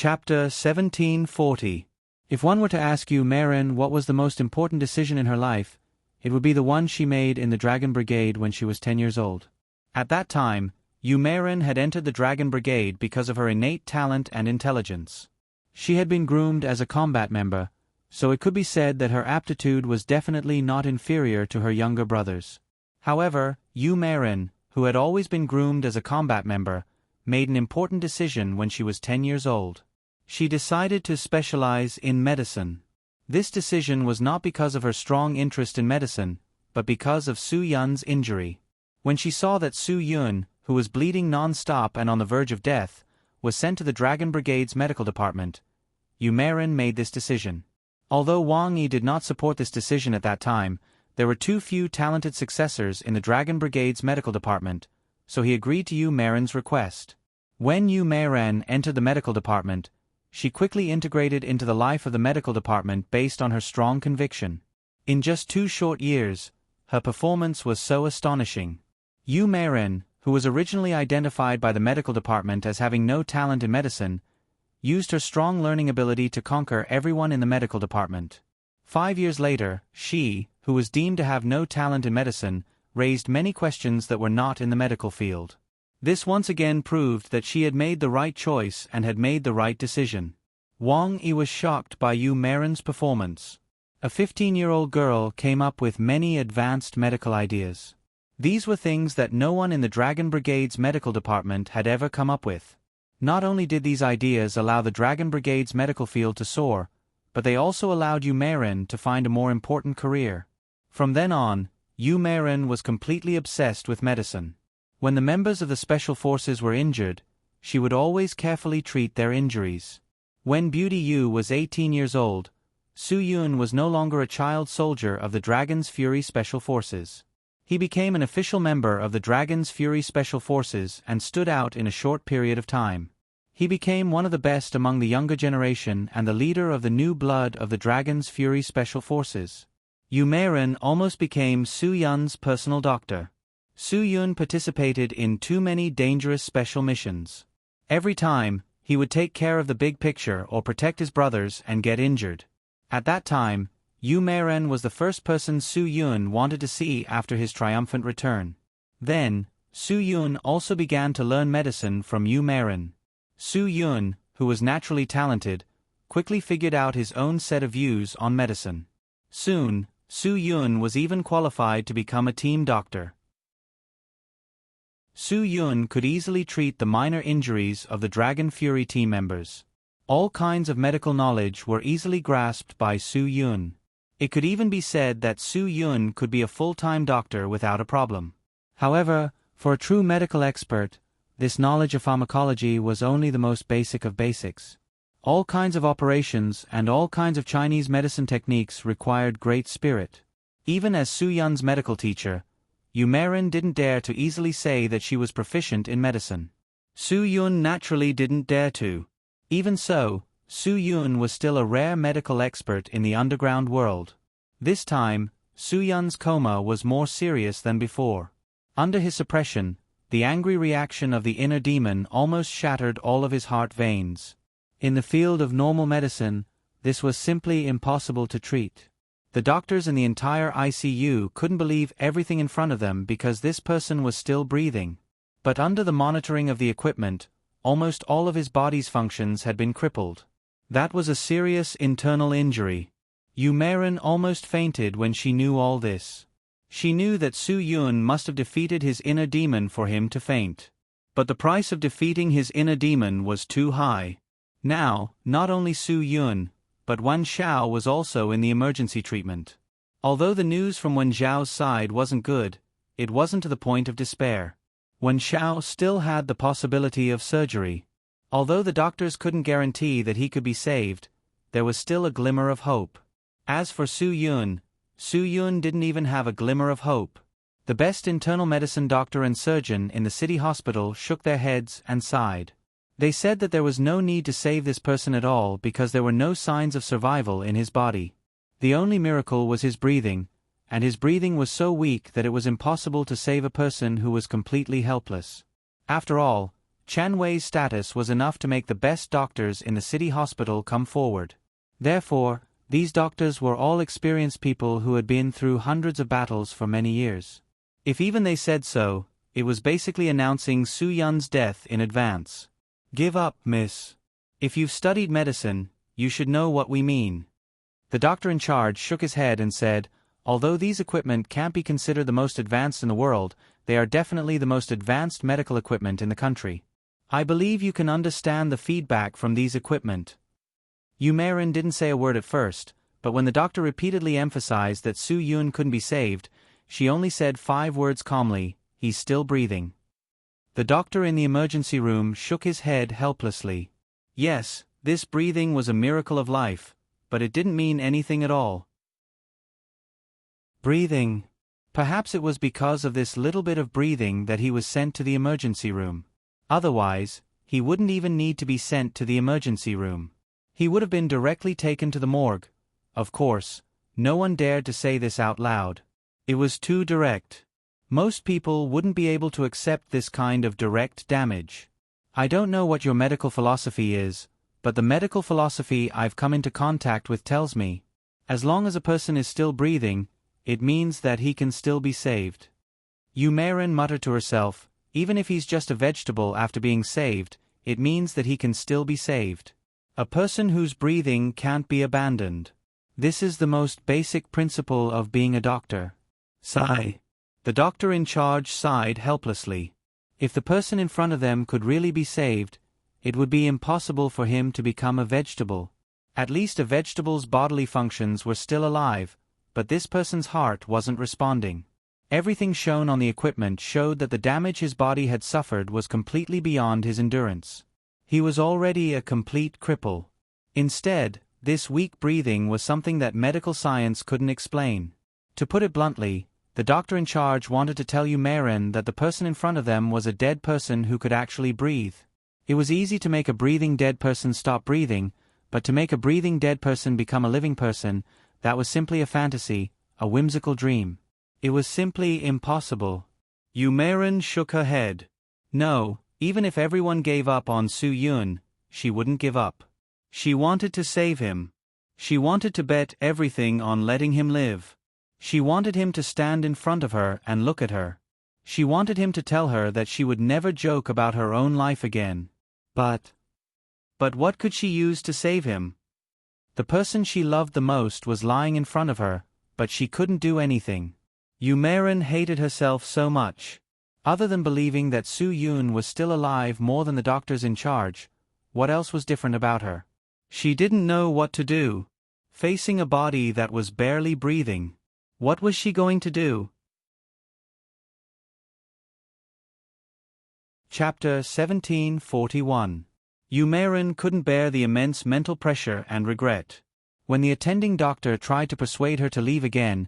Chapter 1740. If one were to ask Yu Marin what was the most important decision in her life, it would be the one she made in the Dragon Brigade when she was 10 years old. At that time, Yu Marin had entered the Dragon Brigade because of her innate talent and intelligence. She had been groomed as a combat member, so it could be said that her aptitude was definitely not inferior to her younger brothers. However, Yu Marin, who had always been groomed as a combat member, made an important decision when she was 10 years old. She decided to specialize in medicine. This decision was not because of her strong interest in medicine, but because of Su Yun's injury. When she saw that Su Yun, who was bleeding non-stop and on the verge of death, was sent to the Dragon Brigade's medical department, Yu Marin made this decision. Although Wang Yi did not support this decision at that time, there were too few talented successors in the Dragon Brigade's medical department, so he agreed to Yu Marin's request. When Yu Marin entered the medical department, she quickly integrated into the life of the medical department based on her strong conviction. In just 2 short years, her performance was so astonishing. Yu Marin, who was originally identified by the medical department as having no talent in medicine, used her strong learning ability to conquer everyone in the medical department. 5 years later, she, who was deemed to have no talent in medicine, raised many questions that were not in the medical field. This once again proved that she had made the right choice and had made the right decision. Wang Yi was shocked by Yu Marin's performance. A 15-year-old girl came up with many advanced medical ideas. These were things that no one in the Dragon Brigade's medical department had ever come up with. Not only did these ideas allow the Dragon Brigade's medical field to soar, but they also allowed Yu Marin to find a more important career. From then on, Yu Marin was completely obsessed with medicine. When the members of the Special Forces were injured, she would always carefully treat their injuries. When Beauty Yu was 18 years old, Su Yun was no longer a child soldier of the Dragon's Fury Special Forces. He became an official member of the Dragon's Fury Special Forces and stood out in a short period of time. He became one of the best among the younger generation and the leader of the new blood of the Dragon's Fury Special Forces. Yu Marin almost became Su Yun's personal doctor. Su Yun participated in too many dangerous special missions. Every time, he would take care of the big picture or protect his brothers and get injured. At that time, Yu Marin was the first person Su Yun wanted to see after his triumphant return. Then, Su Yun also began to learn medicine from Yu Marin. Su Yun, who was naturally talented, quickly figured out his own set of views on medicine. Soon, Su Yun was even qualified to become a team doctor. Su Yun could easily treat the minor injuries of the Dragon Fury team members. All kinds of medical knowledge were easily grasped by Su Yun. It could even be said that Su Yun could be a full-time doctor without a problem. However, for a true medical expert, this knowledge of pharmacology was only the most basic of basics. All kinds of operations and all kinds of Chinese medicine techniques required great spirit. Even as Su Yun's medical teacher, Yu Marin didn't dare to easily say that she was proficient in medicine. Su Yun naturally didn't dare to. Even so, Su Yun was still a rare medical expert in the underground world. This time, Su Yun's coma was more serious than before. Under his suppression, the angry reaction of the inner demon almost shattered all of his heart veins. In the field of normal medicine, this was simply impossible to treat. The doctors in the entire ICU couldn't believe everything in front of them because this person was still breathing. But under the monitoring of the equipment, almost all of his body's functions had been crippled. That was a serious internal injury. Yu Marin almost fainted when she knew all this. She knew that Su Yun must have defeated his inner demon for him to faint. But the price of defeating his inner demon was too high. Now, not only Su Yun, but Wen Xiao was also in the emergency treatment. Although the news from Wen Xiao's side wasn't good, it wasn't to the point of despair. Wen Xiao still had the possibility of surgery. Although the doctors couldn't guarantee that he could be saved, there was still a glimmer of hope. As for Su Yun didn't even have a glimmer of hope. The best internal medicine doctor and surgeon in the city hospital shook their heads and sighed. They said that there was no need to save this person at all because there were no signs of survival in his body. The only miracle was his breathing, and his breathing was so weak that it was impossible to save a person who was completely helpless. After all, Chen Wei's status was enough to make the best doctors in the city hospital come forward. Therefore, these doctors were all experienced people who had been through hundreds of battles for many years. If even they said so, it was basically announcing Su Yun's death in advance. Give up, miss. If you've studied medicine, you should know what we mean. The doctor in charge shook his head and said, although these equipment can't be considered the most advanced in the world, they are definitely the most advanced medical equipment in the country. I believe you can understand the feedback from these equipment. Yu Meiren didn't say a word at first, but when the doctor repeatedly emphasized that Su Yun couldn't be saved, she only said 5 words calmly, he's still breathing. The doctor in the emergency room shook his head helplessly. Yes, this breathing was a miracle of life, but it didn't mean anything at all. Breathing. Perhaps it was because of this little bit of breathing that he was sent to the emergency room. Otherwise, he wouldn't even need to be sent to the emergency room. He would have been directly taken to the morgue. Of course, no one dared to say this out loud. It was too direct. Most people wouldn't be able to accept this kind of direct damage. I don't know what your medical philosophy is, but the medical philosophy I've come into contact with tells me, as long as a person is still breathing, it means that he can still be saved. Yu Meiren muttered to herself, even if he's just a vegetable after being saved, it means that he can still be saved. A person whose breathing can't be abandoned. This is the most basic principle of being a doctor. Sigh. The doctor in charge sighed helplessly. If the person in front of them could really be saved, it would be impossible for him to become a vegetable. At least a vegetable's bodily functions were still alive, but this person's heart wasn't responding. Everything shown on the equipment showed that the damage his body had suffered was completely beyond his endurance. He was already a complete cripple. Instead, this weak breathing was something that medical science couldn't explain. To put it bluntly, the doctor in charge wanted to tell Yu Meiren that the person in front of them was a dead person who could actually breathe. It was easy to make a breathing dead person stop breathing, but to make a breathing dead person become a living person, that was simply a fantasy, a whimsical dream. It was simply impossible. Yu Meiren shook her head. No, even if everyone gave up on Su Yun, she wouldn't give up. She wanted to save him. She wanted to bet everything on letting him live. She wanted him to stand in front of her and look at her. She wanted him to tell her that she would never joke about her own life again. But what could she use to save him? The person she loved the most was lying in front of her, but she couldn't do anything. Yu Meiren hated herself so much. Other than believing that Su Yun was still alive more than the doctors in charge, what else was different about her? She didn't know what to do. Facing a body that was barely breathing. What was she going to do? Chapter 1741. Yu Meiren couldn't bear the immense mental pressure and regret. When the attending doctor tried to persuade her to leave again,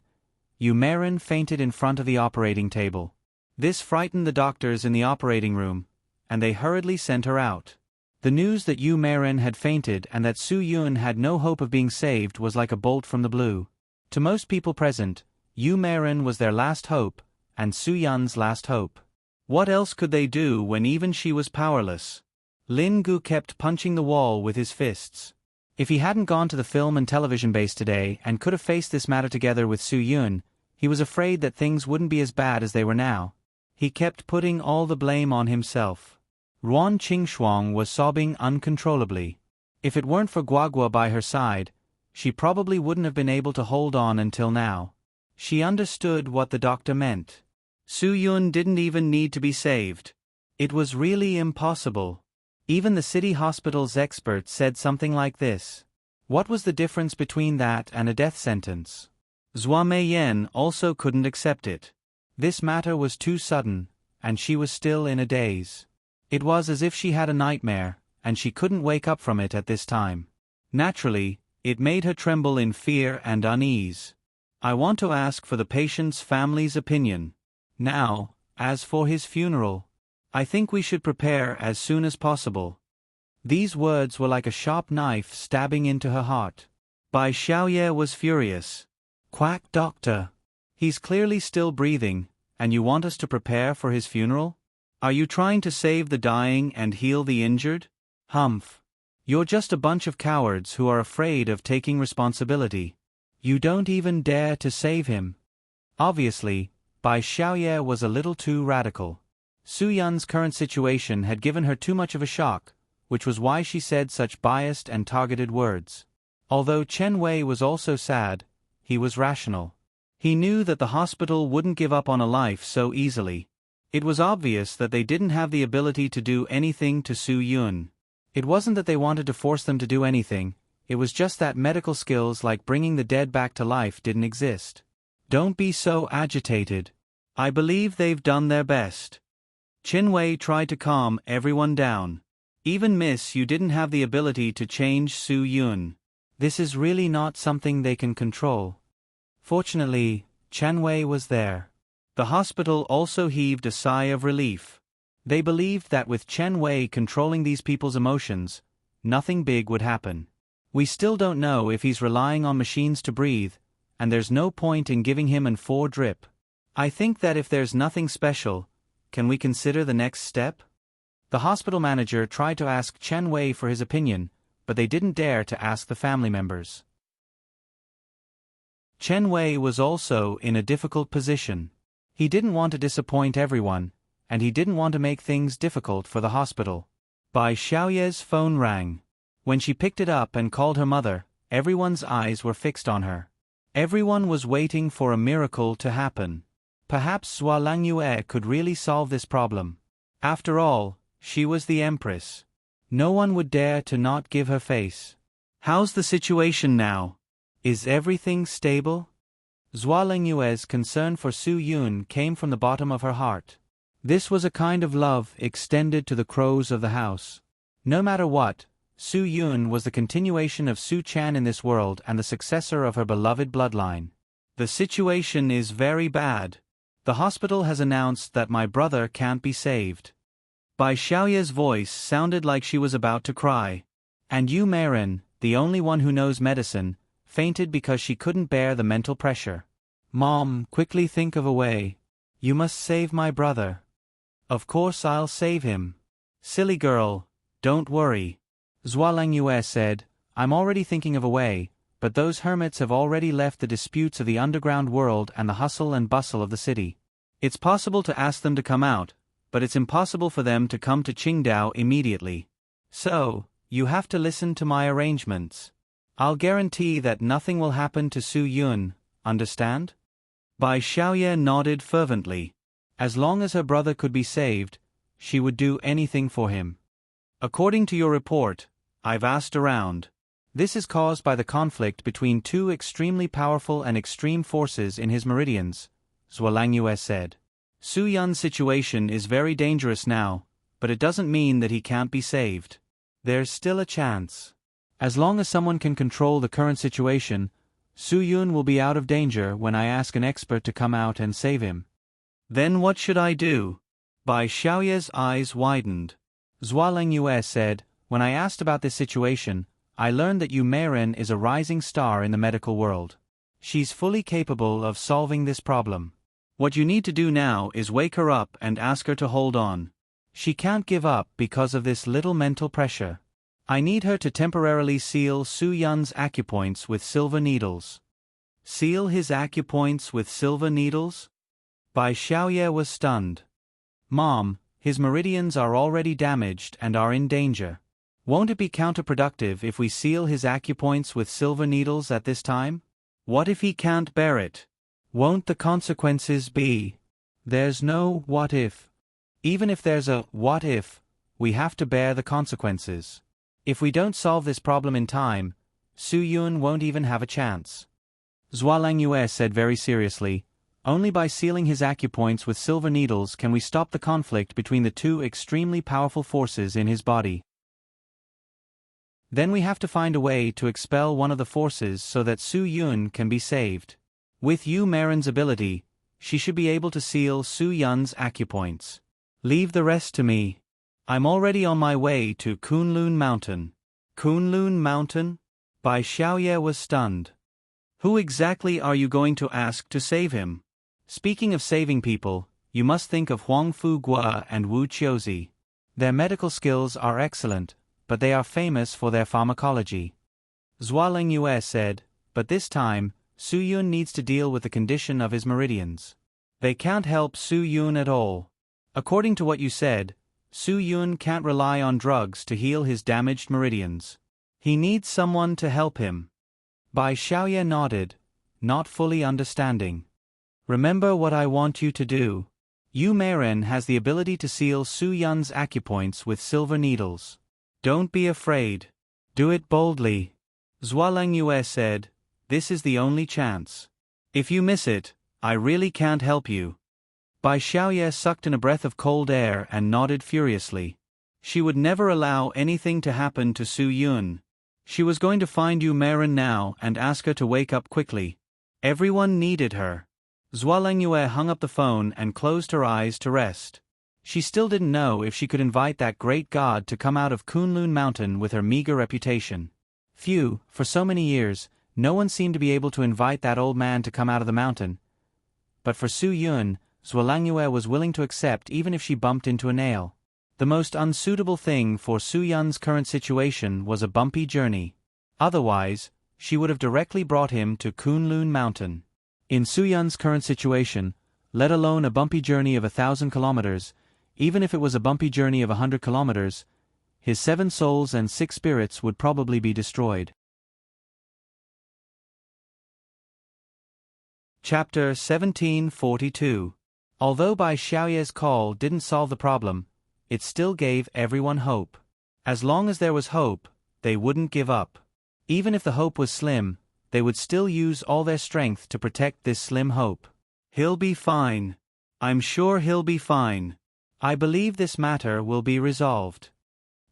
Yu Meiren fainted in front of the operating table. This frightened the doctors in the operating room, and they hurriedly sent her out. The news that Yu Meiren had fainted and that Su Yun had no hope of being saved was like a bolt from the blue. To most people present, Yu Meiren was their last hope, and Su Yun's last hope. What else could they do when even she was powerless? Lin Gu kept punching the wall with his fists. If he hadn't gone to the film and television base today and could have faced this matter together with Su Yun, he was afraid that things wouldn't be as bad as they were now. He kept putting all the blame on himself. Ruan Qingxuang was sobbing uncontrollably. If it weren't for Guagua by her side, she probably wouldn't have been able to hold on until now. She understood what the doctor meant. Su Yun didn't even need to be saved. It was really impossible. Even the city hospital's experts said something like this. What was the difference between that and a death sentence? Zhua Meiyan also couldn't accept it. This matter was too sudden, and she was still in a daze. It was as if she had a nightmare, and she couldn't wake up from it at this time. Naturally, it made her tremble in fear and unease. I want to ask for the patient's family's opinion. Now, as for his funeral, I think we should prepare as soon as possible. These words were like a sharp knife stabbing into her heart. Bai Xiaoye was furious. Quack, doctor. He's clearly still breathing, and you want us to prepare for his funeral? Are you trying to save the dying and heal the injured? Humph. You're just a bunch of cowards who are afraid of taking responsibility. You don't even dare to save him. Obviously, Bai Xiaoye was a little too radical. Su Yun's current situation had given her too much of a shock, which was why she said such biased and targeted words. Although Chen Wei was also sad, he was rational. He knew that the hospital wouldn't give up on a life so easily. It was obvious that they didn't have the ability to do anything to Su Yun. It wasn't that they wanted to force them to do anything, it was just that medical skills like bringing the dead back to life didn't exist. Don't be so agitated. I believe they've done their best. Chen Wei tried to calm everyone down. Even miss, you didn't have the ability to change Su Yun. This is really not something they can control. Fortunately, Chen Wei was there. The hospital also heaved a sigh of relief. They believed that with Chen Wei controlling these people's emotions, nothing big would happen. We still don't know if he's relying on machines to breathe, and there's no point in giving him an 4 drip. I think that if there's nothing special, can we consider the next step? The hospital manager tried to ask Chen Wei for his opinion, but they didn't dare to ask the family members. Chen Wei was also in a difficult position. He didn't want to disappoint everyone, and he didn't want to make things difficult for the hospital. Bai Xiaoye's phone rang. When she picked it up and called her mother, everyone's eyes were fixed on her. Everyone was waiting for a miracle to happen. Perhaps Zhuo Langyue could really solve this problem. After all, she was the empress. No one would dare to not give her face. How's the situation now? Is everything stable? Zhuo Langyue's concern for Su Yun came from the bottom of her heart. This was a kind of love extended to the crows of the house. No matter what, Su Yun was the continuation of Su Chan in this world and the successor of her beloved bloodline. The situation is very bad. The hospital has announced that my brother can't be saved. Bai Xiaoye's voice sounded like she was about to cry. And you, Marin, the only one who knows medicine, fainted because she couldn't bear the mental pressure. Mom, quickly think of a way. You must save my brother. Of course I'll save him. Silly girl, don't worry. Zhuo Langyue said, I'm already thinking of a way, but those hermits have already left the disputes of the underground world and the hustle and bustle of the city. It's possible to ask them to come out, but it's impossible for them to come to Qingdao immediately. So, you have to listen to my arrangements. I'll guarantee that nothing will happen to Su Yun, understand? Bai Xiaoye nodded fervently. As long as her brother could be saved, she would do anything for him. According to your report, I've asked around. This is caused by the conflict between 2 extremely powerful and extreme forces in his meridians, Zhuo Langyue said. Su Yun's situation is very dangerous now, but it doesn't mean that he can't be saved. There's still a chance. As long as someone can control the current situation, Su Yun will be out of danger when I ask an expert to come out and save him. Then what should I do? Bai Xiaoye's eyes widened. Zhuo Langyue said, when I asked about this situation, I learned that Yu Meiren is a rising star in the medical world. She's fully capable of solving this problem. What you need to do now is wake her up and ask her to hold on. She can't give up because of this little mental pressure. I need her to temporarily seal Su Yun's acupoints with silver needles. Seal his acupoints with silver needles? Bai Xiaoye was stunned. Mom, his meridians are already damaged and are in danger. Won't it be counterproductive if we seal his acupoints with silver needles at this time? What if he can't bear it? Won't the consequences be? There's no what if. Even if there's a what if, we have to bear the consequences. If we don't solve this problem in time, Su Yun won't even have a chance. Zhuo Langyue said very seriously, only by sealing his acupoints with silver needles can we stop the conflict between the 2 extremely powerful forces in his body. Then we have to find a way to expel one of the forces so that Su Yun can be saved. With Yu Meiren's ability, she should be able to seal Su Yun's acupoints. Leave the rest to me. I'm already on my way to Kunlun Mountain. Kunlun Mountain? Bai Xiaoye was stunned. Who exactly are you going to ask to save him? Speaking of saving people, you must think of Huang Fu Gua and Wu Qiuzi. Their medical skills are excellent, but they are famous for their pharmacology. Zhua Lengyue said, but this time, Su Yun needs to deal with the condition of his meridians. They can't help Su Yun at all. According to what you said, Su Yun can't rely on drugs to heal his damaged meridians. He needs someone to help him. Bai Xiaoye nodded, not fully understanding. Remember what I want you to do. Yu Meiren has the ability to seal Su Yun's acupoints with silver needles. Don't be afraid. Do it boldly. Zhua Lengyue said, this is the only chance. If you miss it, I really can't help you. Bai Xiaoye sucked in a breath of cold air and nodded furiously. She would never allow anything to happen to Su Yun. She was going to find Yu Meiren now and ask her to wake up quickly. Everyone needed her. Zhua Lengyue hung up the phone and closed her eyes to rest. She still didn't know if she could invite that great god to come out of Kunlun Mountain with her meager reputation. For so many years, no one seemed to be able to invite that old man to come out of the mountain. But for Su Yun, Zhua Lengyue was willing to accept even if she bumped into a nail. The most unsuitable thing for Su Yun's current situation was a bumpy journey. Otherwise, she would have directly brought him to Kunlun Mountain. In Su Yun's current situation, let alone a bumpy journey of 1,000 kilometers, even if it was a bumpy journey of 100 kilometers, his 7 souls and 6 spirits would probably be destroyed. Chapter 1742. Although Bai Xiaoye's call didn't solve the problem, it still gave everyone hope. As long as there was hope, they wouldn't give up. Even if the hope was slim, they would still use all their strength to protect this slim hope. He'll be fine. I'm sure he'll be fine. I believe this matter will be resolved.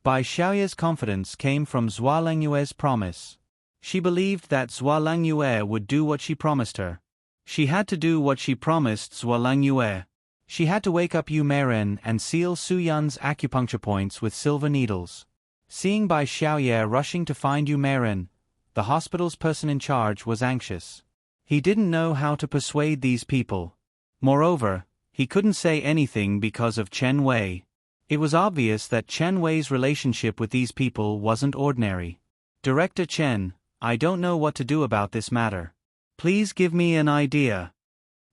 Bai Xiaoye's confidence came from Zhua Lengyue's promise. She believed that Zhua Lengyue would do what she promised her. She had to do what she promised Zhua Lengyue. She had to wake up Yu Meiren and seal Su Yun's acupuncture points with silver needles. Seeing Bai Xiaoye rushing to find Yu Meiren, the hospital's person in charge was anxious. He didn't know how to persuade these people. Moreover, he couldn't say anything because of Chen Wei. It was obvious that Chen Wei's relationship with these people wasn't ordinary. Director Chen, I don't know what to do about this matter. Please give me an idea.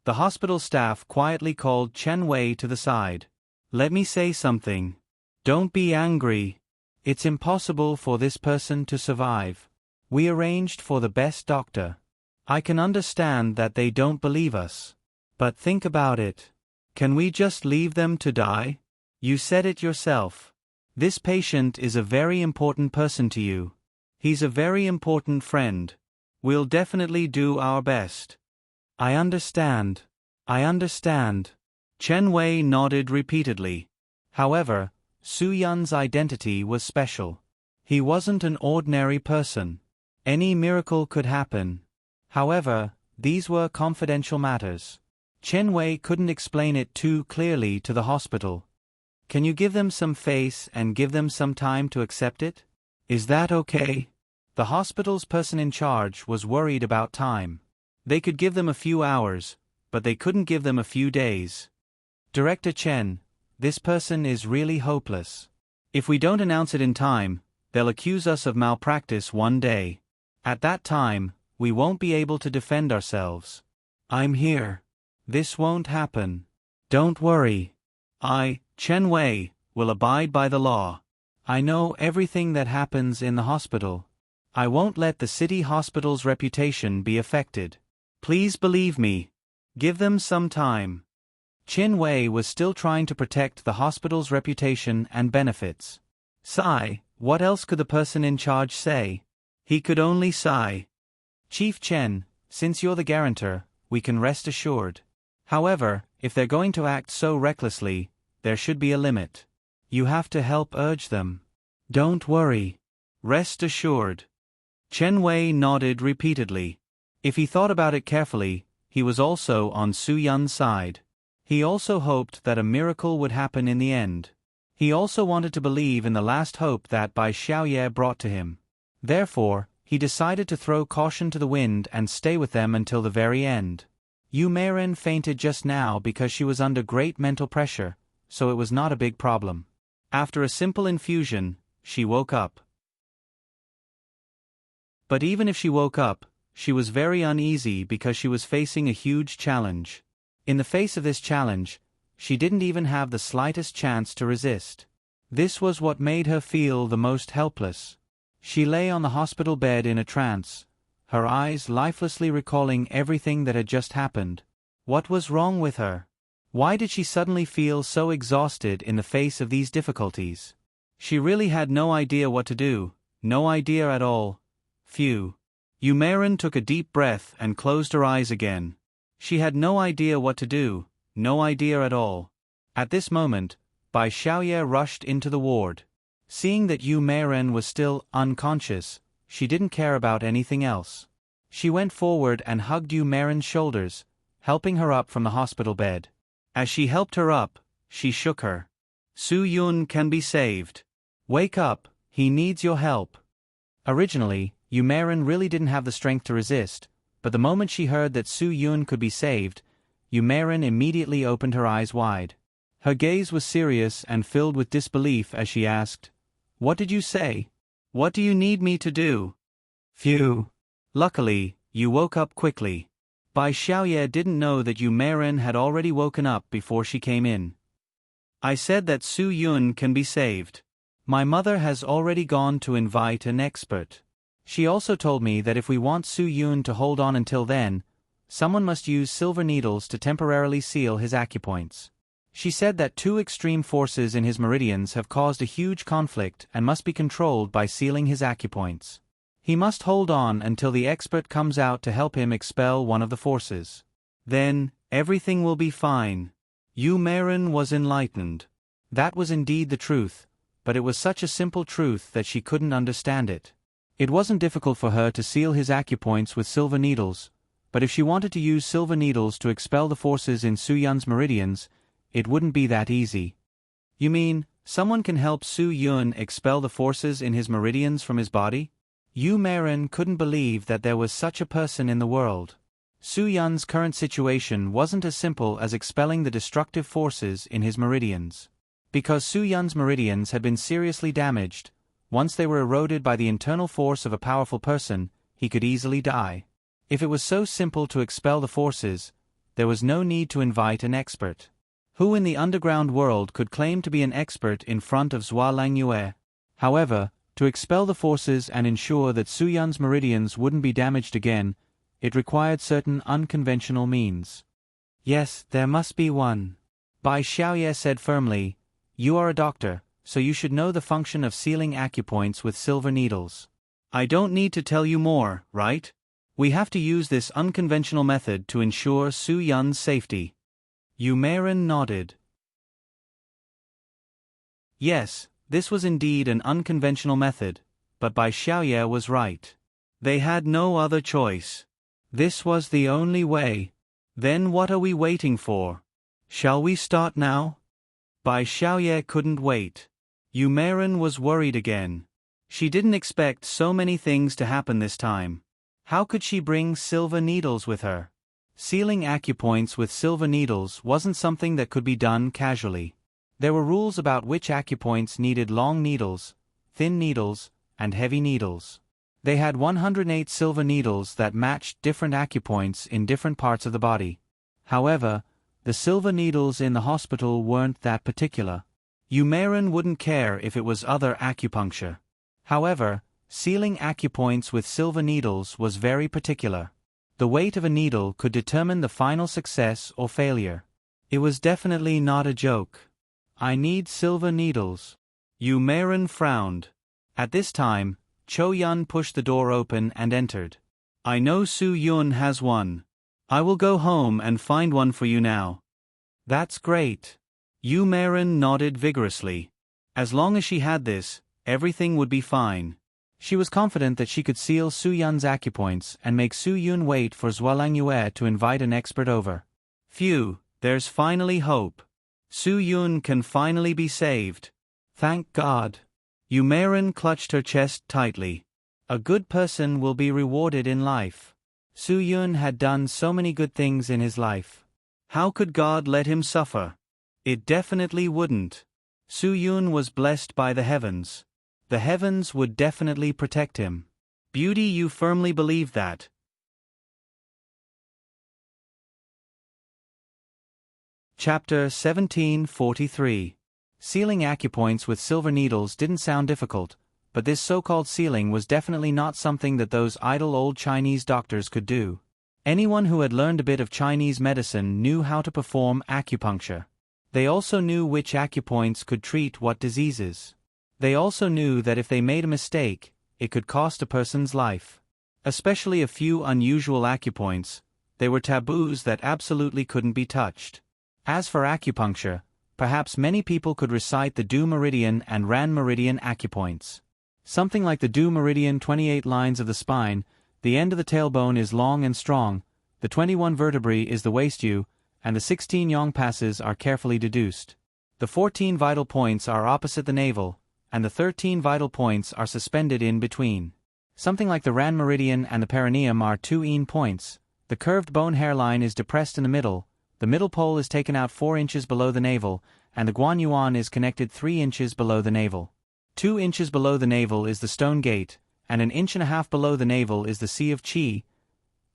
The hospital staff quietly called Chen Wei to the side. Let me say something. Don't be angry. It's impossible for this person to survive. We arranged for the best doctor. I can understand that they don't believe us. But think about it. Can we just leave them to die? You said it yourself. This patient is a very important person to you. He's a very important friend. We'll definitely do our best. I understand. I understand. Chen Wei nodded repeatedly. However, Su Yun's identity was special. He wasn't an ordinary person. Any miracle could happen. However, these were confidential matters. Chen Wei couldn't explain it too clearly to the hospital. Can you give them some face and give them some time to accept it? Is that okay? The hospital's person in charge was worried about time. They could give them a few hours, but they couldn't give them a few days. Director Chen, this person is really hopeless. If we don't announce it in time, they'll accuse us of malpractice one day. At that time, we won't be able to defend ourselves. I'm here. This won't happen. Don't worry. I, Chen Wei, will abide by the law. I know everything that happens in the hospital. I won't let the city hospital's reputation be affected. Please believe me. Give them some time. Chen Wei was still trying to protect the hospital's reputation and benefits. Sigh, what else could the person in charge say? He could only sigh. Chief Chen, since you're the guarantor, we can rest assured. However, if they're going to act so recklessly, there should be a limit. You have to help urge them. Don't worry. Rest assured. Chen Wei nodded repeatedly. If he thought about it carefully, he was also on Su Yun's side. He also hoped that a miracle would happen in the end. He also wanted to believe in the last hope that Bai Xiaoye brought to him. Therefore, he decided to throw caution to the wind and stay with them until the very end. Yu Meiren fainted just now because she was under great mental pressure, so it was not a big problem. After a simple infusion, she woke up. But even if she woke up, she was very uneasy because she was facing a huge challenge. In the face of this challenge, she didn't even have the slightest chance to resist. This was what made her feel the most helpless. She lay on the hospital bed in a trance, her eyes lifelessly recalling everything that had just happened. What was wrong with her? Why did she suddenly feel so exhausted in the face of these difficulties? She really had no idea what to do, no idea at all. Phew. Yu Meiren took a deep breath and closed her eyes again. She had no idea what to do, no idea at all. At this moment, Bai Xiaoye rushed into the ward. Seeing that Yu Meiren was still unconscious, she didn't care about anything else. She went forward and hugged Yu Meiren's shoulders, helping her up from the hospital bed. As she helped her up, she shook her. Su Yun can be saved. Wake up, he needs your help. Originally, Yu Meiren really didn't have the strength to resist, but the moment she heard that Su Yun could be saved, Yu Meiren immediately opened her eyes wide. Her gaze was serious and filled with disbelief as she asked, "What did you say? What do you need me to do?" Phew. Luckily, you woke up quickly. Bai Xiaoye didn't know that Yu Meiren had already woken up before she came in. I said that Su Yun can be saved. My mother has already gone to invite an expert. She also told me that if we want Su Yun to hold on until then, someone must use silver needles to temporarily seal his acupoints. She said that two extreme forces in his meridians have caused a huge conflict and must be controlled by sealing his acupoints. He must hold on until the expert comes out to help him expel one of the forces. Then, everything will be fine. Yu Meiren was enlightened. That was indeed the truth, but it was such a simple truth that she couldn't understand it. It wasn't difficult for her to seal his acupoints with silver needles, but if she wanted to use silver needles to expel the forces in Su Yun's meridians, it wouldn't be that easy. You mean, someone can help Su Yun expel the forces in his meridians from his body? Yu Meiren couldn't believe that there was such a person in the world. Su Yun's current situation wasn't as simple as expelling the destructive forces in his meridians. Because Su Yun's meridians had been seriously damaged, once they were eroded by the internal force of a powerful person, he could easily die. If it was so simple to expel the forces, there was no need to invite an expert. Who in the underground world could claim to be an expert in front of Zhuo Langyue? However, to expel the forces and ensure that Su Yun's meridians wouldn't be damaged again, it required certain unconventional means. Yes, there must be one. Bai Xiaoye said firmly, "You are a doctor, so you should know the function of sealing acupoints with silver needles. I don't need to tell you more, right? We have to use this unconventional method to ensure Su Yun's safety." Yu Meiren nodded. Yes, this was indeed an unconventional method, but Bai Xiaoye was right. They had no other choice. This was the only way. Then what are we waiting for? Shall we start now? Bai Xiaoye couldn't wait. Yu Meiren was worried again. She didn't expect so many things to happen this time. How could she bring silver needles with her? Sealing acupoints with silver needles wasn't something that could be done casually. There were rules about which acupoints needed long needles, thin needles, and heavy needles. They had 108 silver needles that matched different acupoints in different parts of the body. However, the silver needles in the hospital weren't that particular. Yu Meiren wouldn't care if it was other acupuncture. However, sealing acupoints with silver needles was very particular. The weight of a needle could determine the final success or failure. It was definitely not a joke. I need silver needles. Yu Meiren frowned. At this time, Cho Yun pushed the door open and entered. I know Su Yun has one. I will go home and find one for you now. That's great. Yu Meiren nodded vigorously. As long as she had this, everything would be fine. She was confident that she could seal Su Yun's acupoints and make Su Yun wait for Zhuo Langyue to invite an expert over. Phew, there's finally hope. Su Yun can finally be saved. Thank God. Yu Meiren clutched her chest tightly. A good person will be rewarded in life. Su Yun had done so many good things in his life. How could God let him suffer? It definitely wouldn't. Su Yun was blessed by the heavens. The heavens would definitely protect him. Beauty, you firmly believe that. Chapter 1743. Sealing acupoints with silver needles didn't sound difficult, but this so-called sealing was definitely not something that those idle old Chinese doctors could do. Anyone who had learned a bit of Chinese medicine knew how to perform acupuncture. They also knew which acupoints could treat what diseases. They also knew that if they made a mistake, it could cost a person's life. Especially a few unusual acupoints, they were taboos that absolutely couldn't be touched. As for acupuncture, perhaps many people could recite the Du Meridian and Ran Meridian acupoints. Something like the Du Meridian 28 lines of the spine, the end of the tailbone is long and strong, the 21 vertebrae is the waist U, and the 16 yang passes are carefully deduced. The 14 vital points are opposite the navel, and the 13 vital points are suspended in between. Something like the Ran Meridian and the perineum are 2 yin points, the curved bone hairline is depressed in the middle pole is taken out 4 inches below the navel, and the Guan Yuan is connected 3 inches below the navel. 2 inches below the navel is the stone gate, and 1.5 inches below the navel is the Sea of Qi.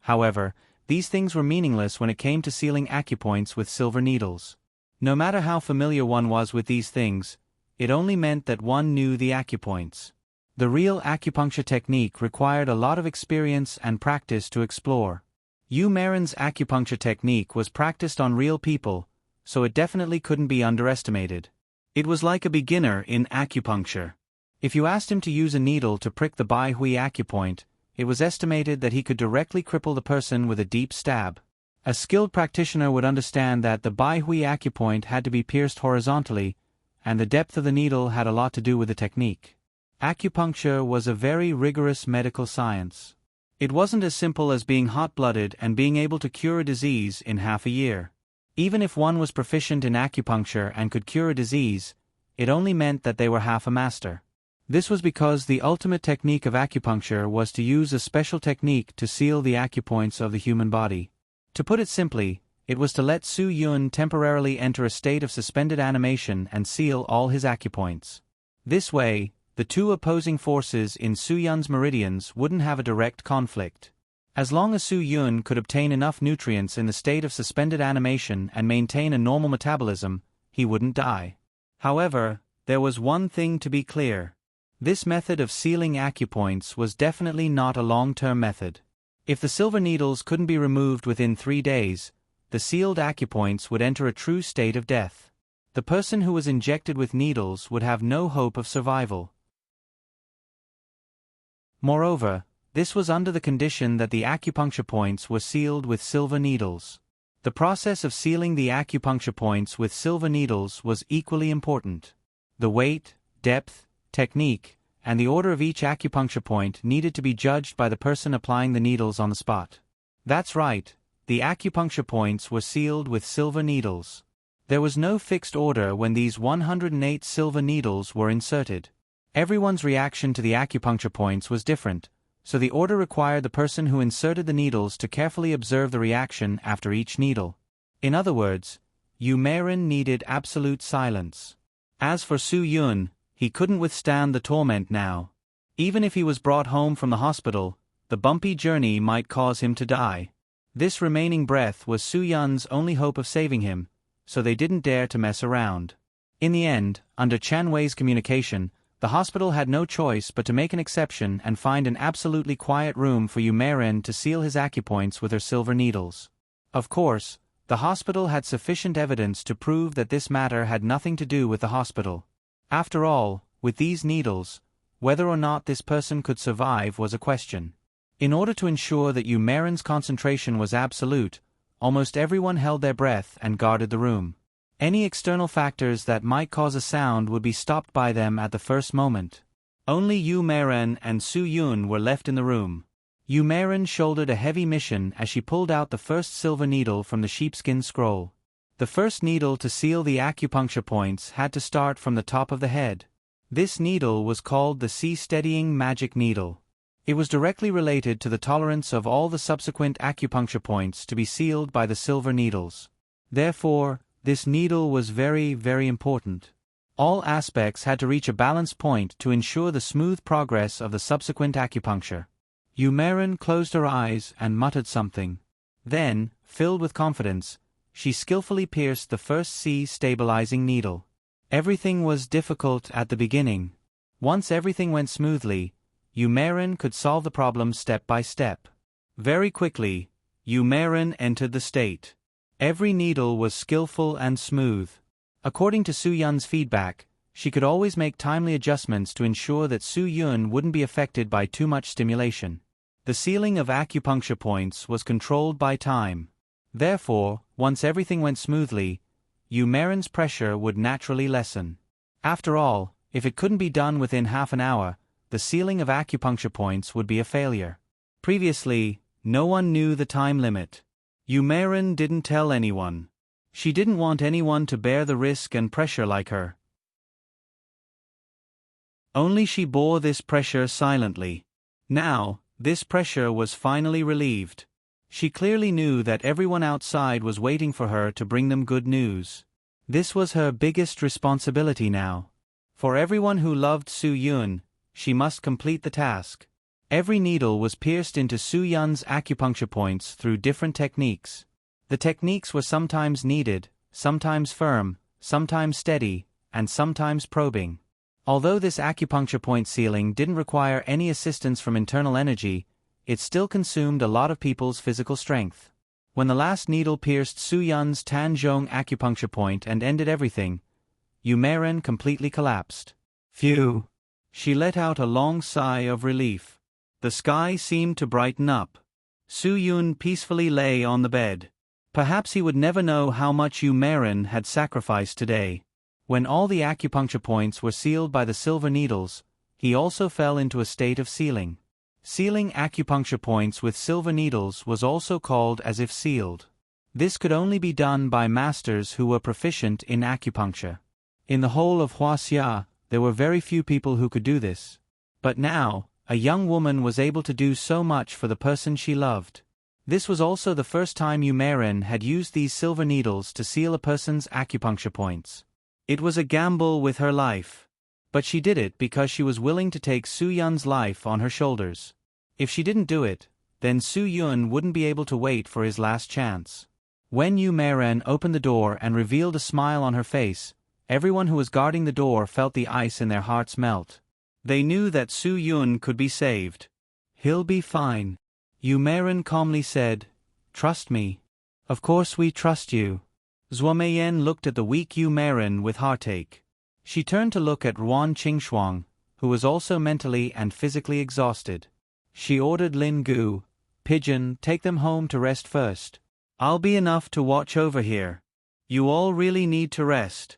However, these things were meaningless when it came to sealing acupoints with silver needles. No matter how familiar one was with these things, it only meant that one knew the acupoints. The real acupuncture technique required a lot of experience and practice to explore. Yu Marin's acupuncture technique was practiced on real people, so it definitely couldn't be underestimated. It was like a beginner in acupuncture. If you asked him to use a needle to prick the Bai Hui acupoint, it was estimated that he could directly cripple the person with a deep stab. A skilled practitioner would understand that the Bai Hui acupoint had to be pierced horizontally, and the depth of the needle had a lot to do with the technique. Acupuncture was a very rigorous medical science. It wasn't as simple as being hot-blooded and being able to cure a disease in half a year. Even if one was proficient in acupuncture and could cure a disease, it only meant that they were half a master. This was because the ultimate technique of acupuncture was to use a special technique to seal the acupoints of the human body. To put it simply, it was to let Su Yun temporarily enter a state of suspended animation and seal all his acupoints. This way, the two opposing forces in Su Yun's meridians wouldn't have a direct conflict. As long as Su Yun could obtain enough nutrients in the state of suspended animation and maintain a normal metabolism, he wouldn't die. However, there was one thing to be clear. This method of sealing acupoints was definitely not a long-term method. If the silver needles couldn't be removed within 3 days, the sealed acupoints would enter a true state of death. The person who was injected with needles would have no hope of survival. Moreover, this was under the condition that the acupuncture points were sealed with silver needles. The process of sealing the acupuncture points with silver needles was equally important. The weight, depth, technique, and the order of each acupuncture point needed to be judged by the person applying the needles on the spot. That's right, the acupuncture points were sealed with silver needles. There was no fixed order when these 108 silver needles were inserted. Everyone's reaction to the acupuncture points was different, so the order required the person who inserted the needles to carefully observe the reaction after each needle. In other words, Yu Meiren needed absolute silence. As for Su Yun, he couldn't withstand the torment now. Even if he was brought home from the hospital, the bumpy journey might cause him to die. This remaining breath was Su Yun's only hope of saving him, so they didn't dare to mess around. In the end, under Chan Wei's communication, the hospital had no choice but to make an exception and find an absolutely quiet room for Yu Meiren to seal his acupoints with her silver needles. Of course, the hospital had sufficient evidence to prove that this matter had nothing to do with the hospital. After all, with these needles, whether or not this person could survive was a question. In order to ensure that Yu Meiren's concentration was absolute, almost everyone held their breath and guarded the room. Any external factors that might cause a sound would be stopped by them at the first moment. Only Yu Meiren and Su Yun were left in the room. Yu Meiren shouldered a heavy mission as she pulled out the first silver needle from the sheepskin scroll. The first needle to seal the acupuncture points had to start from the top of the head. This needle was called the Sea Steadying Magic Needle. It was directly related to the tolerance of all the subsequent acupuncture points to be sealed by the silver needles. Therefore, this needle was very, very important. All aspects had to reach a balanced point to ensure the smooth progress of the subsequent acupuncture. Yumerin closed her eyes and muttered something. Then, filled with confidence, she skillfully pierced the first C-stabilizing needle. Everything was difficult at the beginning. Once everything went smoothly, Yumerin could solve the problem step by step. Very quickly, Yumerin entered the state. Every needle was skillful and smooth. According to Su Yun's feedback, she could always make timely adjustments to ensure that Su Yun wouldn't be affected by too much stimulation. The sealing of acupuncture points was controlled by time. Therefore, once everything went smoothly, Yumerin's pressure would naturally lessen. After all, if it couldn't be done within half an hour, the sealing of acupuncture points would be a failure. Previously, no one knew the time limit. Yumerin didn't tell anyone. She didn't want anyone to bear the risk and pressure like her. Only she bore this pressure silently. Now, this pressure was finally relieved. She clearly knew that everyone outside was waiting for her to bring them good news. This was her biggest responsibility now. For everyone who loved Su Yun, she must complete the task. Every needle was pierced into Su Yun's acupuncture points through different techniques. The techniques were sometimes kneaded, sometimes firm, sometimes steady, and sometimes probing. Although this acupuncture point sealing didn't require any assistance from internal energy, it still consumed a lot of people's physical strength. When the last needle pierced Su Yun's Tanzhong acupuncture point and ended everything, Yumerin completely collapsed. Phew! She let out a long sigh of relief. The sky seemed to brighten up. Su Yun peacefully lay on the bed. Perhaps he would never know how much Yumerin had sacrificed today. When all the acupuncture points were sealed by the silver needles, he also fell into a state of sealing. Sealing acupuncture points with silver needles was also called as if sealed. This could only be done by masters who were proficient in acupuncture. In the whole of Huaxia, there were very few people who could do this. But now, a young woman was able to do so much for the person she loved. This was also the first time Yumerin had used these silver needles to seal a person's acupuncture points. It was a gamble with her life. But she did it because she was willing to take Su Yun's life on her shoulders. If she didn't do it, then Su Yun wouldn't be able to wait for his last chance. When Yumerin opened the door and revealed a smile on her face, everyone who was guarding the door felt the ice in their hearts melt. They knew that Su Yun could be saved. He'll be fine. Yumerin calmly said, "Trust me." "Of course we trust you." Zuomeyen looked at the weak Yumerin with heartache. She turned to look at Ruan Qingshuang, who was also mentally and physically exhausted. She ordered Lin Gu, "Pigeon, take them home to rest first. I'll be enough to watch over here. You all really need to rest."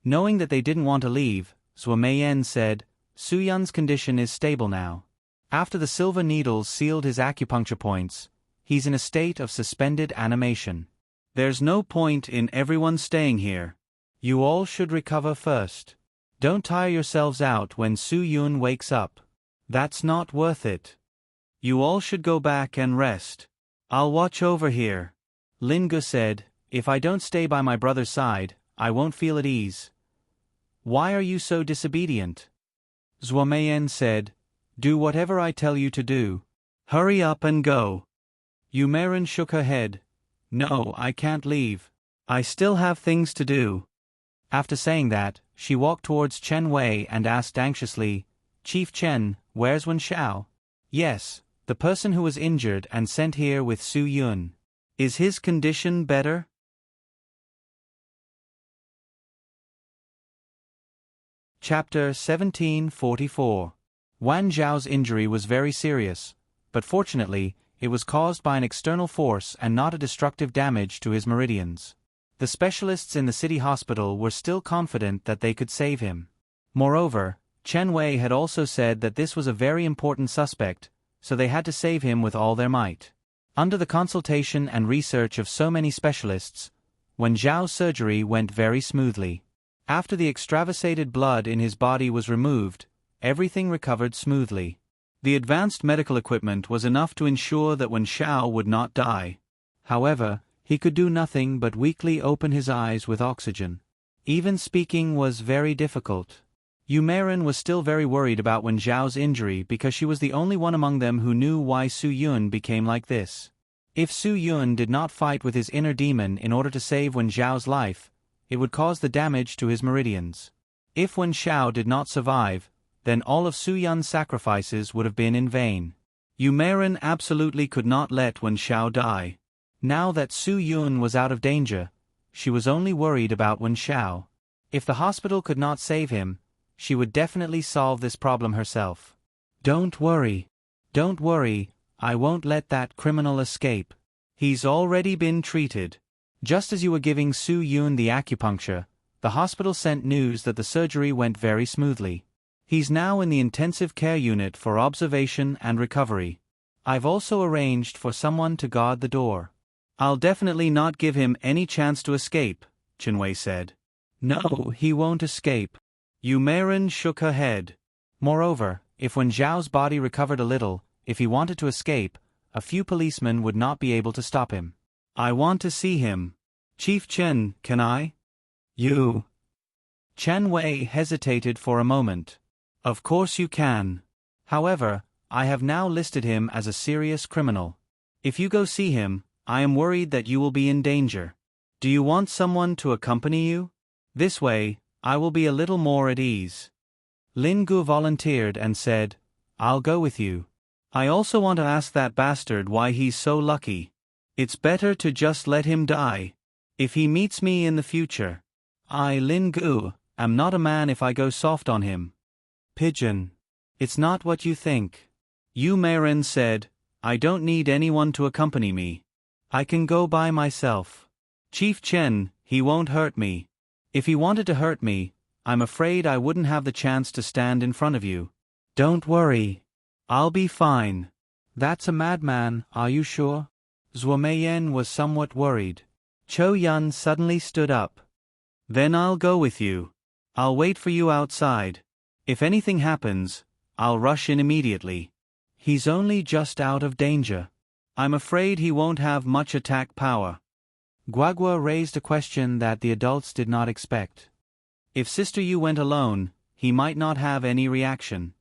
Knowing that they didn't want to leave, Zuomeyen said, "Su Yun's condition is stable now. After the silver needles sealed his acupuncture points, he's in a state of suspended animation. There's no point in everyone staying here. You all should recover first. Don't tire yourselves out when Su Yun wakes up. That's not worth it. You all should go back and rest. I'll watch over here." Lin Gu said, "If I don't stay by my brother's side, I won't feel at ease." "Why are you so disobedient?" Zuomeyen said, "Do whatever I tell you to do. Hurry up and go." Yumerin shook her head. "No, I can't leave. I still have things to do." After saying that, she walked towards Chen Wei and asked anxiously, "Chief Chen, where's Wen Shao?" "Yes, the person who was injured and sent here with Su Yun. Is his condition better?" Chapter 1744. Wan Zhao's injury was very serious, but fortunately, it was caused by an external force and not a destructive damage to his meridians. The specialists in the city hospital were still confident that they could save him. Moreover, Chen Wei had also said that this was a very important suspect, so they had to save him with all their might. Under the consultation and research of so many specialists, Wen Zhao's surgery went very smoothly. After the extravasated blood in his body was removed, everything recovered smoothly. The advanced medical equipment was enough to ensure that Wen Xiao would not die. However, he could do nothing but weakly open his eyes with oxygen. Even speaking was very difficult. Yu Meiren was still very worried about Wen Zhao's injury because she was the only one among them who knew why Su Yun became like this. If Su Yun did not fight with his inner demon in order to save Wen Zhao's life, it would cause the damage to his meridians. If Wen Xiao did not survive, then all of Su Yun's sacrifices would have been in vain. Yu Meiren absolutely could not let Wen Xiao die. Now that Su Yun was out of danger, she was only worried about Wen Xiao. If the hospital could not save him, she would definitely solve this problem herself. Don't worry. Don't worry, I won't let that criminal escape. He's already been treated. Just as you were giving Su Yun the acupuncture, the hospital sent news that the surgery went very smoothly. He's now in the intensive care unit for observation and recovery. I've also arranged for someone to guard the door. I'll definitely not give him any chance to escape, Qinwei said. No, he won't escape. Yu Meiren shook her head. Moreover, if Wen Zhao's body recovered a little, if he wanted to escape, a few policemen would not be able to stop him. I want to see him. Chief Chen, can I? You. Chen Wei hesitated for a moment. Of course you can. However, I have now listed him as a serious criminal. If you go see him, I am worried that you will be in danger. Do you want someone to accompany you? This way, I will be a little more at ease. Lin Gu volunteered and said, I'll go with you. I also want to ask that bastard why he's so lucky. It's better to just let him die. If he meets me in the future. I, Lin Gu, am not a man if I go soft on him. Pigeon. It's not what you think. Yu Meiren said, I don't need anyone to accompany me. I can go by myself. Chief Chen, he won't hurt me. If he wanted to hurt me, I'm afraid I wouldn't have the chance to stand in front of you. Don't worry. I'll be fine. That's a madman, are you sure? Zhuo Meiyan was somewhat worried. Chou Yun suddenly stood up. Then I'll go with you. I'll wait for you outside. If anything happens, I'll rush in immediately. He's only just out of danger. I'm afraid he won't have much attack power. Guagua raised a question that the adults did not expect. If Sister Yu went alone, he might not have any reaction.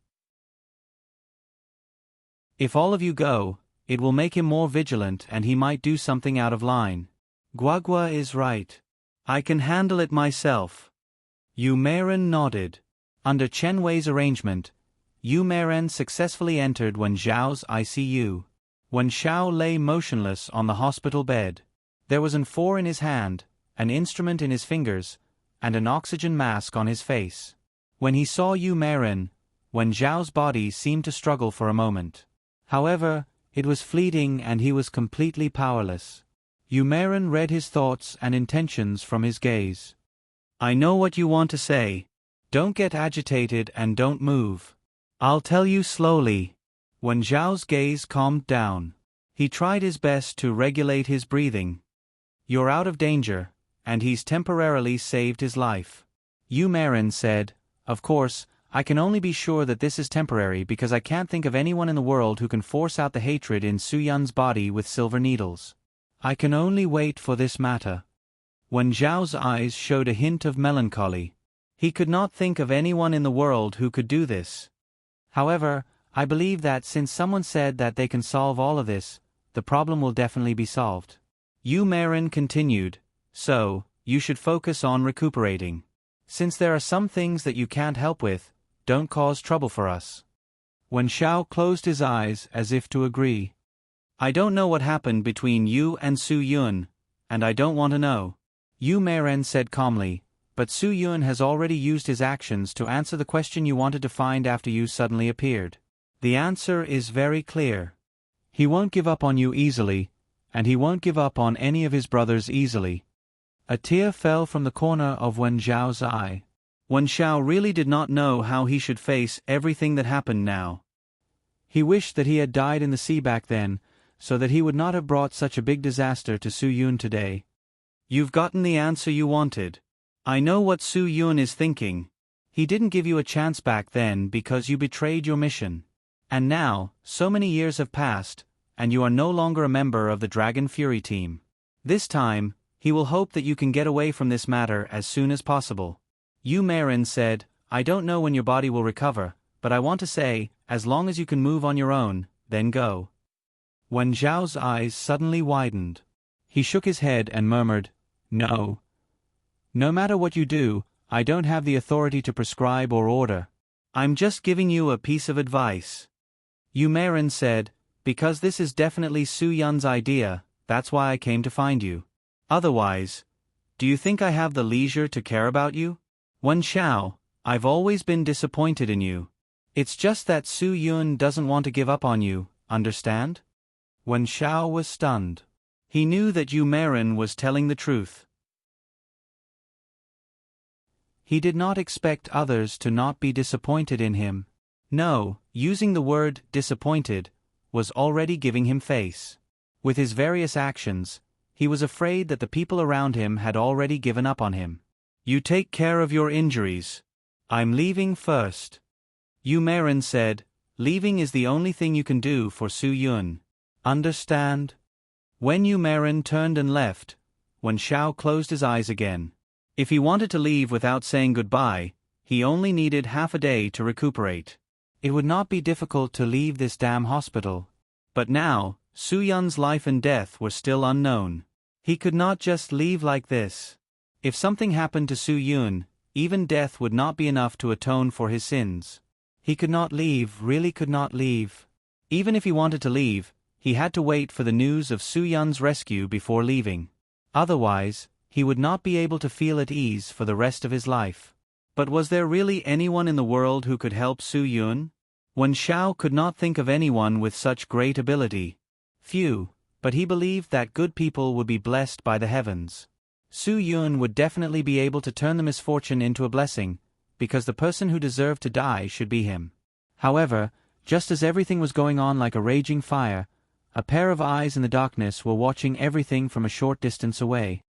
If all of you go, it will make him more vigilant and he might do something out of line. Guagua is right. I can handle it myself. Yu Meiren nodded. Under Chen Wei's arrangement, Yu Meiren successfully entered Wen Zhao's ICU. Wen Xiao lay motionless on the hospital bed. There was an amphora in his hand, an instrument in his fingers, and an oxygen mask on his face. When he saw Yu Meiren, Wen Zhao's body seemed to struggle for a moment. However, it was fleeting and he was completely powerless. Yu Meiren read his thoughts and intentions from his gaze. I know what you want to say. Don't get agitated and don't move. I'll tell you slowly. Wen Zhao's gaze calmed down. He tried his best to regulate his breathing. You're out of danger, and he's temporarily saved his life. Yu Meiren said, Of course, I can only be sure that this is temporary because I can't think of anyone in the world who can force out the hatred in Su Yun's body with silver needles. I can only wait for this matter. Wen Zhao's eyes showed a hint of melancholy. He could not think of anyone in the world who could do this. However, I believe that since someone said that they can solve all of this, the problem will definitely be solved. Yu Meiren continued, So, you should focus on recuperating. Since there are some things that you can't help with, don't cause trouble for us. Wen Xiao closed his eyes as if to agree. I don't know what happened between you and Su Yun, and I don't want to know. Yu Meiren said calmly, but Su Yun has already used his actions to answer the question you wanted to find after you suddenly appeared. The answer is very clear. He won't give up on you easily, and he won't give up on any of his brothers easily. A tear fell from the corner of Wen Zhao's eye. Wen Xiao really did not know how he should face everything that happened now. He wished that he had died in the sea back then, so that he would not have brought such a big disaster to Su Yun today. You've gotten the answer you wanted. I know what Su Yun is thinking. He didn't give you a chance back then because you betrayed your mission. And now, so many years have passed, and you are no longer a member of the Dragon Fury team. This time, he will hope that you can get away from this matter as soon as possible. Yu Meiren said, I don't know when your body will recover, but I want to say, as long as you can move on your own, then go. Wen Zhao's eyes suddenly widened. He shook his head and murmured, No. No matter what you do, I don't have the authority to prescribe or order. I'm just giving you a piece of advice. Yu Meiren said, Because this is definitely Su Yun's idea, that's why I came to find you. Otherwise, do you think I have the leisure to care about you? Wen Xiao, I've always been disappointed in you. It's just that Su Yun doesn't want to give up on you, understand? Wen Xiao was stunned. He knew that Yu Meiren was telling the truth. He did not expect others to not be disappointed in him. No, using the word disappointed was already giving him face. With his various actions, he was afraid that the people around him had already given up on him. You take care of your injuries. I'm leaving first. Yu Meiren said, leaving is the only thing you can do for Su Yun. Understand? When Yu Meiren turned and left, Wen Xiao closed his eyes again. If he wanted to leave without saying goodbye, he only needed half a day to recuperate. It would not be difficult to leave this damn hospital. But now, Su Yun's life and death were still unknown. He could not just leave like this. If something happened to Su Yun, even death would not be enough to atone for his sins. He could not leave, really could not leave. Even if he wanted to leave, he had to wait for the news of Su Yun's rescue before leaving. Otherwise, he would not be able to feel at ease for the rest of his life. But was there really anyone in the world who could help Su Yun? Wen Xiao could not think of anyone with such great ability. Few, but he believed that good people would be blessed by the heavens. Su Yun would definitely be able to turn the misfortune into a blessing, because the person who deserved to die should be him. However, just as everything was going on like a raging fire, a pair of eyes in the darkness were watching everything from a short distance away.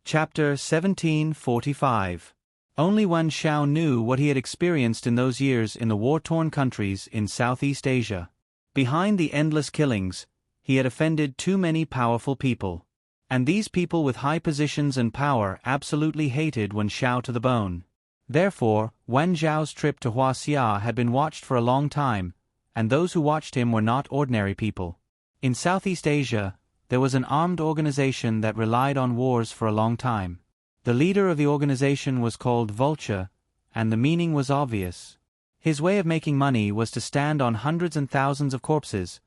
Chapter 1745. Only Wen Xiao knew what he had experienced in those years in the war-torn countries in Southeast Asia. Behind the endless killings, he had offended too many powerful people. And these people with high positions and power absolutely hated Wen Xiao to the bone. Therefore, Wen Zhao's trip to Huaxia had been watched for a long time, and those who watched him were not ordinary people. In Southeast Asia, there was an armed organization that relied on wars for a long time. The leader of the organization was called Vulture, and the meaning was obvious. His way of making money was to stand on hundreds and thousands of corpses,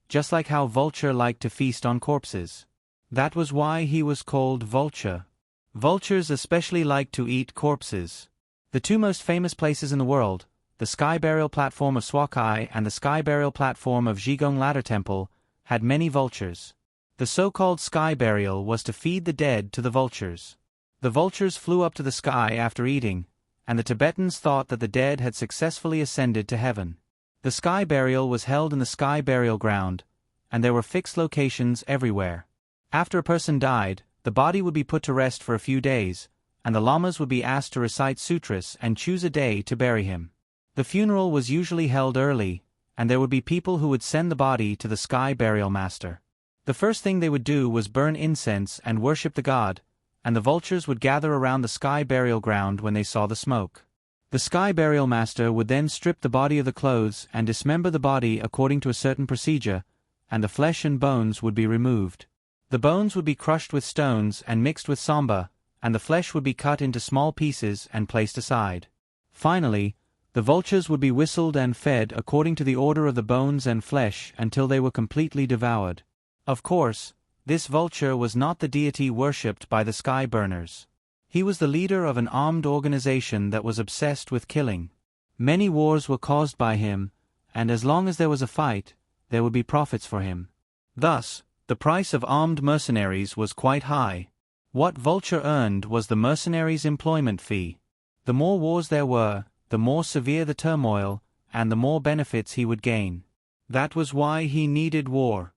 just like how Vulture liked to feast on corpses. That was why he was called Vulture. Vultures especially liked to eat corpses. The two most famous places in the world, the sky burial platform of Swakai and the sky burial platform of Zhigong Ladder Temple, had many vultures. The so-called sky burial was to feed the dead to the vultures. The vultures flew up to the sky after eating, and the Tibetans thought that the dead had successfully ascended to heaven. The sky burial was held in the sky burial ground, and there were fixed locations everywhere. After a person died, the body would be put to rest for a few days, and the lamas would be asked to recite sutras and choose a day to bury him. The funeral was usually held early, and there would be people who would send the body to the sky burial master. The first thing they would do was burn incense and worship the god, and the vultures would gather around the sky burial ground when they saw the smoke. The sky burial master would then strip the body of the clothes and dismember the body according to a certain procedure, and the flesh and bones would be removed. The bones would be crushed with stones and mixed with samba, and the flesh would be cut into small pieces and placed aside. Finally, the vultures would be whistled and fed according to the order of the bones and flesh until they were completely devoured. Of course, this vulture was not the deity worshipped by the sky burners. He was the leader of an armed organization that was obsessed with killing. Many wars were caused by him, and as long as there was a fight, there would be profits for him. Thus, the price of armed mercenaries was quite high. What Vulture earned was the mercenaries' employment fee. The more wars there were, the more severe the turmoil, and the more benefits he would gain. That was why he needed war.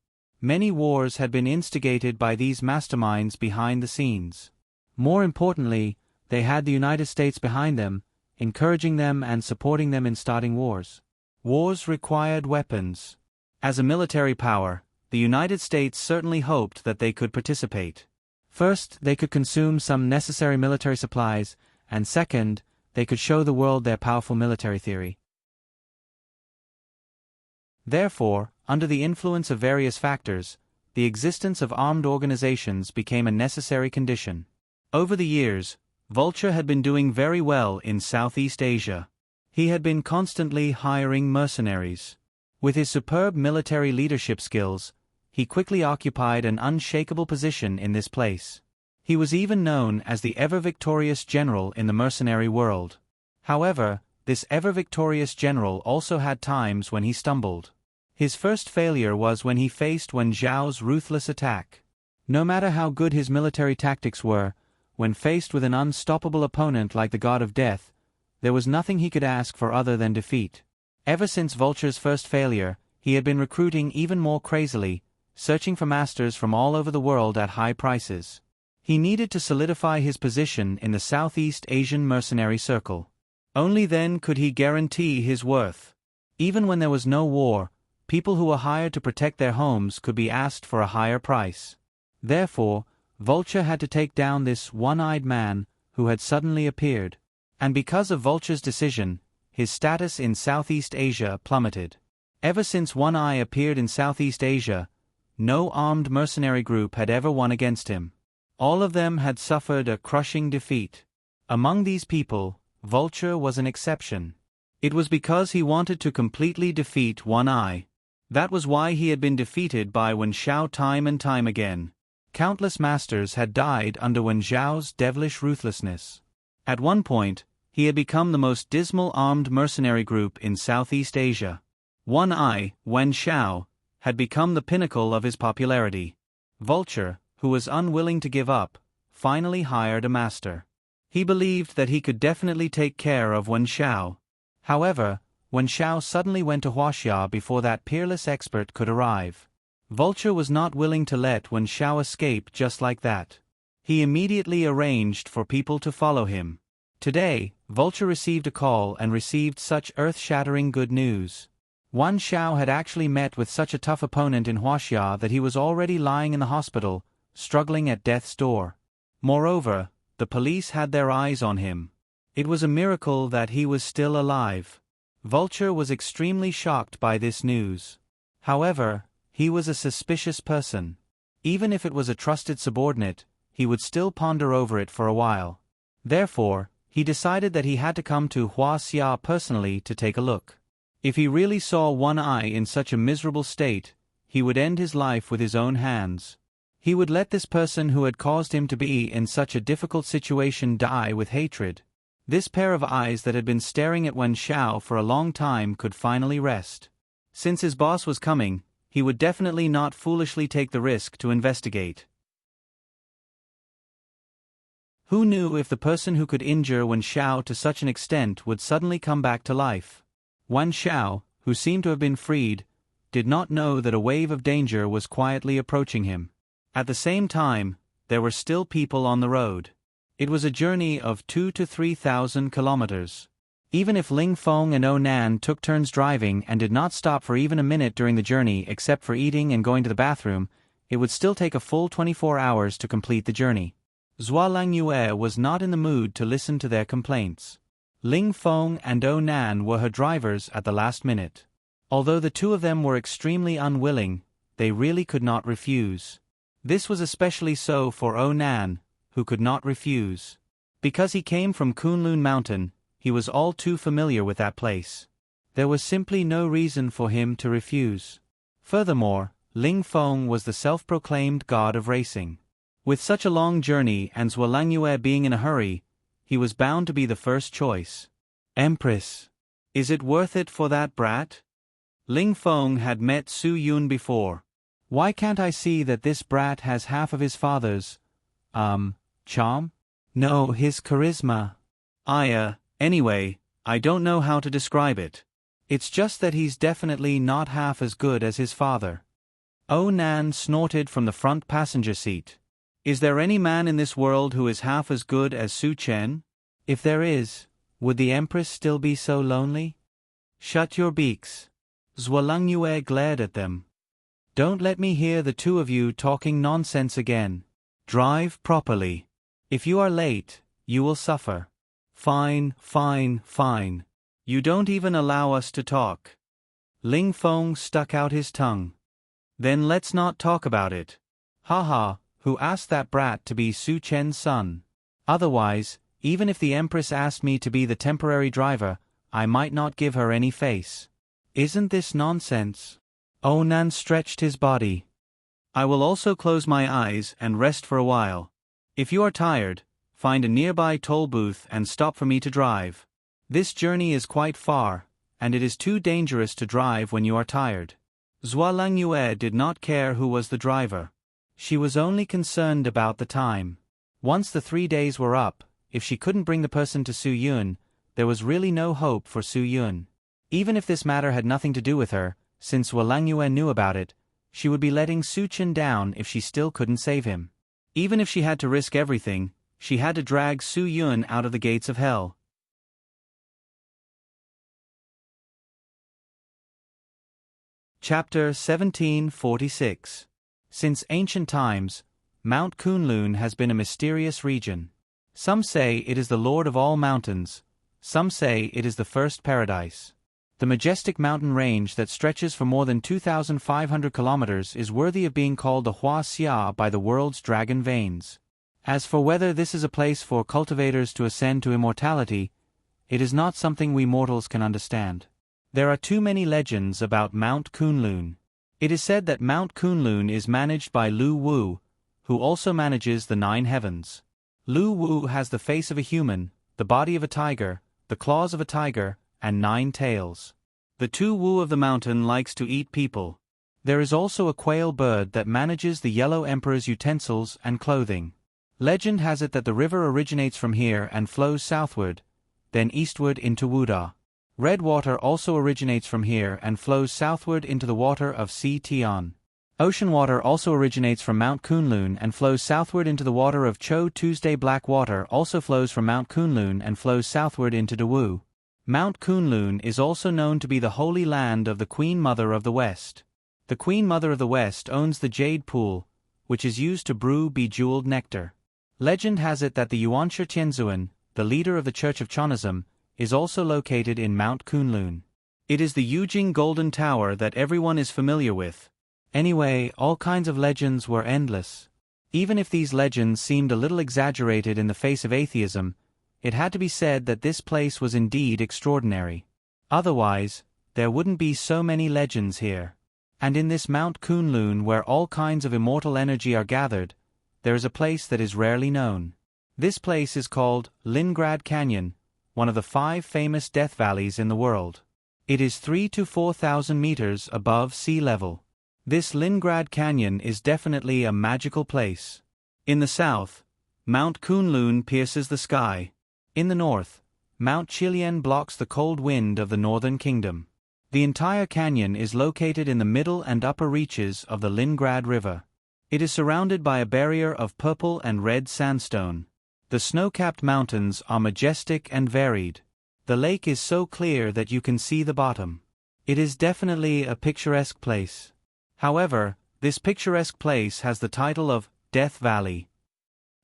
Many wars had been instigated by these masterminds behind the scenes. More importantly, they had the United States behind them, encouraging them and supporting them in starting wars. Wars required weapons. As a military power, the United States certainly hoped that they could participate. First, they could consume some necessary military supplies, and second, they could show the world their powerful military theory. Therefore, under the influence of various factors, the existence of armed organizations became a necessary condition. Over the years, Vulture had been doing very well in Southeast Asia. He had been constantly hiring mercenaries. With his superb military leadership skills, he quickly occupied an unshakable position in this place. He was even known as the ever-victorious general in the mercenary world. However, this ever-victorious general also had times when he stumbled. His first failure was when he faced Wen Zhao's ruthless attack. No matter how good his military tactics were, when faced with an unstoppable opponent like the God of Death, there was nothing he could ask for other than defeat. Ever since Vulture's first failure, he had been recruiting even more crazily, searching for masters from all over the world at high prices. He needed to solidify his position in the Southeast Asian mercenary circle. Only then could he guarantee his worth. Even when there was no war, people who were hired to protect their homes could be asked for a higher price. Therefore, Vulture had to take down this one-eyed man who had suddenly appeared. And because of Vulture's decision, his status in Southeast Asia plummeted. Ever since One Eye appeared in Southeast Asia, no armed mercenary group had ever won against him. All of them had suffered a crushing defeat. Among these people, Vulture was an exception. It was because he wanted to completely defeat One Eye. That was why he had been defeated by Wen Zhao time and time again. Countless masters had died under Wen Zhao's devilish ruthlessness. At one point, he had become the most dismal armed mercenary group in Southeast Asia. One Eye, Wen Zhao, had become the pinnacle of his popularity. Vulture, who was unwilling to give up, finally hired a master. He believed that he could definitely take care of Wen Zhao. However, Wen Zhao suddenly went to Huaxia before that peerless expert could arrive. Vulture was not willing to let Wen Zhao escape just like that. He immediately arranged for people to follow him. Today, Vulture received a call and received such earth-shattering good news. Wen Zhao had actually met with such a tough opponent in Huaxia that he was already lying in the hospital, struggling at death's door. Moreover, the police had their eyes on him. It was a miracle that he was still alive. Vulture was extremely shocked by this news. However, he was a suspicious person. Even if it was a trusted subordinate, he would still ponder over it for a while. Therefore, he decided that he had to come to Huaxia personally to take a look. If he really saw One Eye in such a miserable state, he would end his life with his own hands. He would let this person who had caused him to be in such a difficult situation die with hatred. This pair of eyes that had been staring at Wen Zhao for a long time could finally rest. Since his boss was coming, he would definitely not foolishly take the risk to investigate. Who knew if the person who could injure Wen Zhao to such an extent would suddenly come back to life? Wen Zhao, who seemed to have been freed, did not know that a wave of danger was quietly approaching him. At the same time, there were still people on the road. It was a journey of 2,000 to 3,000 kilometers. Even if Ling Feng and Nan took turns driving and did not stop for even a minute during the journey except for eating and going to the bathroom, it would still take a full 24 hours to complete the journey. Zhuo Langyue was not in the mood to listen to their complaints. Ling Feng and Nan were her drivers at the last minute. Although the two of them were extremely unwilling, they really could not refuse. This was especially so for Nan, who could not refuse. Because he came from Kunlun Mountain, he was all too familiar with that place. There was simply no reason for him to refuse. Furthermore, Ling Feng was the self-proclaimed god of racing. With such a long journey and Zhuo Langyue being in a hurry, he was bound to be the first choice. Empress, is it worth it for that brat? Ling Feng had met Su Yun before. Why can't I see that this brat has half of his father's, charm? No, his charisma. Anyway, I don't know how to describe it. It's just that he's definitely not half as good as his father. Nan snorted from the front passenger seat. Is there any man in this world who is half as good as Su Chen? If there is, Would the Empress still be so lonely? Shut your beaks. Zhualangyue glared at them. Don't let me hear the two of you talking nonsense again. Drive properly. If you are late, you will suffer. Fine, fine, fine. You don't even allow us to talk. Ling Feng stuck out his tongue. Then let's not talk about it. Haha, who asked that brat to be Su Chen's son? Otherwise, even if the Empress asked me to be the temporary driver, I might not give her any face. Isn't this nonsense? Onan stretched his body. I will also close my eyes and rest for a while. If you are tired, find a nearby toll booth and stop for me to drive. This journey is quite far, and it is too dangerous to drive when you are tired. Zhualangyue did not care who was the driver. She was only concerned about the time. Once the 3 days were up, if she couldn't bring the person to Su Yun, there was really no hope for Su Yun. Even if this matter had nothing to do with her, since Zhualangyue knew about it, she would be letting Su Chen down if she still couldn't save him. Even if she had to risk everything, she had to drag Su Yun out of the gates of hell. Chapter 1746. Since ancient times, Mount Kunlun has been a mysterious region. Some say it is the lord of all mountains, some say it is the first paradise. The majestic mountain range that stretches for more than 2,500 kilometers is worthy of being called the Hua Xia by the world's dragon veins. As for whether this is a place for cultivators to ascend to immortality, it is not something we mortals can understand. There are too many legends about Mount Kunlun. It is said that Mount Kunlun is managed by Lu Wu, who also manages the 9 heavens. Lu Wu has the face of a human, the body of a tiger, the claws of a tiger, and 9 tails. The Tu Wu of the mountain likes to eat people. There is also a quail bird that manages the Yellow Emperor's utensils and clothing. Legend has it that the river originates from here and flows southward, then eastward into Wuda. Red water also originates from here and flows southward into the water of Si Tian. Ocean water also originates from Mount Kunlun and flows southward into the water of Cho Tuesday. Black water also flows from Mount Kunlun and flows southward into Dawu. Mount Kunlun is also known to be the holy land of the Queen Mother of the West. The Queen Mother of the West owns the Jade Pool, which is used to brew bejeweled nectar. Legend has it that the Yuanshe Tianzuan, the leader of the Church of Chonism, is also located in Mount Kunlun. It is the Yujing Golden Tower that everyone is familiar with. Anyway, all kinds of legends were endless. Even if these legends seemed a little exaggerated in the face of atheism, it had to be said that this place was indeed extraordinary. Otherwise, there wouldn't be so many legends here. And in this Mount Kunlun where all kinds of immortal energy are gathered, there is a place that is rarely known. This place is called Lingrad Canyon, one of the 5 famous death valleys in the world. It is 3,000 to 4,000 meters above sea level. This Lingrad Canyon is definitely a magical place. In the south, Mount Kunlun pierces the sky. In the north, Mount Qilian blocks the cold wind of the northern kingdom. The entire canyon is located in the middle and upper reaches of the Lingrad River. It is surrounded by a barrier of purple and red sandstone. The snow-capped mountains are majestic and varied. The lake is so clear that you can see the bottom. It is definitely a picturesque place. However, this picturesque place has the title of Death Valley.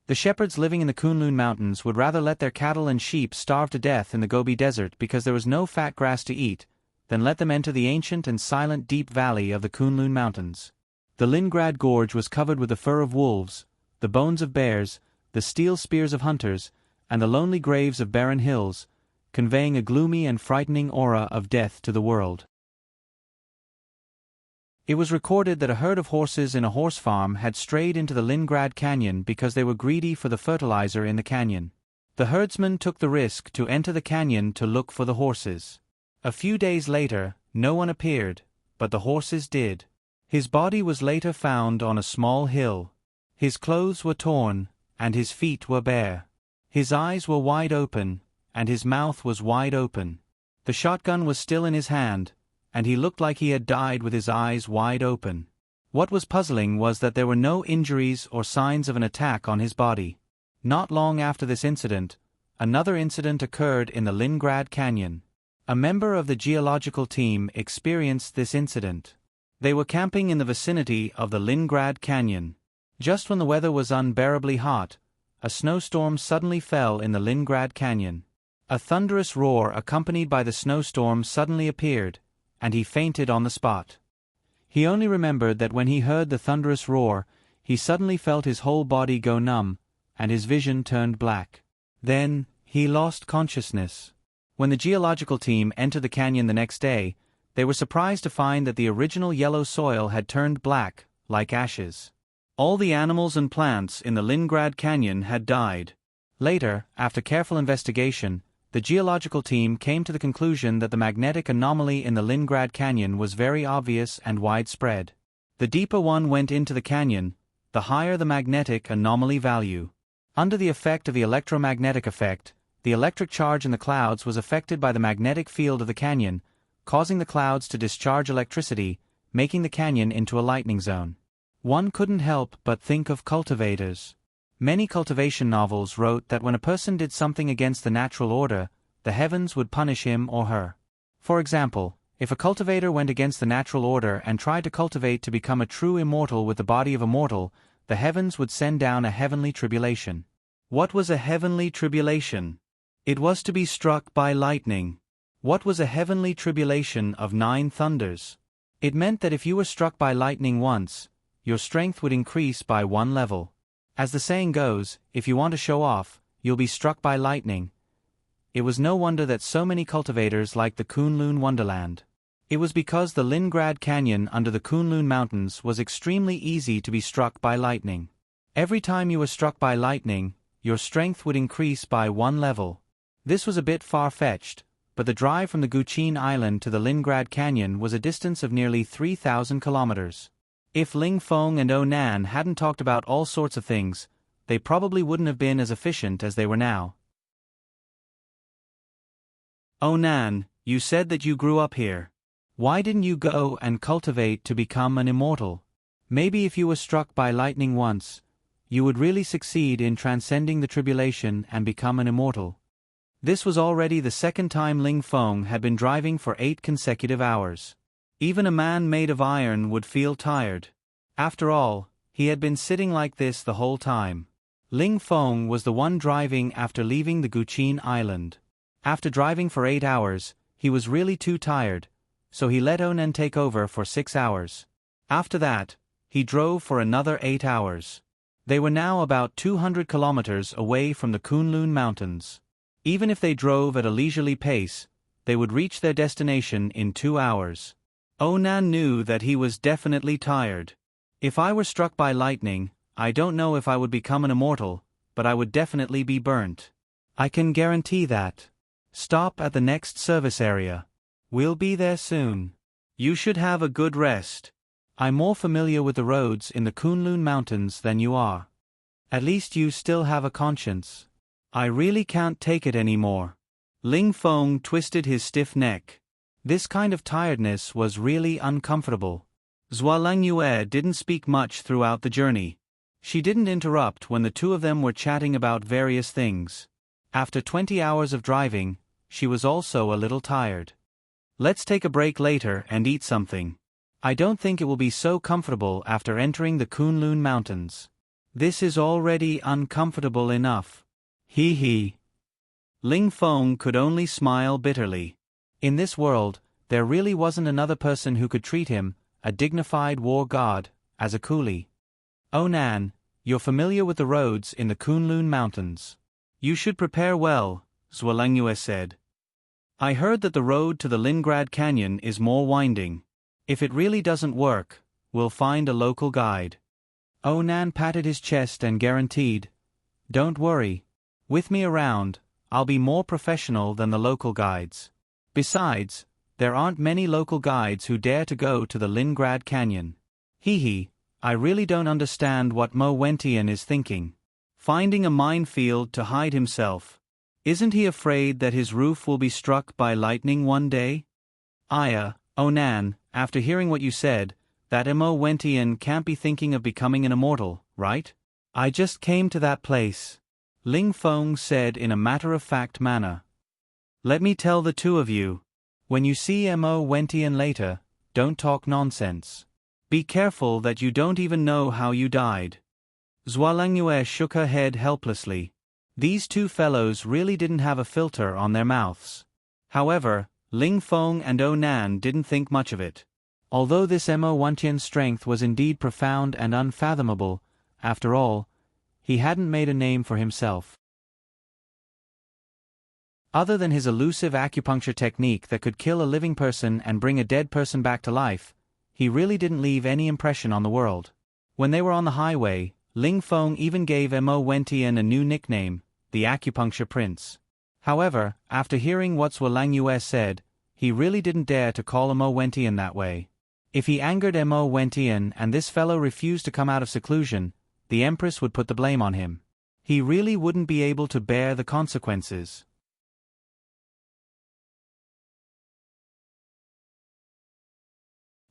The shepherds living in the Kunlun Mountains would rather let their cattle and sheep starve to death in the Gobi Desert because there was no fat grass to eat, than let them enter the ancient and silent deep valley of the Kunlun Mountains. The Lingrad Gorge was covered with the fur of wolves, the bones of bears, the steel spears of hunters, and the lonely graves of barren hills, conveying a gloomy and frightening aura of death to the world. It was recorded that a herd of horses in a horse farm had strayed into the Lingrad Canyon because they were greedy for the fertilizer in the canyon. The herdsman took the risk to enter the canyon to look for the horses. A few days later, no one appeared, but the horses did. His body was later found on a small hill. His clothes were torn, and his feet were bare. His eyes were wide open, and his mouth was wide open. The shotgun was still in his hand, and he looked like he had died with his eyes wide open. What was puzzling was that there were no injuries or signs of an attack on his body. Not long after this incident, another incident occurred in the Leningrad Canyon. A member of the geological team experienced this incident. They were camping in the vicinity of the Leningrad Canyon. Just when the weather was unbearably hot, a snowstorm suddenly fell in the Leningrad Canyon. A thunderous roar accompanied by the snowstorm suddenly appeared, and he fainted on the spot. He only remembered that when he heard the thunderous roar, he suddenly felt his whole body go numb, and his vision turned black. Then, he lost consciousness. When the geological team entered the canyon the next day, they were surprised to find that the original yellow soil had turned black, like ashes. All the animals and plants in the Leningrad Canyon had died. Later, after careful investigation, the geological team came to the conclusion that the magnetic anomaly in the Leningrad Canyon was very obvious and widespread. The deeper one went into the canyon, the higher the magnetic anomaly value. Under the effect of the electromagnetic effect, the electric charge in the clouds was affected by the magnetic field of the canyon, causing the clouds to discharge electricity, making the canyon into a lightning zone. One couldn't help but think of cultivators. Many cultivation novels wrote that when a person did something against the natural order, the heavens would punish him or her. For example, if a cultivator went against the natural order and tried to cultivate to become a true immortal with the body of a mortal, the heavens would send down a heavenly tribulation. What was a heavenly tribulation? It was to be struck by lightning. What was a heavenly tribulation of 9 thunders? It meant that if you were struck by lightning once, your strength would increase by 1 level. As the saying goes, if you want to show off, you'll be struck by lightning. It was no wonder that so many cultivators liked the Kunlun Wonderland. It was because the Leningrad Canyon under the Kunlun Mountains was extremely easy to be struck by lightning. Every time you were struck by lightning, your strength would increase by 1 level. This was a bit far-fetched, but the drive from the Guqin Island to the Leningrad Canyon was a distance of nearly 3,000 kilometers. If Ling Feng and Onan hadn't talked about all sorts of things, they probably wouldn't have been as efficient as they were now. Onan, you said that you grew up here. Why didn't you go and cultivate to become an immortal? Maybe if you were struck by lightning once, you would really succeed in transcending the tribulation and become an immortal. This was already the 2nd time Ling Feng had been driving for 8 consecutive hours. Even a man made of iron would feel tired. After all, he had been sitting like this the whole time. Ling Feng was the one driving after leaving the Guqin Island. After driving for 8 hours, he was really too tired, so he let Onan take over for 6 hours. After that, he drove for another 8 hours. They were now about 200 kilometers away from the Kunlun Mountains. Even if they drove at a leisurely pace, they would reach their destination in 2 hours. Onan knew that he was definitely tired. If I were struck by lightning, I don't know if I would become an immortal, but I would definitely be burnt. I can guarantee that. Stop at the next service area. We'll be there soon. You should have a good rest. I'm more familiar with the roads in the Kunlun Mountains than you are. At least you still have a conscience. I really can't take it anymore. Ling Feng twisted his stiff neck. This kind of tiredness was really uncomfortable. Zhualangyue didn't speak much throughout the journey. She didn't interrupt when the two of them were chatting about various things. After 20 hours of driving, she was also a little tired. Let's take a break later and eat something. I don't think it will be so comfortable after entering the Kunlun Mountains. This is already uncomfortable enough. Hee hee. Ling Feng could only smile bitterly. In this world, there really wasn't another person who could treat him, a dignified war god, as a coolie. Onan, you're familiar with the roads in the Kunlun Mountains. You should prepare well, Zhualangyue said. I heard that the road to the Leningrad Canyon is more winding. If it really doesn't work, we'll find a local guide. Onan patted his chest and guaranteed, don't worry. With me around, I'll be more professional than the local guides. Besides, there aren't many local guides who dare to go to the Leningrad Canyon. Hee hee, I really don't understand what Mo Wentian is thinking. Finding a minefield to hide himself. Isn't he afraid that his roof will be struck by lightning one day? Onan, after hearing what you said, that Mo Wentian can't be thinking of becoming an immortal, right? I just came to that place. Ling Feng said in a matter-of-fact manner. Let me tell the two of you. When you see Mo Wentian later, don't talk nonsense. Be careful that you don't even know how you died. Zhuo Langyue shook her head helplessly. These two fellows really didn't have a filter on their mouths. However, Ling Feng and Nan didn't think much of it. Although this Mo Wentian's strength was indeed profound and unfathomable, after all, he hadn't made a name for himself. Other than his elusive acupuncture technique that could kill a living person and bring a dead person back to life, he really didn't leave any impression on the world. When they were on the highway, Ling Feng even gave Mo Wentian a new nickname, the Acupuncture Prince. However, after hearing what Zhuo Langyue said, he really didn't dare to call Mo Wentian that way. If he angered Mo Wentian and this fellow refused to come out of seclusion, the Empress would put the blame on him. He really wouldn't be able to bear the consequences.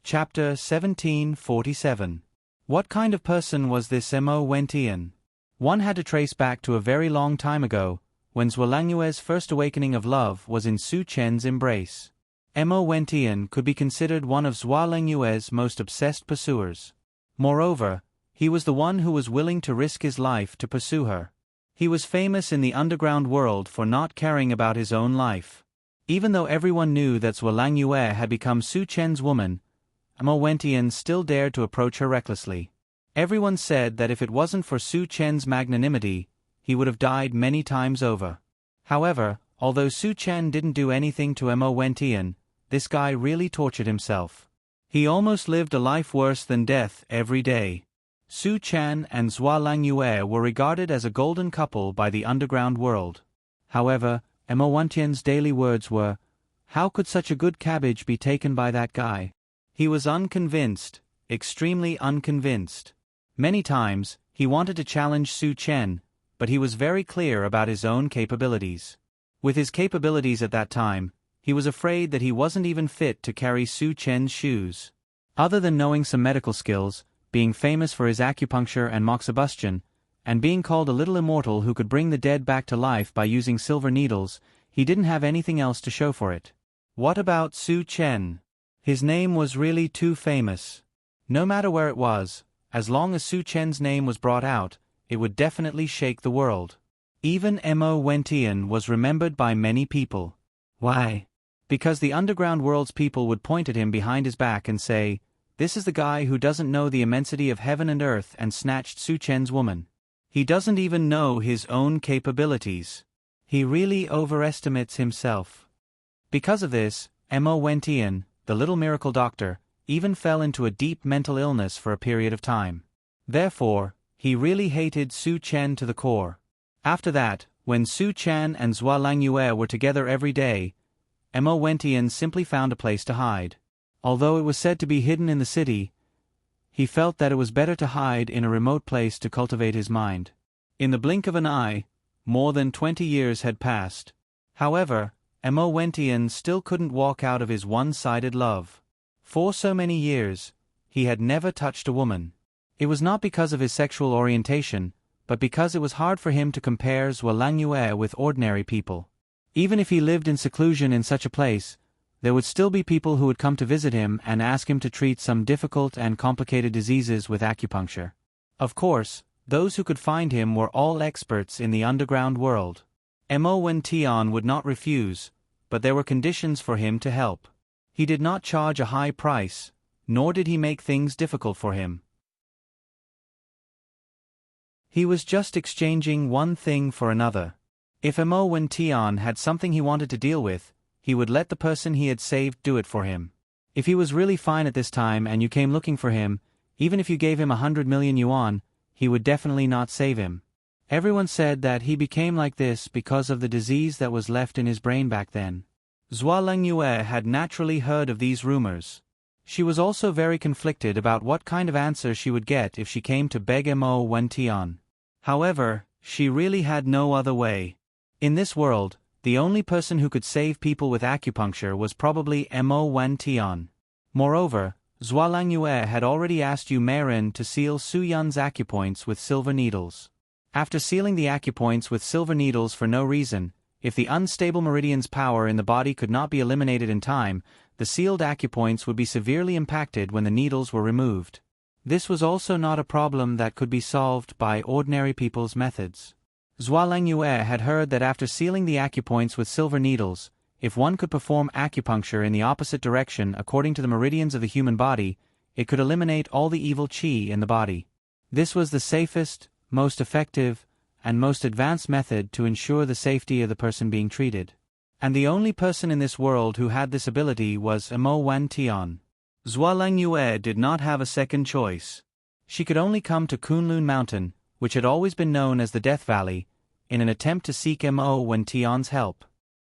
Chapter 1747. What kind of person was this Mo Wentian? One had to trace back to a very long time ago, when Zhuo Langyue's first awakening of love was in Su Chen's embrace. Mo Wentian could be considered one of Zhuo Langyue's most obsessed pursuers. Moreover, he was the one who was willing to risk his life to pursue her. He was famous in the underground world for not caring about his own life. Even though everyone knew that Zhuo Langyue had become Su Chen's woman, Mo Wentian still dared to approach her recklessly. Everyone said that if it wasn't for Su Chen's magnanimity, he would have died many times over. However, although Su Chen didn't do anything to Mo Wentian, this guy really tortured himself. He almost lived a life worse than death every day. Su Chen and Zhuo Langyue were regarded as a golden couple by the underground world. However, Mo Wentian's daily words were, "How could such a good cabbage be taken by that guy?" He was unconvinced, extremely unconvinced. Many times, he wanted to challenge Su Chen, but he was very clear about his own capabilities. With his capabilities at that time, he was afraid that he wasn't even fit to carry Su Chen's shoes. Other than knowing some medical skills, being famous for his acupuncture and moxibustion, and being called a little immortal who could bring the dead back to life by using silver needles, he didn't have anything else to show for it. What about Su Chen? His name was really too famous. No matter where it was, as long as Su Chen's name was brought out, it would definitely shake the world. Even Mo Wentian was remembered by many people. Why? Because the underground world's people would point at him behind his back and say, "This is the guy who doesn't know the immensity of heaven and earth and snatched Su Chen's woman. He doesn't even know his own capabilities. He really overestimates himself." Because of this, Mo Wentian, the little miracle doctor, even fell into a deep mental illness for a period of time. Therefore, he really hated Su Chen to the core. After that, when Su Chen and Zhuo Langyue were together every day, Mo Wentian simply found a place to hide. Although it was said to be hidden in the city, he felt that it was better to hide in a remote place to cultivate his mind. In the blink of an eye, more than 20 years had passed. However, Mo Wentian still couldn't walk out of his one-sided love. For so many years, he had never touched a woman. It was not because of his sexual orientation, but because it was hard for him to compare Zhuo Langyue with ordinary people. Even if he lived in seclusion in such a place, there would still be people who would come to visit him and ask him to treat some difficult and complicated diseases with acupuncture. Of course, those who could find him were all experts in the underground world. Mo Wentian would not refuse, but there were conditions for him to help. He did not charge a high price, nor did he make things difficult for him. He was just exchanging one thing for another. If Mo Wentian had something he wanted to deal with, he would let the person he had saved do it for him. If he was really fine at this time and you came looking for him, even if you gave him 100 million yuan, he would definitely not save him. Everyone said that he became like this because of the disease that was left in his brain back then. Zhuo Langyue had naturally heard of these rumors. She was also very conflicted about what kind of answer she would get if she came to beg Mo Wentian. However, she really had no other way. In this world, the only person who could save people with acupuncture was probably Mo Wentian. Moreover, Zhuo Langyue had already asked Yu Meiren to seal Su Yun's acupoints with silver needles. After sealing the acupoints with silver needles for no reason, if the unstable meridian's power in the body could not be eliminated in time, the sealed acupoints would be severely impacted when the needles were removed. This was also not a problem that could be solved by ordinary people's methods. Zhuo Langyue had heard that after sealing the acupoints with silver needles, if one could perform acupuncture in the opposite direction according to the meridians of the human body, it could eliminate all the evil qi in the body. This was the safest, most effective, and most advanced method to ensure the safety of the person being treated. And the only person in this world who had this ability was Mo Wan Tian. Zhuo Langyue did not have a second choice. She could only come to Kunlun Mountain, which had always been known as the Death Valley, in an attempt to seek Mo Wan Tian's help.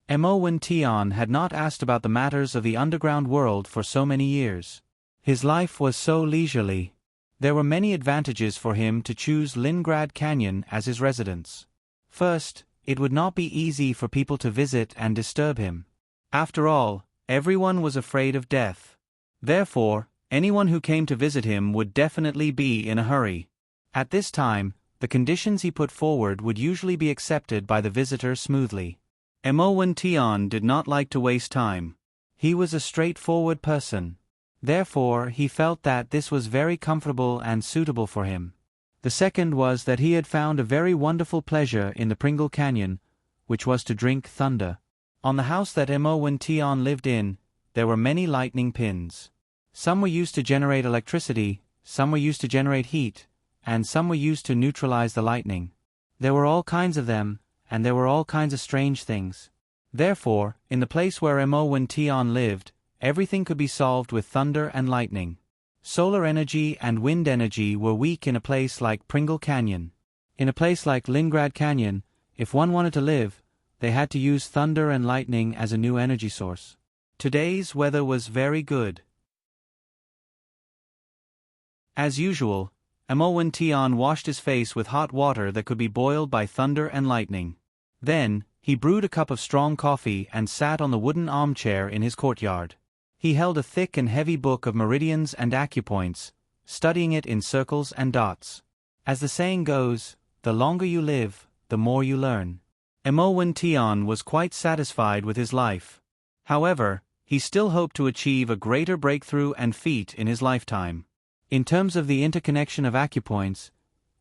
Mo Wan Tian had not asked about the matters of the underground world for so many years. His life was so leisurely. There were many advantages for him to choose Lingrad Canyon as his residence. First, it would not be easy for people to visit and disturb him. After all, everyone was afraid of death. Therefore, anyone who came to visit him would definitely be in a hurry. At this time, the conditions he put forward would usually be accepted by the visitor smoothly. Mo Wan Tian did not like to waste time. He was a straightforward person. Therefore, he felt that this was very comfortable and suitable for him. The second was that he had found a very wonderful pleasure in the Pringle Canyon, which was to drink thunder. On the house that Mo Wan Tian lived in, there were many lightning pins. Some were used to generate electricity, some were used to generate heat, and some were used to neutralize the lightning. There were all kinds of them, and there were all kinds of strange things. Therefore, in the place where Mo Wan Tian lived, everything could be solved with thunder and lightning. Solar energy and wind energy were weak in a place like Pringle Canyon. In a place like Lingrad Canyon, if one wanted to live, they had to use thunder and lightning as a new energy source. Today's weather was very good. As usual, Mo Wan Tian washed his face with hot water that could be boiled by thunder and lightning. Then, he brewed a cup of strong coffee and sat on the wooden armchair in his courtyard. He held a thick and heavy book of meridians and acupoints, studying it in circles and dots. As the saying goes, the longer you live, the more you learn. Mo Wan Tian was quite satisfied with his life. However, he still hoped to achieve a greater breakthrough and feat in his lifetime. In terms of the interconnection of acupoints,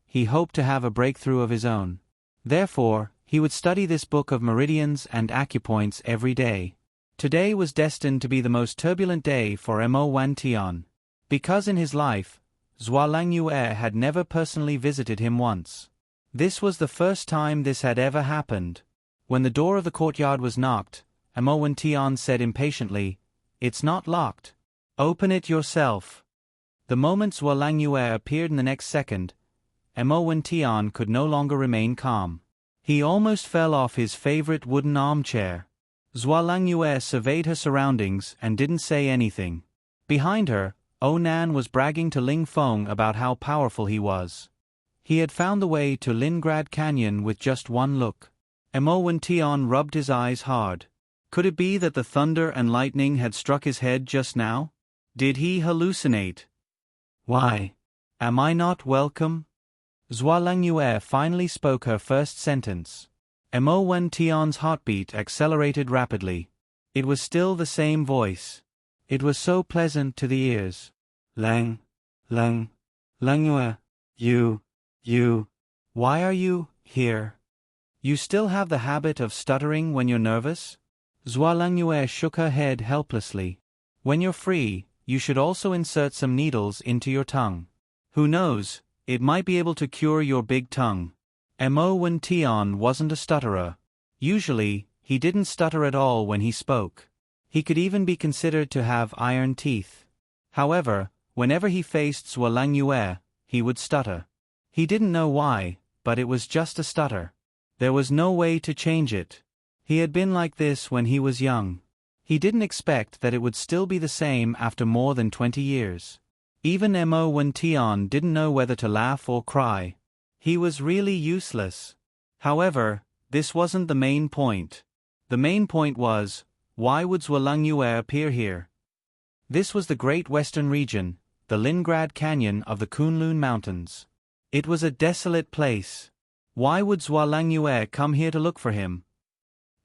he hoped to have a breakthrough of his own. Therefore, he would study this book of meridians and acupoints every day. Today was destined to be the most turbulent day for Mo Wan Tian. Because in his life, Zhuo Langyue had never personally visited him once. This was the first time this had ever happened. When the door of the courtyard was knocked, Mo Wan Tian said impatiently, "It's not locked. Open it yourself." The moment Zhuo Langyue appeared in the next second, Mo Wan Tian could no longer remain calm. He almost fell off his favorite wooden armchair. Zhuo Langyue surveyed her surroundings and didn't say anything. Behind her, Onan was bragging to Ling Feng about how powerful he was. He had found the way to Lingrad Canyon with just one look. Mo Wan Tian rubbed his eyes hard. Could it be that the thunder and lightning had struck his head just now? Did he hallucinate? Why? Am I not welcome? Zhuo Langyue finally spoke her first sentence. Mo Wan Tian's heartbeat accelerated rapidly. It was still the same voice. It was so pleasant to the ears. Langyue, why are you here? You still have the habit of stuttering when you're nervous? Zhuo Langyue shook her head helplessly. When you're free, you should also insert some needles into your tongue. Who knows, it might be able to cure your big tongue. Mo Wan Tian wasn't a stutterer. Usually, he didn't stutter at all when he spoke. He could even be considered to have iron teeth. However, whenever he faced Zhuo Langyue, he would stutter. He didn't know why, but it was just a stutter. There was no way to change it. He had been like this when he was young. He didn't expect that it would still be the same after more than 20 years. Even Mo Wan Tian didn't know whether to laugh or cry. He was really useless. However, this wasn't the main point. The main point was, why would Zhuo Langyue appear here? This was the Great Western Region, the Lingrad Canyon of the Kunlun Mountains. It was a desolate place. Why would Zhuo Langyue come here to look for him?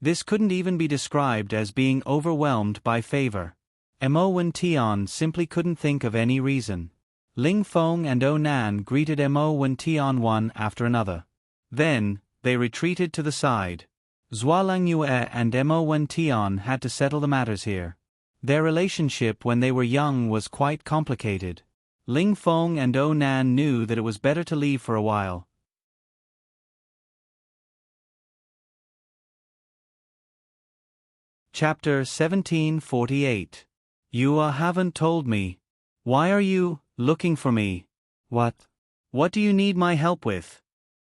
This couldn't even be described as being overwhelmed by favor. Mo Wen Tian simply couldn't think of any reason. Ling Feng and O Nan greeted Mo Wen Tian one after another. Then, they retreated to the side. Zhuo Langyue and Mo Wen Tian had to settle the matters here. Their relationship when they were young was quite complicated. Ling Feng and O Nan knew that it was better to leave for a while. Chapter 1748. You haven't told me. Why are you looking for me? What do you need my help with?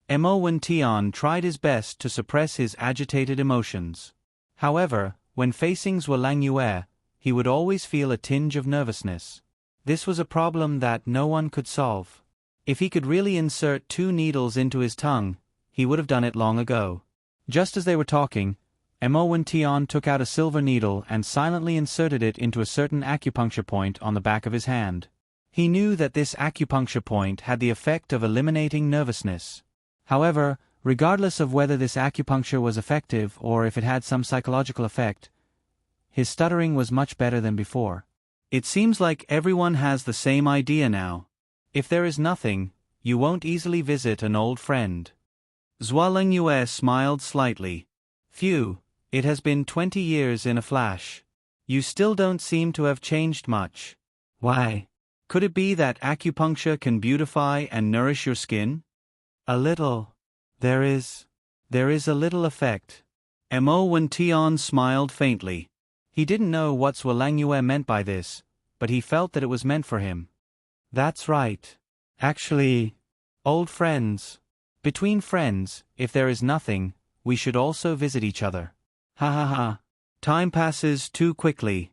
Mo Wen Tian tried his best to suppress his agitated emotions. However, when facing Zhuo Langyue, he would always feel a tinge of nervousness. This was a problem that no one could solve. If he could really insert 2 needles into his tongue, he would have done it long ago. Just as they were talking, Mo Wen Tian took out a silver needle and silently inserted it into a certain acupuncture point on the back of his hand. He knew that this acupuncture point had the effect of eliminating nervousness. However, regardless of whether this acupuncture was effective or if it had some psychological effect, his stuttering was much better than before. It seems like everyone has the same idea now. If there is nothing, you won't easily visit an old friend. Zhuo Langyue smiled slightly. Phew. It has been 20 years in a flash. You still don't seem to have changed much. Why? Could it be that acupuncture can beautify and nourish your skin? A little. There is a little effect. Mo Wen Tian smiled faintly. He didn't know what Zhuo Langyue meant by this, but he felt that it was meant for him. That's right. Actually, old friends. Between friends, if there is nothing, we should also visit each other. Ha ha ha. Time passes too quickly.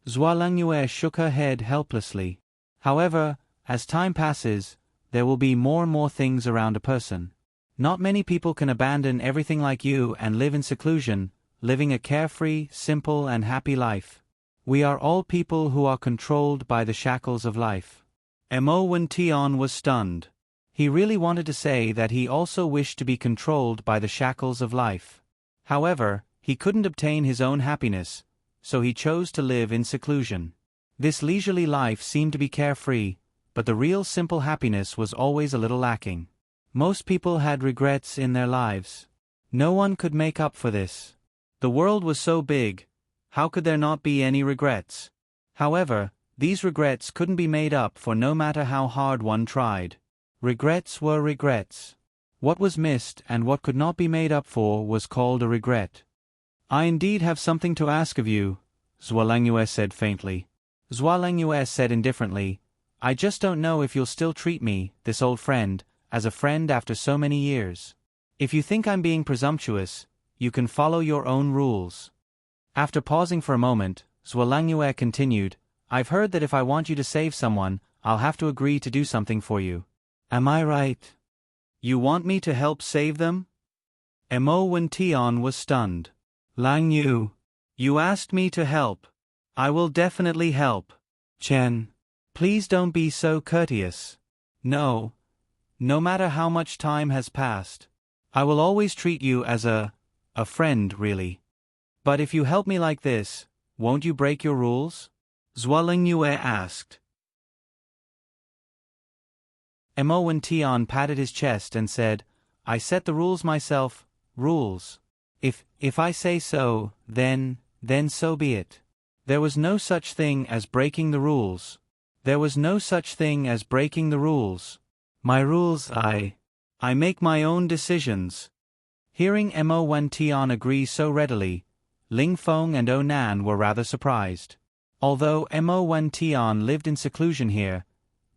Zhuo Langyue shook her head helplessly. However, as time passes, there will be more and more things around a person. Not many people can abandon everything like you and live in seclusion, living a carefree, simple and happy life. We are all people who are controlled by the shackles of life. Mo Wen Tian was stunned. He really wanted to say that he also wished to be controlled by the shackles of life. However, he couldn't obtain his own happiness, so he chose to live in seclusion. This leisurely life seemed to be carefree, but the real simple happiness was always a little lacking. Most people had regrets in their lives. No one could make up for this. The world was so big, how could there not be any regrets? However, these regrets couldn't be made up for no matter how hard one tried. Regrets were regrets. What was missed and what could not be made up for was called a regret. I indeed have something to ask of you, Zhuo Langyue said faintly. Zhuo Langyue said indifferently, I just don't know if you'll still treat me, this old friend, as a friend after so many years. If you think I'm being presumptuous, you can follow your own rules. After pausing for a moment, Zhuo Langyue continued, I've heard that if I want you to save someone, I'll have to agree to do something for you. Am I right? You want me to help save them? Mo Wen Tian was stunned. Langyue, you asked me to help. I will definitely help. Chen, please don't be so courteous. No matter how much time has passed, I will always treat you as a friend really. But if you help me like this, won't you break your rules? Zhuo Langyue asked. Mo Wen Tian patted his chest and said, I set the rules myself, rules. If I say so, then so be it. There was no such thing as breaking the rules. There was no such thing as breaking the rules. My rules, I make my own decisions. Hearing Mo Wen Tian agree so readily, Ling Feng and O Nan were rather surprised. Although Mo Wen Tian lived in seclusion here,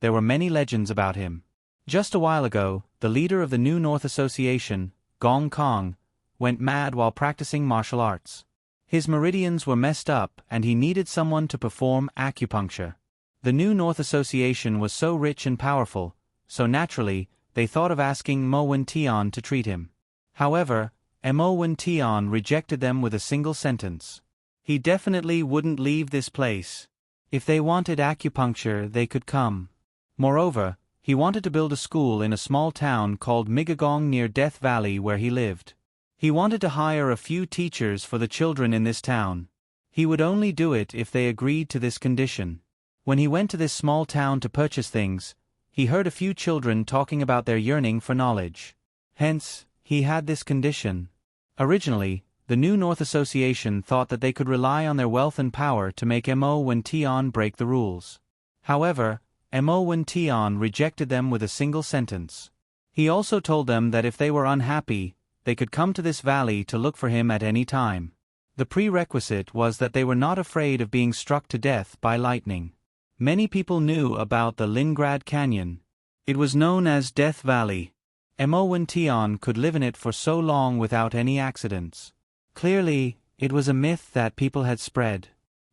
there were many legends about him. Just a while ago, the leader of the New North Association, Gong Kong, went mad while practicing martial arts. His meridians were messed up and he needed someone to perform acupuncture. The New North Association was so rich and powerful, so naturally, they thought of asking Mo Wen Tian to treat him. However, Mo Wen Tian rejected them with a single sentence. He definitely wouldn't leave this place. If they wanted acupuncture, they could come. Moreover, he He wanted to build a school in a small town called Miggagong near Death Valley where he lived. He wanted to hire a few teachers for the children in this town. He would only do it if they agreed to this condition. When he went to this small town to purchase things, he heard a few children talking about their yearning for knowledge. Hence, he had this condition. Originally, the New North Association thought that they could rely on their wealth and power to make Mo Wen Tian break the rules. However, Mo Wen Tian rejected them with a single sentence. He also told them that if they were unhappy, they could come to this valley to look for him at any time. The prerequisite was that they were not afraid of being struck to death by lightning. Many people knew about the Lingrad Canyon. It was known as Death Valley. Mo Wen Tian could live in it for so long without any accidents. Clearly, it was a myth that people had spread.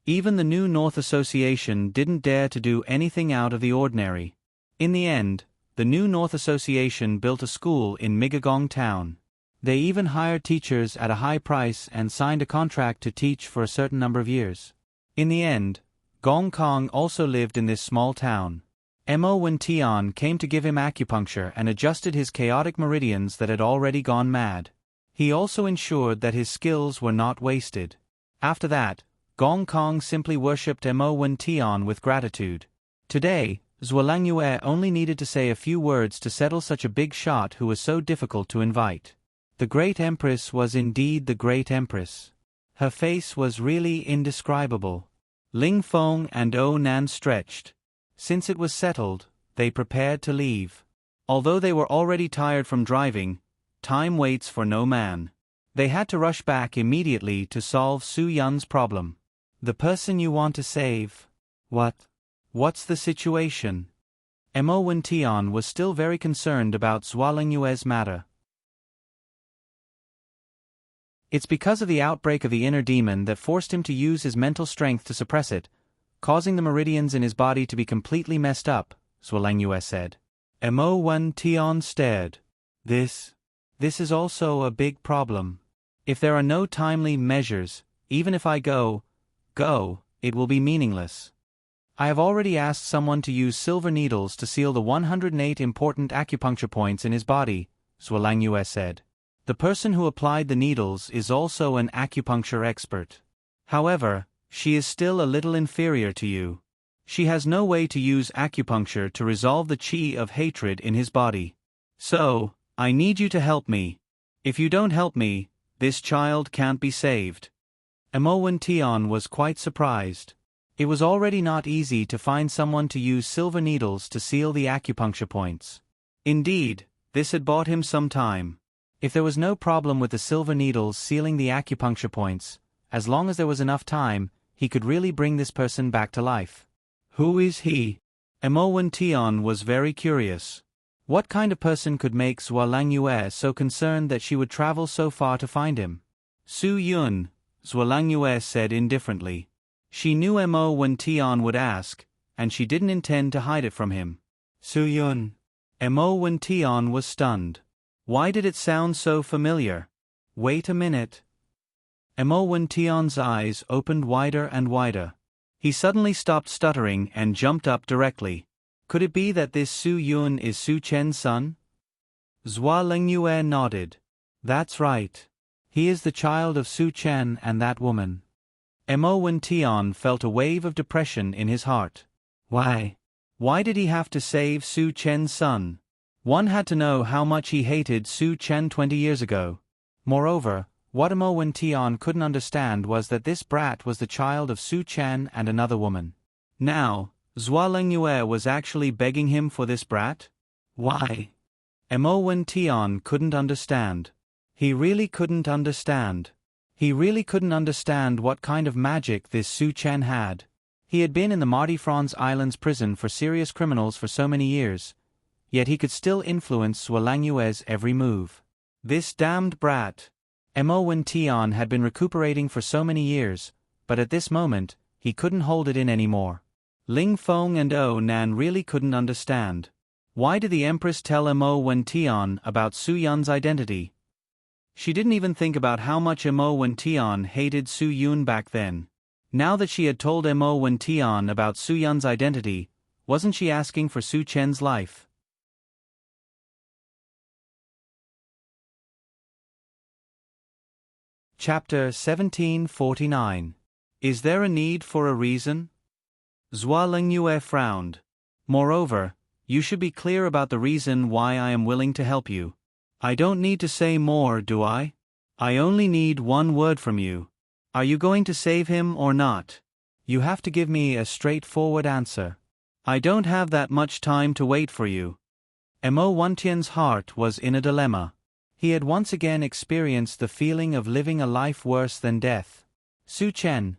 Even the New North Association didn't dare to do anything out of the ordinary. In the end, the New North Association built a school in Miggagong town. They even hired teachers at a high price and signed a contract to teach for a certain number of years. In the end, Gong Kong also lived in this small town. Mo Wen Tian came to give him acupuncture and adjusted his chaotic meridians that had already gone mad. He also ensured that his skills were not wasted. After that, Gong Kong simply worshipped Mo Wen Tian with gratitude. Today, Zhualangyue only needed to say a few words to settle such a big shot who was so difficult to invite. The Great Empress was indeed the Great Empress. Her face was really indescribable. Ling Feng and O Nan stretched. Since it was settled, they prepared to leave. Although they were already tired from driving, time waits for no man. They had to rush back immediately to solve Su Yun's problem. The person you want to save. What's the situation? Mo Wen Tian was still very concerned about Zhualangyue's matter. It's because of the outbreak of the inner demon that forced him to use his mental strength to suppress it, causing the meridians in his body to be completely messed up, Zhualangyue said. Mo Wen Tian stared. This is also a big problem. If there are no timely measures, even if I go, it will be meaningless. I have already asked someone to use silver needles to seal the 108 important acupuncture points in his body, Zhualangyue said. The person who applied the needles is also an acupuncture expert. However, she is still a little inferior to you. She has no way to use acupuncture to resolve the qi of hatred in his body. So, I need you to help me. If you don't help me, this child can't be saved. Mo Wen Tian was quite surprised. It was already not easy to find someone to use silver needles to seal the acupuncture points. Indeed, this had bought him some time. If there was no problem with the silver needles sealing the acupuncture points, as long as there was enough time, he could really bring this person back to life. Who is he? Mo Wen Tian was very curious. What kind of person could make Zhualangyue so concerned that she would travel so far to find him? Su Yun, Zhualangyue said indifferently. She knew Mo Wen Tian would ask, and she didn't intend to hide it from him. Su Yun. Mo Wen Tian was stunned. Why did it sound so familiar? Wait a minute. Mo Wen Tian's eyes opened wider and wider. He suddenly stopped stuttering and jumped up directly. Could it be that this Su Yun is Su Chen's son? Zhualangyue nodded. That's right. He is the child of Su Chen and that woman. Mo Wen Tian felt a wave of depression in his heart. Why? Why did he have to save Su Chen's son? One had to know how much he hated Su Chen 20 years ago. Moreover, what Mo Wen Tian couldn't understand was that this brat was the child of Su Chen and another woman. Now, Zhualangyue was actually begging him for this brat? Why? Mo Wen Tian couldn't understand. He really couldn't understand. He really couldn't understand what kind of magic this Su Chen had. He had been in the Mardi Franz Islands prison for serious criminals for so many years, yet he could still influence Zhualangyue's every move. This damned brat. Mo Wen Tian had been recuperating for so many years, but at this moment, he couldn't hold it in anymore. Ling Feng and O Nan really couldn't understand. Why did the Empress tell Mo Wen Tian about Su Yun's identity? She didn't even think about how much Mo Wen Tian hated Su Yun back then. Now that she had told Mo Wen Tian about Su Yun's identity, wasn't she asking for Su Chen's life? Chapter 1749. Is there a need for a reason? Zhuo Lingyue frowned. Moreover, you should be clear about the reason why I am willing to help you. I don't need to say more, do I? I only need one word from you. Are you going to save him or not? You have to give me a straightforward answer. I don't have that much time to wait for you. Mo Wentian's heart was in a dilemma. He had once again experienced the feeling of living a life worse than death. Su Chen,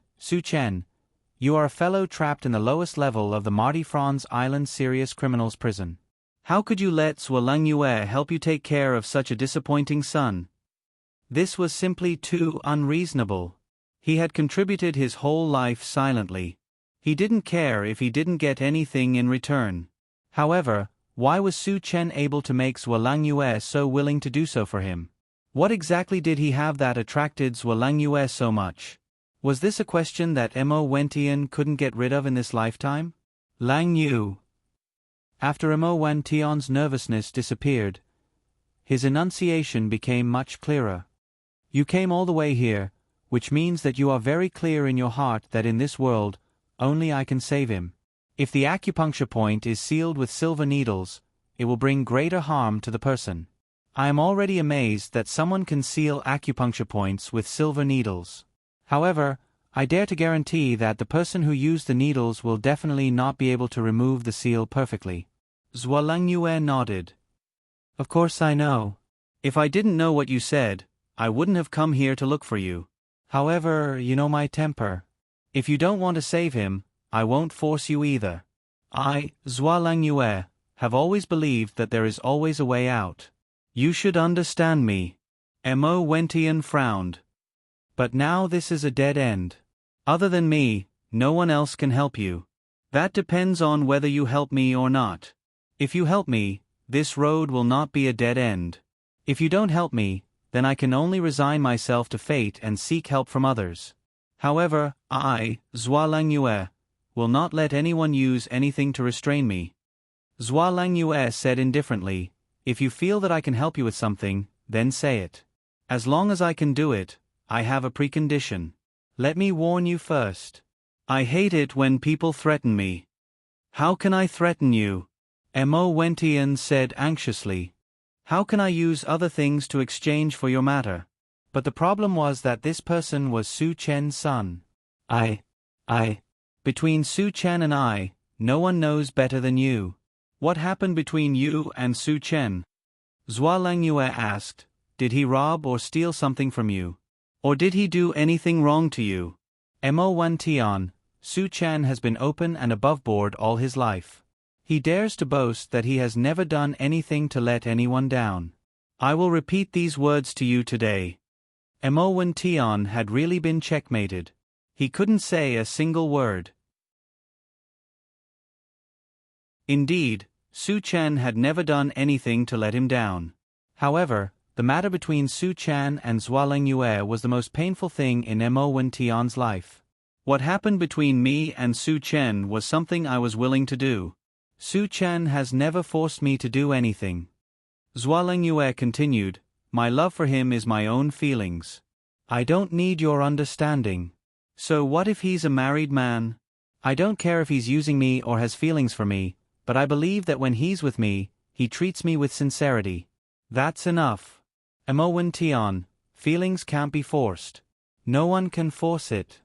you are a fellow trapped in the lowest level of the Marty Franz Island serious criminals prison. How could you let Zhuo Lingyue help you take care of such a disappointing son? This was simply too unreasonable. He had contributed his whole life silently. He didn't care if he didn't get anything in return. However, why was Su Chen able to make Zhuo Lingyue so willing to do so for him? What exactly did he have that attracted Zhuo Lingyue so much? Was this a question that Mo Wentian couldn't get rid of in this lifetime? Lang Yu. After Mo Wentian's nervousness disappeared, his enunciation became much clearer. You came all the way here, which means that you are very clear in your heart that in this world, only I can save him. If the acupuncture point is sealed with silver needles, it will bring greater harm to the person. I am already amazed that someone can seal acupuncture points with silver needles. However, I dare to guarantee that the person who used the needles will definitely not be able to remove the seal perfectly. Zhuo Lingyue nodded. Of course I know. If I didn't know what you said, I wouldn't have come here to look for you. However, you know my temper. If you don't want to save him, I won't force you either. I, Zhuo Lingyue, have always believed that there is always a way out. You should understand me. Mo Wentian frowned. But now this is a dead end. Other than me, no one else can help you. That depends on whether you help me or not. If you help me, this road will not be a dead end. If you don't help me, then I can only resign myself to fate and seek help from others. However, I, Zhuo Lingyue, will not let anyone use anything to restrain me. Zhuo Lingyue said indifferently, if you feel that I can help you with something, then say it. As long as I can do it, I have a precondition. Let me warn you first. I hate it when people threaten me. How can I threaten you? Mo Wentian said anxiously. How can I use other things to exchange for your matter? But the problem was that this person was Su Chen's son. Between Su Chen and I, no one knows better than you. What happened between you and Su Chen? Zhuo Lingyue asked. Did he rob or steal something from you? Or did he do anything wrong to you? Mo Wentian, Su Chen has been open and above board all his life. He dares to boast that he has never done anything to let anyone down. I will repeat these words to you today. Mo Wentian had really been checkmated. He couldn't say a single word. Indeed, Su Chen had never done anything to let him down. However, the matter between Su Chen and Zhuo Lingyue was the most painful thing in Mo Wentian's life. What happened between me and Su Chen was something I was willing to do. Su Chen has never forced me to do anything. Zhuo Lingyue continued, my love for him is my own feelings. I don't need your understanding. So what if he's a married man? I don't care if he's using me or has feelings for me, but I believe that when he's with me, he treats me with sincerity. That's enough. Mo Wentian, feelings can't be forced. No one can force it.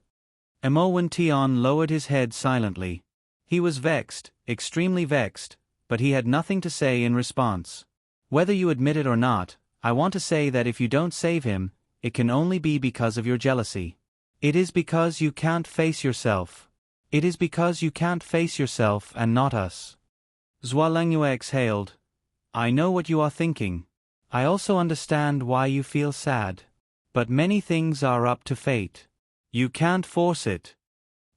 Mo Wentian lowered his head silently. He was vexed, extremely vexed, but he had nothing to say in response. Whether you admit it or not, I want to say that if you don't save him, it can only be because of your jealousy. It is because you can't face yourself. It is because you can't face yourself and not us. Zhuo Lingyue exhaled. I know what you are thinking. I also understand why you feel sad. But many things are up to fate. You can't force it.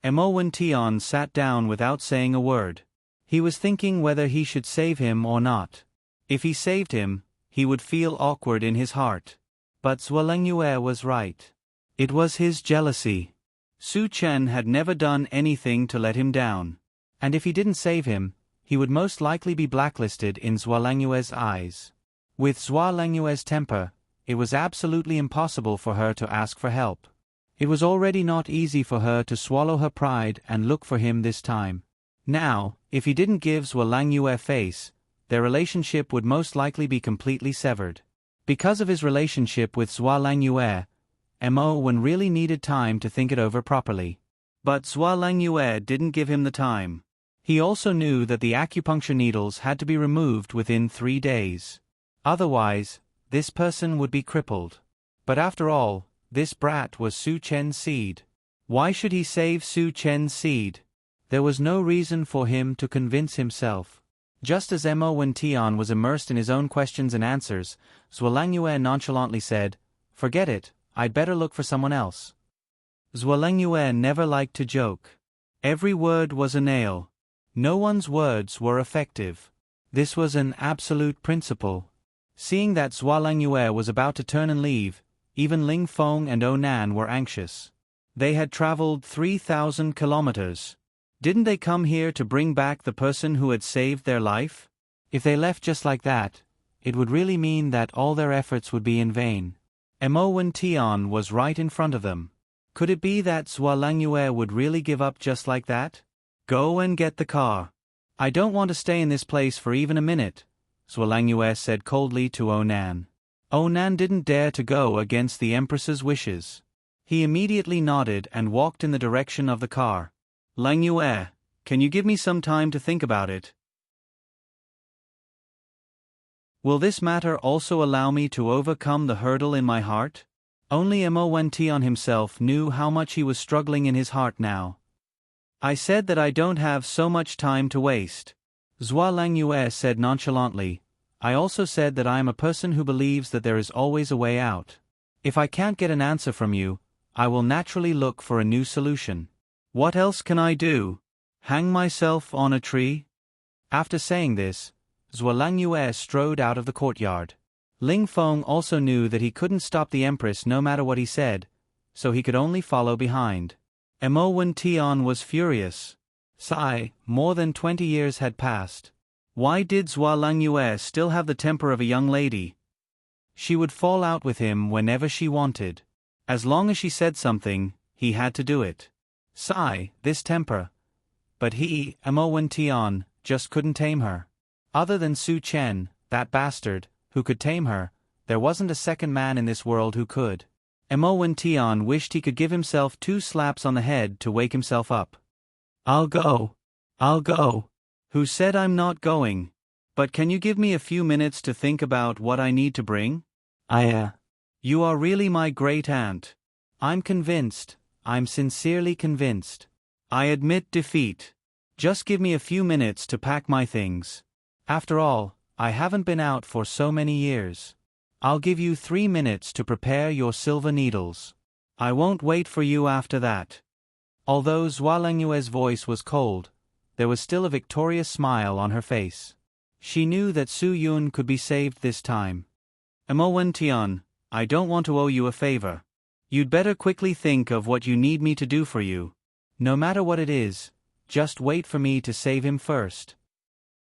Mo Wentian sat down without saying a word. He was thinking whether he should save him or not. If he saved him, he would feel awkward in his heart. But Zhuo Lingyue was right. It was his jealousy. Su Chen had never done anything to let him down. And if he didn't save him, he would most likely be blacklisted in Zhuo Lingyue's eyes. With Zhuo Lingyue's temper, it was absolutely impossible for her to ask for help. It was already not easy for her to swallow her pride and look for him this time. Now, if he didn't give Zhuo Langyue face, their relationship would most likely be completely severed. Because of his relationship with Zhuo Langyue, Mo Wen really needed time to think it over properly. But Zhuo Langyue didn't give him the time. He also knew that the acupuncture needles had to be removed within 3 days. Otherwise, this person would be crippled. But after all, this brat was Su Chen's seed. Why should he save Su Chen's seed? There was no reason for him to convince himself. Just as Mo Wen Tian was immersed in his own questions and answers, Zhuo Langyue nonchalantly said, "Forget it, I'd better look for someone else." Zhuo Langyue never liked to joke. Every word was a nail. No one's words were effective. This was an absolute principle. Seeing that Zhuo Langyue was about to turn and leave, even Ling Feng and Onan were anxious. They had traveled 3,000 kilometers. Didn't they come here to bring back the person who had saved their life? If they left just like that, it would really mean that all their efforts would be in vain. Mo Wen Tian was right in front of them. Could it be that Zhuo Langyue would really give up just like that? Go and get the car. I don't want to stay in this place for even a minute, Zhuo Langyue said coldly to Onan. Onan didn't dare to go against the Empress's wishes. He immediately nodded and walked in the direction of the car. Langyue, can you give me some time to think about it? Will this matter also allow me to overcome the hurdle in my heart? Only Mo Wen Tian himself knew how much he was struggling in his heart now. I said that I don't have so much time to waste. Zhuo Langyue said nonchalantly, I also said that I am a person who believes that there is always a way out. If I can't get an answer from you, I will naturally look for a new solution. What else can I do? Hang myself on a tree? After saying this, Zhuo Langyue strode out of the courtyard. Ling Feng also knew that he couldn't stop the Empress no matter what he said, so he could only follow behind. Mo Wen Tian was furious. Sigh, more than 20 years had passed. Why did Zhuo Langyue still have the temper of a young lady? She would fall out with him whenever she wanted. As long as she said something, he had to do it. Sigh, this temper. But he, Mo Wen Tian, just couldn't tame her. Other than Su Chen, that bastard, who could tame her, there wasn't a second man in this world who could. Mo Wen Tian wished he could give himself 2 slaps on the head to wake himself up. I'll go. Who said I'm not going? But can you give me a few minutes to think about what I need to bring? You are really my great aunt. I'm convinced. I'm sincerely convinced. I admit defeat. Just give me a few minutes to pack my things. After all, I haven't been out for so many years. I'll give you 3 minutes to prepare your silver needles. I won't wait for you after that. Although Zhuo Langyue's voice was cold, there was still a victorious smile on her face. She knew that Su Yun could be saved this time. Mo Wen Tian, I don't want to owe you a favor. You'd better quickly think of what you need me to do for you. No matter what it is, just wait for me to save him first.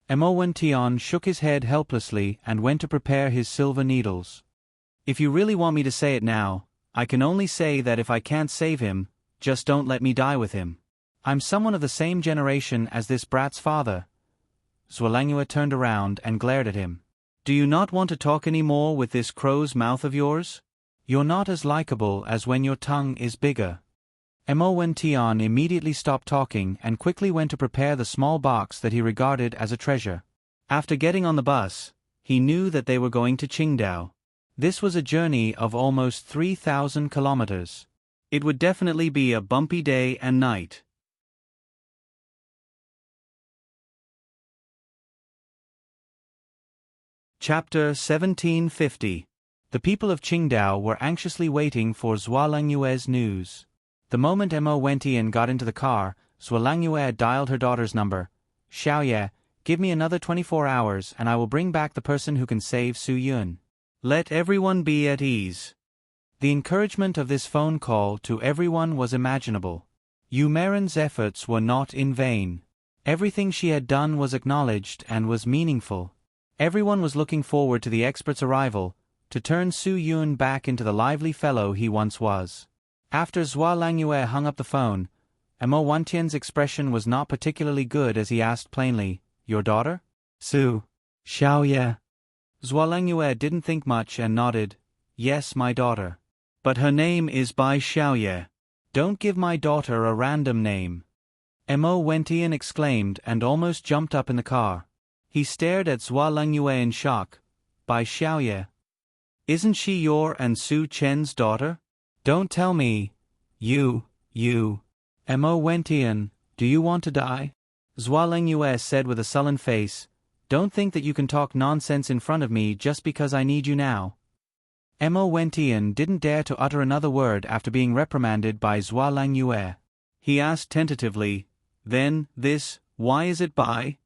Mo Wen Tian shook his head helplessly and went to prepare his silver needles. If you really want me to say it now, I can only say that if I can't save him, just don't let me die with him. I'm someone of the same generation as this brat's father. Zhuo Langyue turned around and glared at him. Do you not want to talk any more with this crow's mouth of yours? You're not as likable as when your tongue is bigger. Mo Wen Tian immediately stopped talking and quickly went to prepare the small box that he regarded as a treasure. After getting on the bus, he knew that they were going to Qingdao. This was a journey of almost 3,000 kilometers. It would definitely be a bumpy day and night. Chapter 1750. The people of Qingdao were anxiously waiting for Zhuo Langyue's news. The moment Mo Wen Tian got into the car, Zhuo Langyue dialed her daughter's number. Xiaoye, give me another 24 hours and I will bring back the person who can save Su Yun. Let everyone be at ease. The encouragement of this phone call to everyone was imaginable. Yu Meiren's efforts were not in vain. Everything she had done was acknowledged and was meaningful. Everyone was looking forward to the expert's arrival, to turn Su Yun back into the lively fellow he once was. After Zhuo Langyue hung up the phone, Mo Wantian's expression was not particularly good as he asked plainly, "Your daughter?" "Su Xiaoye." Zhuo Langyue didn't think much and nodded, "Yes, my daughter. But her name is Bai Xiaoye. Don't give my daughter a random name." Mo Wentian exclaimed and almost jumped up in the car. He stared at Zhuo Langyue in shock. "Bai Xiaoye? Isn't she your and Su Chen's daughter? Don't tell me. You. Mo Wentian, do you want to die?" Zhuo Langyue said with a sullen face, "Don't think that you can talk nonsense in front of me just because I need you now." Mo Wentian didn't dare to utter another word after being reprimanded by Zhuo Langyue. He asked tentatively, "Then, why is it Bai?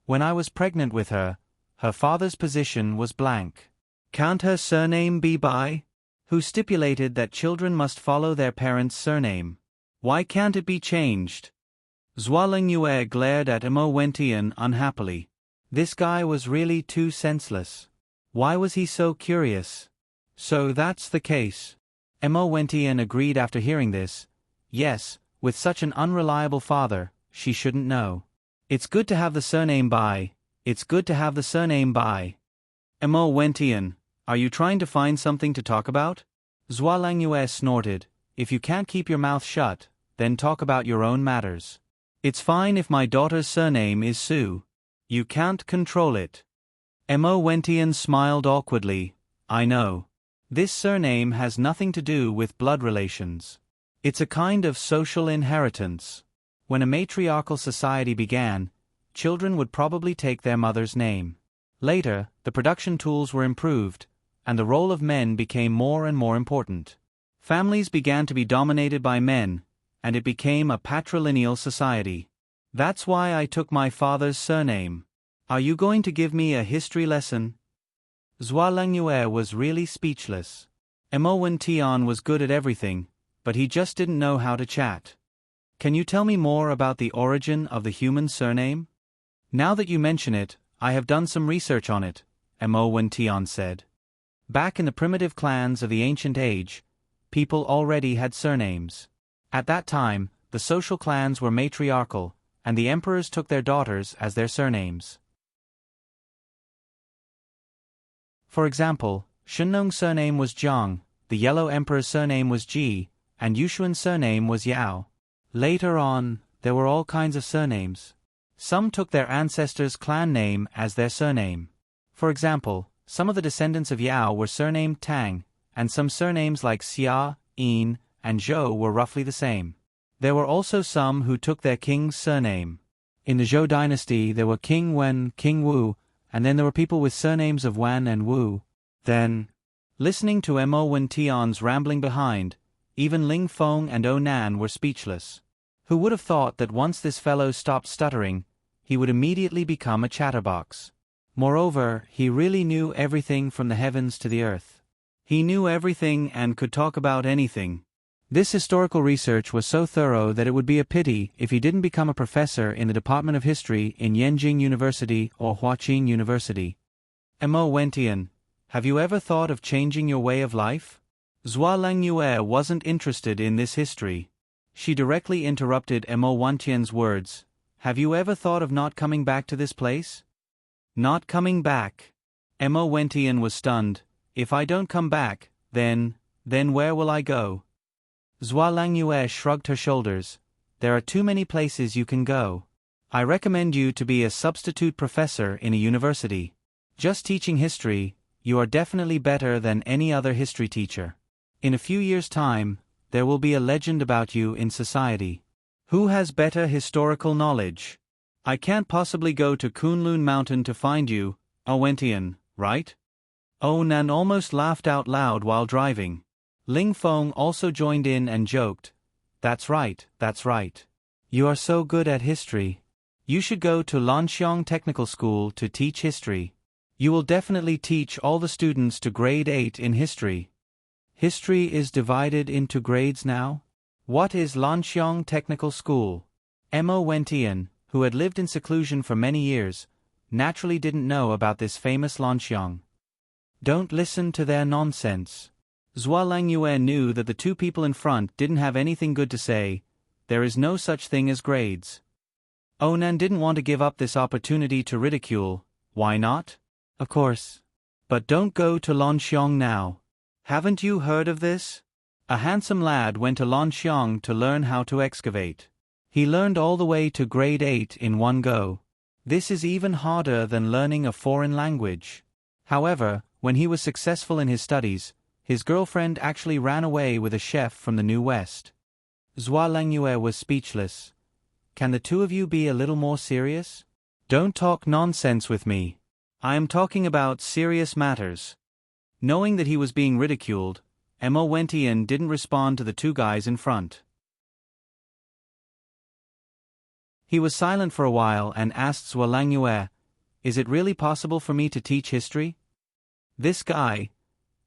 When I was pregnant with her, her father's position was blank. Can't her surname be Bai? Who stipulated that children must follow their parents' surname? Why can't it be changed?" Zhuo Langyue glared at Mo Wentian unhappily. This guy was really too senseless. Why was he so curious? "So that's the case." Mo Wentian agreed after hearing this. Yes, with such an unreliable father, she shouldn't know. It's good to have the surname Bai. It's good to have the surname Bai. Mo Wentian, are you trying to find something to talk about? Zhuo Langyue snorted. If you can't keep your mouth shut, then talk about your own matters. It's fine if my daughter's surname is Su. You can't control it. Mo Wentian smiled awkwardly. I know. This surname has nothing to do with blood relations. It's a kind of social inheritance. When a matriarchal society began, children would probably take their mother's name. Later, the production tools were improved, and the role of men became more and more important. Families began to be dominated by men, and it became a patrilineal society. That's why I took my father's surname. Are you going to give me a history lesson? Zhuo Langyue was really speechless. Mo Wentian was good at everything, but he just didn't know how to chat. Can you tell me more about the origin of the human surname? Now that you mention it, I have done some research on it, Mo Wentian said. Back in the primitive clans of the ancient age, people already had surnames. At that time, the social clans were matriarchal, and the emperors took their daughters as their surnames. For example, Shennong's surname was Jiang, the Yellow Emperor's surname was Ji, and Yushuan's surname was Yao. Later on, there were all kinds of surnames. Some took their ancestors' clan name as their surname. For example, some of the descendants of Yao were surnamed Tang, and some surnames like Xia, Yin, and Zhou were roughly the same. There were also some who took their king's surname. In the Zhou dynasty there were King Wen, King Wu, and then there were people with surnames of Wan and Wu. Then, listening to Mo Wentian's rambling behind, even Ling Feng and O Nan were speechless. Who would have thought that once this fellow stopped stuttering, he would immediately become a chatterbox? Moreover, he really knew everything from the heavens to the earth. He knew everything and could talk about anything. This historical research was so thorough that it would be a pity if he didn't become a professor in the Department of History in Yenjing University or Huaqing University. Mo Wentian, have you ever thought of changing your way of life? Zhuo Langyue wasn't interested in this history. She directly interrupted Mo Wentian's words. Have you ever thought of not coming back to this place? Not coming back? Mo Wentian was stunned. If I don't come back, then where will I go? Zhuo Langyue shrugged her shoulders. There are too many places you can go. I recommend you to be a substitute professor in a university. Just teaching history, you are definitely better than any other history teacher. In a few years' time, there will be a legend about you in society. Who has better historical knowledge? I can't possibly go to Kunlun Mountain to find you, Wentian, right? O Nan almost laughed out loud while driving. Ling Feng also joined in and joked. That's right, that's right. You are so good at history. You should go to Lanxiang Technical School to teach history. You will definitely teach all the students to grade 8 in history. History is divided into grades now? What is Lanxiang Technical School? Mo Wentian, who had lived in seclusion for many years, naturally didn't know about this famous Lanxiang. Don't listen to their nonsense. Zhuo Langyue knew that the two people in front didn't have anything good to say. There is no such thing as grades. Onan didn't want to give up this opportunity to ridicule. Why not? Of course. But don't go to Lanxiong now. Haven't you heard of this? A handsome lad went to Lanxiong to learn how to excavate. He learned all the way to grade 8 in one go. This is even harder than learning a foreign language. However, when he was successful in his studies, his girlfriend actually ran away with a chef from the New West. Zhuo Langyue was speechless. Can the two of you be a little more serious? Don't talk nonsense with me. I am talking about serious matters. Knowing that he was being ridiculed, Mo Wentian didn't respond to the two guys in front. He was silent for a while and asked Zhuo Langyue, "Is it really possible for me to teach history?" This guy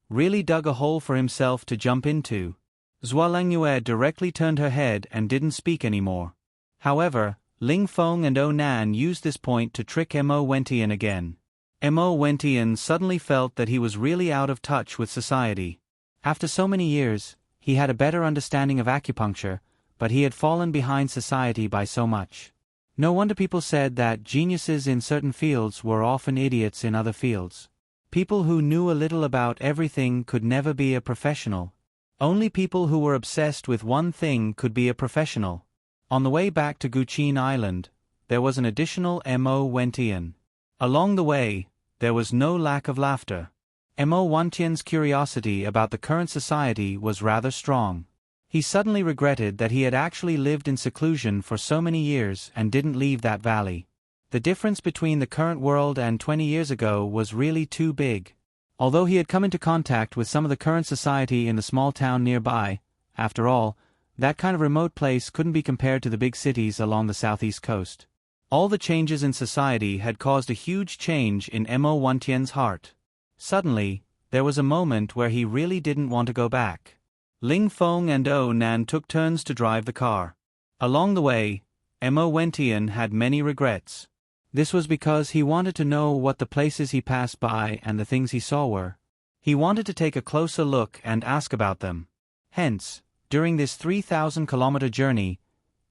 really dug a hole for himself to jump into. Zhuo Langyue directly turned her head and didn't speak anymore. However, Ling Feng and Onan used this point to trick Mo Wentian again. Mo Wentian suddenly felt that he was really out of touch with society. After so many years, he had a better understanding of acupuncture, but he had fallen behind society by so much. No wonder people said that geniuses in certain fields were often idiots in other fields. People who knew a little about everything could never be a professional. Only people who were obsessed with one thing could be a professional. On the way back to Guqin Island, there was an additional Mo Wentian. Along the way, there was no lack of laughter. Mo Wentian's curiosity about the current society was rather strong. He suddenly regretted that he had actually lived in seclusion for so many years and didn't leave that valley. The difference between the current world and 20 years ago was really too big. Although he had come into contact with some of the current society in the small town nearby, after all, that kind of remote place couldn't be compared to the big cities along the southeast coast. All the changes in society had caused a huge change in Mo Wentian's heart. Suddenly, there was a moment where he really didn't want to go back. Ling Feng and Onan took turns to drive the car. Along the way, Mo Wentian had many regrets. This was because he wanted to know what the places he passed by and the things he saw were. He wanted to take a closer look and ask about them. Hence, during this 3,000-kilometer journey,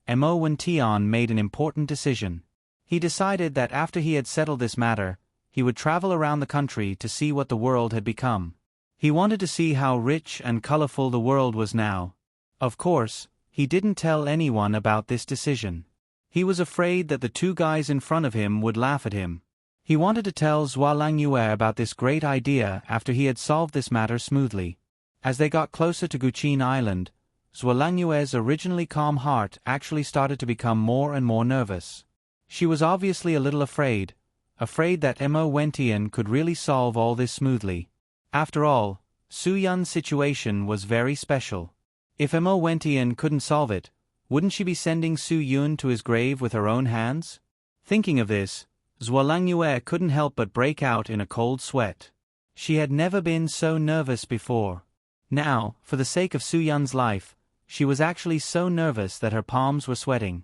Mo Wentian made an important decision. He decided that after he had settled this matter, he would travel around the country to see what the world had become. He wanted to see how rich and colorful the world was now. Of course, he didn't tell anyone about this decision. He was afraid that the two guys in front of him would laugh at him. He wanted to tell Zhuo Langyue about this great idea after he had solved this matter smoothly. As they got closer to Guqin Island, Zhuo Langyue's originally calm heart actually started to become more and more nervous. She was obviously a little afraid that Mo Wentian could really solve all this smoothly. After all, Su Yun's situation was very special. If Mo Wentian couldn't solve it, wouldn't she be sending Su Yun to his grave with her own hands? Thinking of this, Zhuo Langyue couldn't help but break out in a cold sweat. She had never been so nervous before. Now, for the sake of Su Yun's life, she was actually so nervous that her palms were sweating.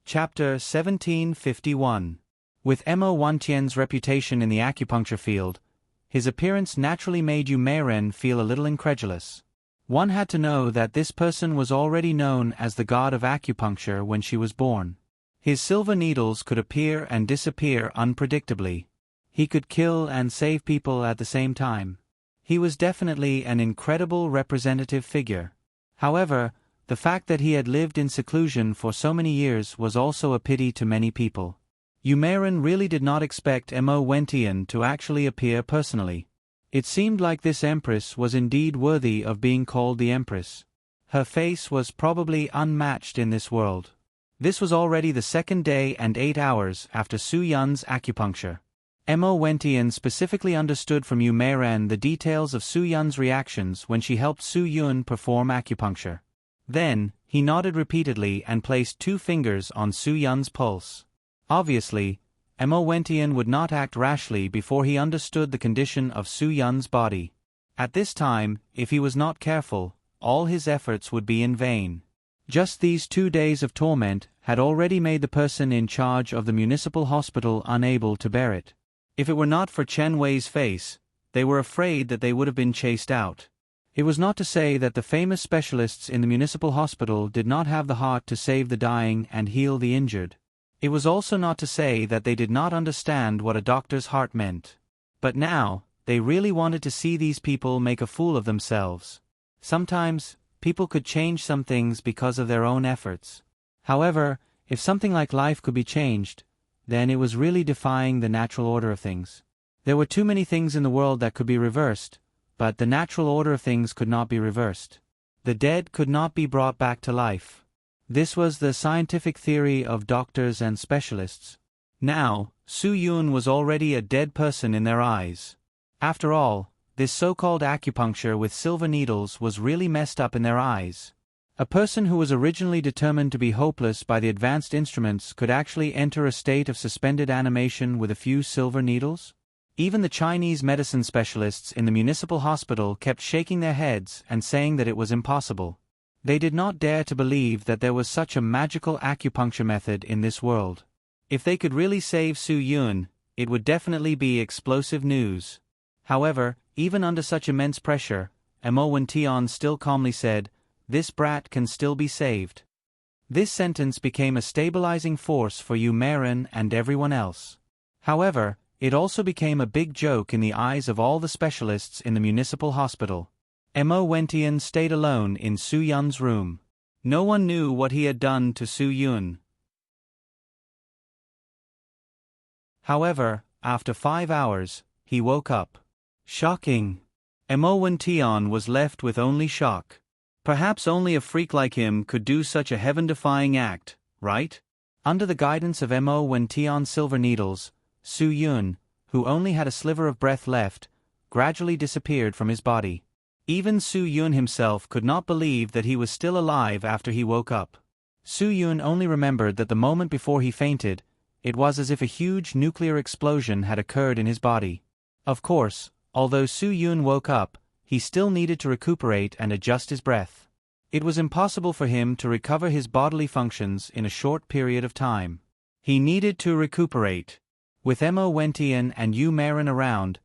Chapter 1751. With Mo Wentian's reputation in the acupuncture field, his appearance naturally made Yu Meiren feel a little incredulous. One had to know that this person was already known as the god of acupuncture when she was born. His silver needles could appear and disappear unpredictably. He could kill and save people at the same time. He was definitely an incredible representative figure. However, the fact that he had lived in seclusion for so many years was also a pity to many people. Yu Meiren really did not expect Mo Wentian to actually appear personally. It seemed like this empress was indeed worthy of being called the empress. Her face was probably unmatched in this world. This was already the second day and 8 hours after Su Yun's acupuncture. Mo Wentian specifically understood from Yu Meiren the details of Su Yun's reactions when she helped Su Yun perform acupuncture. Then, he nodded repeatedly and placed 2 fingers on Su Yun's pulse. Obviously, Mo Wentian would not act rashly before he understood the condition of Su Yun's body. At this time, if he was not careful, all his efforts would be in vain. Just these 2 days of torment had already made the person in charge of the municipal hospital unable to bear it. If it were not for Chen Wei's face, they were afraid that they would have been chased out. It was not to say that the famous specialists in the municipal hospital did not have the heart to save the dying and heal the injured. It was also not to say that they did not understand what a doctor's heart meant. But now, they really wanted to see these people make a fool of themselves. Sometimes, people could change some things because of their own efforts. However, if something like life could be changed, then it was really defying the natural order of things. There were too many things in the world that could be reversed, but the natural order of things could not be reversed. The dead could not be brought back to life. This was the scientific theory of doctors and specialists. Now, Su Yun was already a dead person in their eyes. After all, this so-called acupuncture with silver needles was really messed up in their eyes. A person who was originally determined to be hopeless by the advanced instruments could actually enter a state of suspended animation with a few silver needles? Even the Chinese medicine specialists in the municipal hospital kept shaking their heads and saying that it was impossible. They did not dare to believe that there was such a magical acupuncture method in this world. If they could really save Su Yun, it would definitely be explosive news. However, even under such immense pressure, Mo Wention still calmly said, "This brat can still be saved." This sentence became a stabilizing force for Yu Maren and everyone else. However, it also became a big joke in the eyes of all the specialists in the municipal hospital. Mo Wention stayed alone in Su Yun's room. No one knew what he had done to Su Yun. However, after 5 hours, he woke up. Shocking! Mo Wention was left with only shock. Perhaps only a freak like him could do such a heaven-defying act, right? Under the guidance of Mo Wention's silver needles, Su Yun, who only had a sliver of breath left, gradually disappeared from his body. Even Su Yun himself could not believe that he was still alive after he woke up. Su Yun only remembered that the moment before he fainted, it was as if a huge nuclear explosion had occurred in his body. Of course, although Su Yun woke up, he still needed to recuperate and adjust his breath. It was impossible for him to recover his bodily functions in a short period of time. He needed to recuperate. With Mo Wention and Yu Maren around,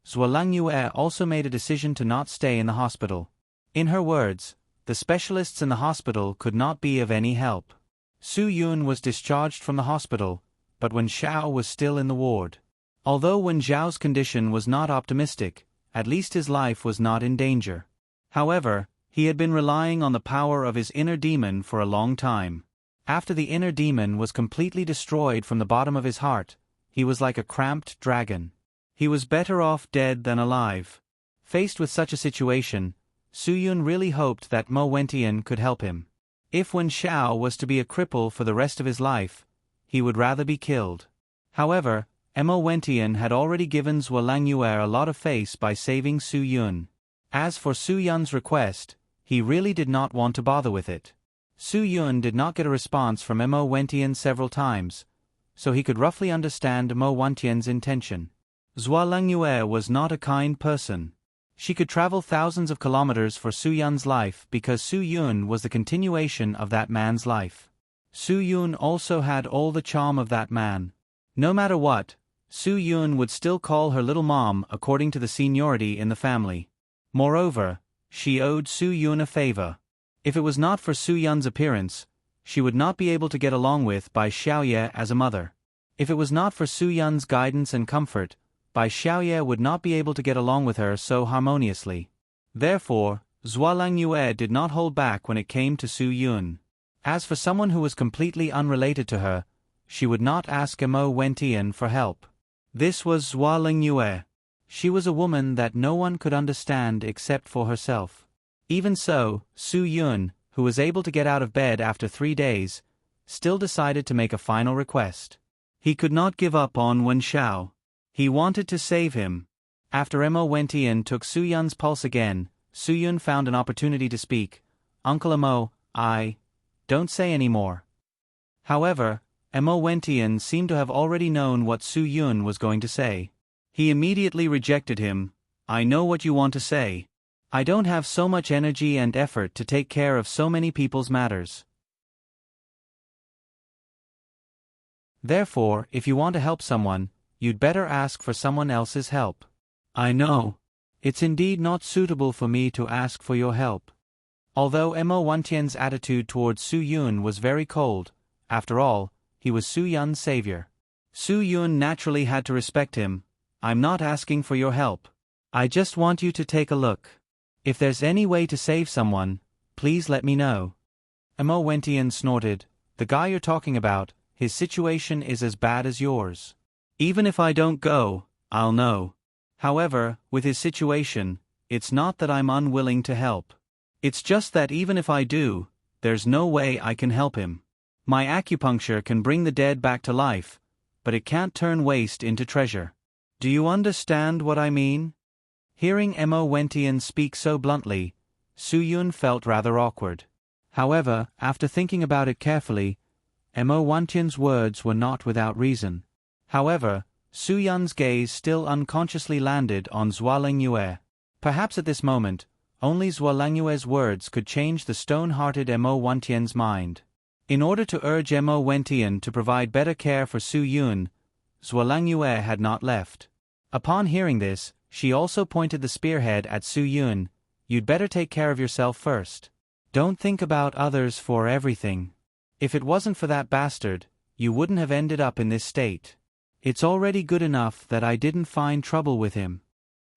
Zhualangyue also made a decision to not stay in the hospital. In her words, the specialists in the hospital could not be of any help. Su Yun was discharged from the hospital, but Wen Xiao was still in the ward. Although Wen Xiao's condition was not optimistic, at least his life was not in danger. However, he had been relying on the power of his inner demon for a long time. After the inner demon was completely destroyed from the bottom of his heart, he was like a cramped dragon. He was better off dead than alive. Faced with such a situation, Su Yun really hoped that Mo Wention could help him. If Wen Xiao was to be a cripple for the rest of his life, he would rather be killed. However, Mo Wention had already given Zhualangyue a lot of face by saving Su Yun. As for Su Yun's request, he really did not want to bother with it. Su Yun did not get a response from Mo Wention several times, so he could roughly understand Mo Wention's intention. Zhualangyue was not a kind person. She could travel thousands of kilometers for Su Yun's life because Su Yun was the continuation of that man's life. Su Yun also had all the charm of that man. No matter what, Su Yun would still call her little mom according to the seniority in the family. Moreover, she owed Su Yun a favor. If it was not for Su Yun's appearance, she would not be able to get along with Bai Xiaoye as a mother. If it was not for Su Yun's guidance and comfort, Bai Xiaoye would not be able to get along with her so harmoniously. Therefore, Zhualangyue did not hold back when it came to Su Yun. As for someone who was completely unrelated to her, she would not ask Mo Wention for help. This was Zhualangyue. She was a woman that no one could understand except for herself. Even so, Su Yun, who was able to get out of bed after 3 days, still decided to make a final request. He could not give up on Wen Xiao. He wanted to save him. After Mo Wention took Su Yun's pulse again, Su Yun found an opportunity to speak. "Uncle Mo, don't say any more." However, Mo Wention seemed to have already known what Su Yun was going to say. He immediately rejected him. "I know what you want to say. I don't have so much energy and effort to take care of so many people's matters." Therefore, if you want to help someone, you'd better ask for someone else's help. I know. It's indeed not suitable for me to ask for your help. Although Mo Wantian's attitude towards Su Yun was very cold, after all, he was Su Yun's savior. Su Yun naturally had to respect him. I'm not asking for your help. I just want you to take a look. If there's any way to save someone, please let me know. Mo Wantian snorted. The guy you're talking about, his situation is as bad as yours. Even if I don't go, I'll know. However, with his situation, it's not that I'm unwilling to help. It's just that even if I do, there's no way I can help him. My acupuncture can bring the dead back to life, but it can't turn waste into treasure. Do you understand what I mean? Hearing Mo Wantian speak so bluntly, Su Yun felt rather awkward. However, after thinking about it carefully, Mo Wantian's words were not without reason. However, Su Yun's gaze still unconsciously landed on Zhuo Langyue. Perhaps at this moment, only Zhuo Langyue's words could change the stone-hearted Mo Wantian's mind. In order to urge Mo Wantian to provide better care for Su Yun, Zhuo Langyue had not left. Upon hearing this, she also pointed the spearhead at Su Yun. You'd better take care of yourself first. Don't think about others for everything. If it wasn't for that bastard, you wouldn't have ended up in this state. It's already good enough that I didn't find trouble with him.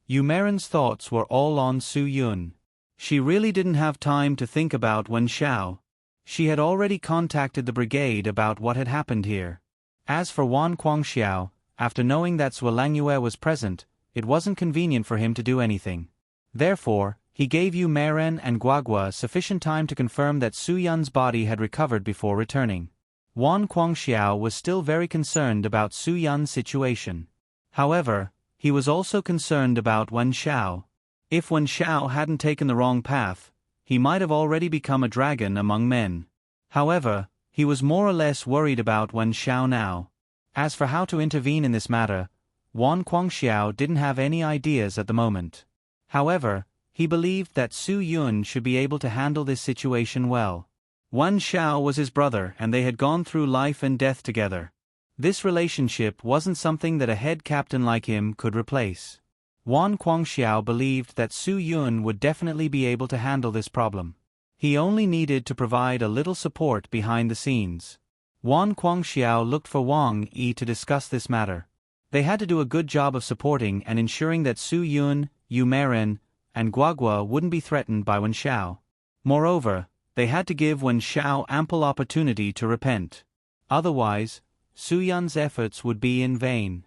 Yu Maren's thoughts were all on Su Yun. She really didn't have time to think about Wen Xiao. She had already contacted the brigade about what had happened here. As for Wan Guangxiao, after knowing that Zhuo Langyue was present, it wasn't convenient for him to do anything. Therefore, he gave Yu Maren and Guagua sufficient time to confirm that Su Yun's body had recovered before returning. Wan Guangxiao was still very concerned about Su Yun's situation. However, he was also concerned about Wen Xiao. If Wen Xiao hadn't taken the wrong path, he might have already become a dragon among men. However, he was more or less worried about Wen Xiao now. As for how to intervene in this matter, Wan Guangxiao didn't have any ideas at the moment. However, he believed that Su Yun should be able to handle this situation well. Wen Xiao was his brother and they had gone through life and death together. This relationship wasn't something that a head captain like him could replace. Wan Guangxiao believed that Su Yun would definitely be able to handle this problem. He only needed to provide a little support behind the scenes. Wan Guangxiao looked for Wang Yi to discuss this matter. They had to do a good job of supporting and ensuring that Su Yun, Yu Maren, and Guagua wouldn't be threatened by Wen Xiao. Moreover, they had to give Wen Xiao ample opportunity to repent. Otherwise, Su Yun's efforts would be in vain.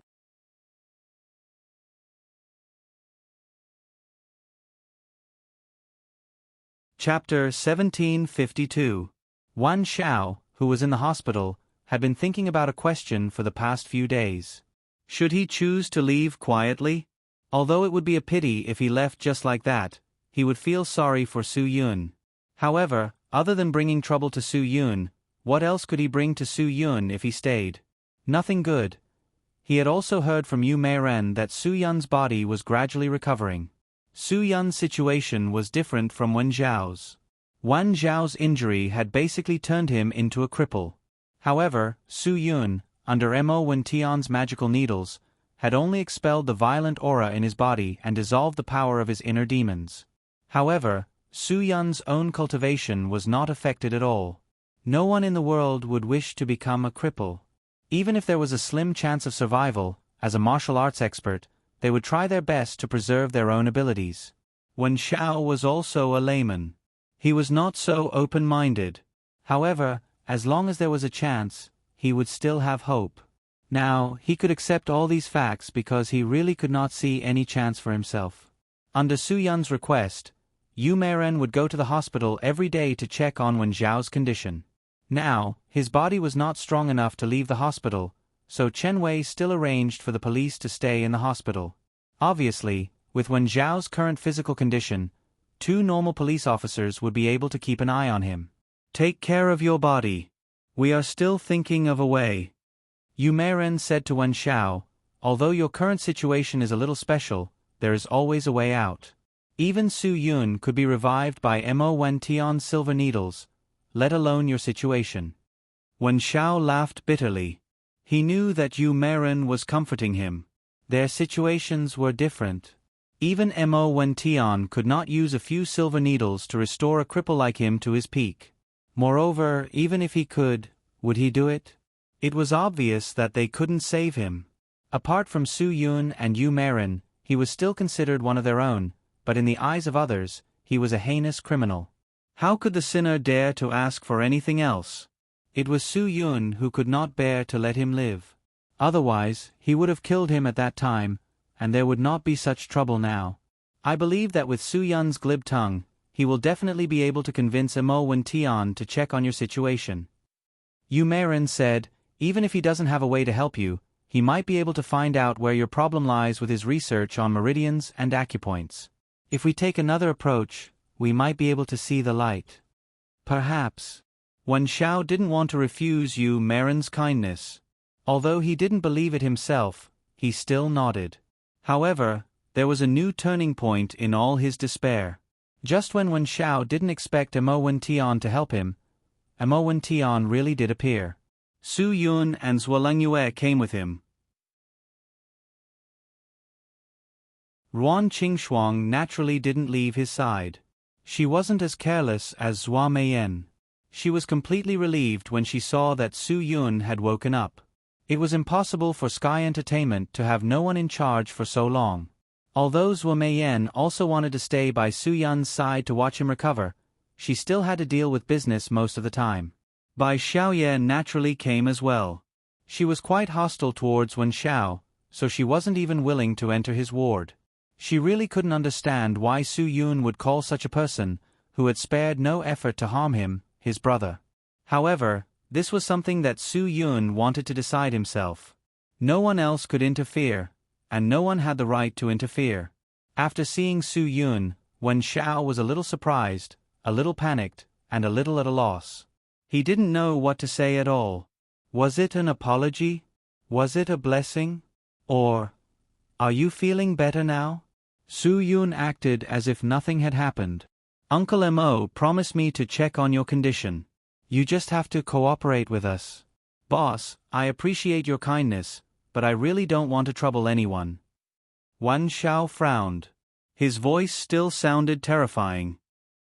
Chapter 1752. Wan Xiao, who was in the hospital, had been thinking about a question for the past few days. Should he choose to leave quietly? Although it would be a pity if he left just like that, he would feel sorry for Su Yun. However, other than bringing trouble to Su Yun, what else could he bring to Su Yun if he stayed? Nothing good. He had also heard from Yu Meiren that Su Yun's body was gradually recovering. Su Yun's situation was different from Wen Zhao's. Wen Zhao's injury had basically turned him into a cripple. However, Su Yun, under Mo Wantian's magical needles, had only expelled the violent aura in his body and dissolved the power of his inner demons. However, Su Yun's own cultivation was not affected at all. No one in the world would wish to become a cripple. Even if there was a slim chance of survival, as a martial arts expert, they would try their best to preserve their own abilities. Wen Xiao was also a layman. He was not so open-minded. However, as long as there was a chance, he would still have hope. Now, he could accept all these facts because he really could not see any chance for himself. Under Su Yun's request, Yu Meiren would go to the hospital every day to check on Wen Zhao's condition. Now, his body was not strong enough to leave the hospital, so Chen Wei still arranged for the police to stay in the hospital. Obviously, with Wen Zhao's current physical condition, 2 normal police officers would be able to keep an eye on him. Take care of your body. We are still thinking of a way. Yu Meiren said to Wen Xiao, although your current situation is a little special, there is always a way out. Even Su Yun could be revived by Mo Wantian's silver needles, let alone your situation. Wen Xiao laughed bitterly. He knew that Yu Maren was comforting him. Their situations were different. Even Mo Wentian could not use a few silver needles to restore a cripple like him to his peak. Moreover, even if he could, would he do it? It was obvious that they couldn't save him. Apart from Su Yun and Yu Maren, he was still considered one of their own, but in the eyes of others, he was a heinous criminal. How could the sinner dare to ask for anything else? It was Su Yun who could not bear to let him live. Otherwise, he would have killed him at that time, and there would not be such trouble now. I believe that with Su Yun's glib tongue, he will definitely be able to convince Mo Wentian to check on your situation. Yu Maren said, even if he doesn't have a way to help you, he might be able to find out where your problem lies with his research on meridians and acupoints. If we take another approach, we might be able to see the light. Perhaps. Wen Xiao didn't want to refuse Yu Maren's kindness. Although he didn't believe it himself, he still nodded. However, there was a new turning point in all his despair. Just when Wen Xiao didn't expect Mo Wentian to help him, Mo Wentian really did appear. Su Yun and Zhuolengyue came with him. Ruan Qingxuang naturally didn't leave his side. She wasn't as careless as Zhua Meiyan. She was completely relieved when she saw that Su Yun had woken up. It was impossible for Sky Entertainment to have no one in charge for so long. Although Zhua Meiyan also wanted to stay by Su Yun's side to watch him recover, she still had to deal with business most of the time. Bai Xiaoye naturally came as well. She was quite hostile towards Wen Xiao, so she wasn't even willing to enter his ward. She really couldn't understand why Su Yun would call such a person, who had spared no effort to harm him, his brother. However, this was something that Su Yun wanted to decide himself. No one else could interfere, and no one had the right to interfere. After seeing Su Yun, Wen Xiao was a little surprised, a little panicked, and a little at a loss. He didn't know what to say at all. Was it an apology? Was it a blessing? Or, are you feeling better now? Su Yun acted as if nothing had happened. Uncle Mo promised me to check on your condition. You just have to cooperate with us. Boss, I appreciate your kindness, but I really don't want to trouble anyone. Wan Xiao frowned. His voice still sounded terrifying.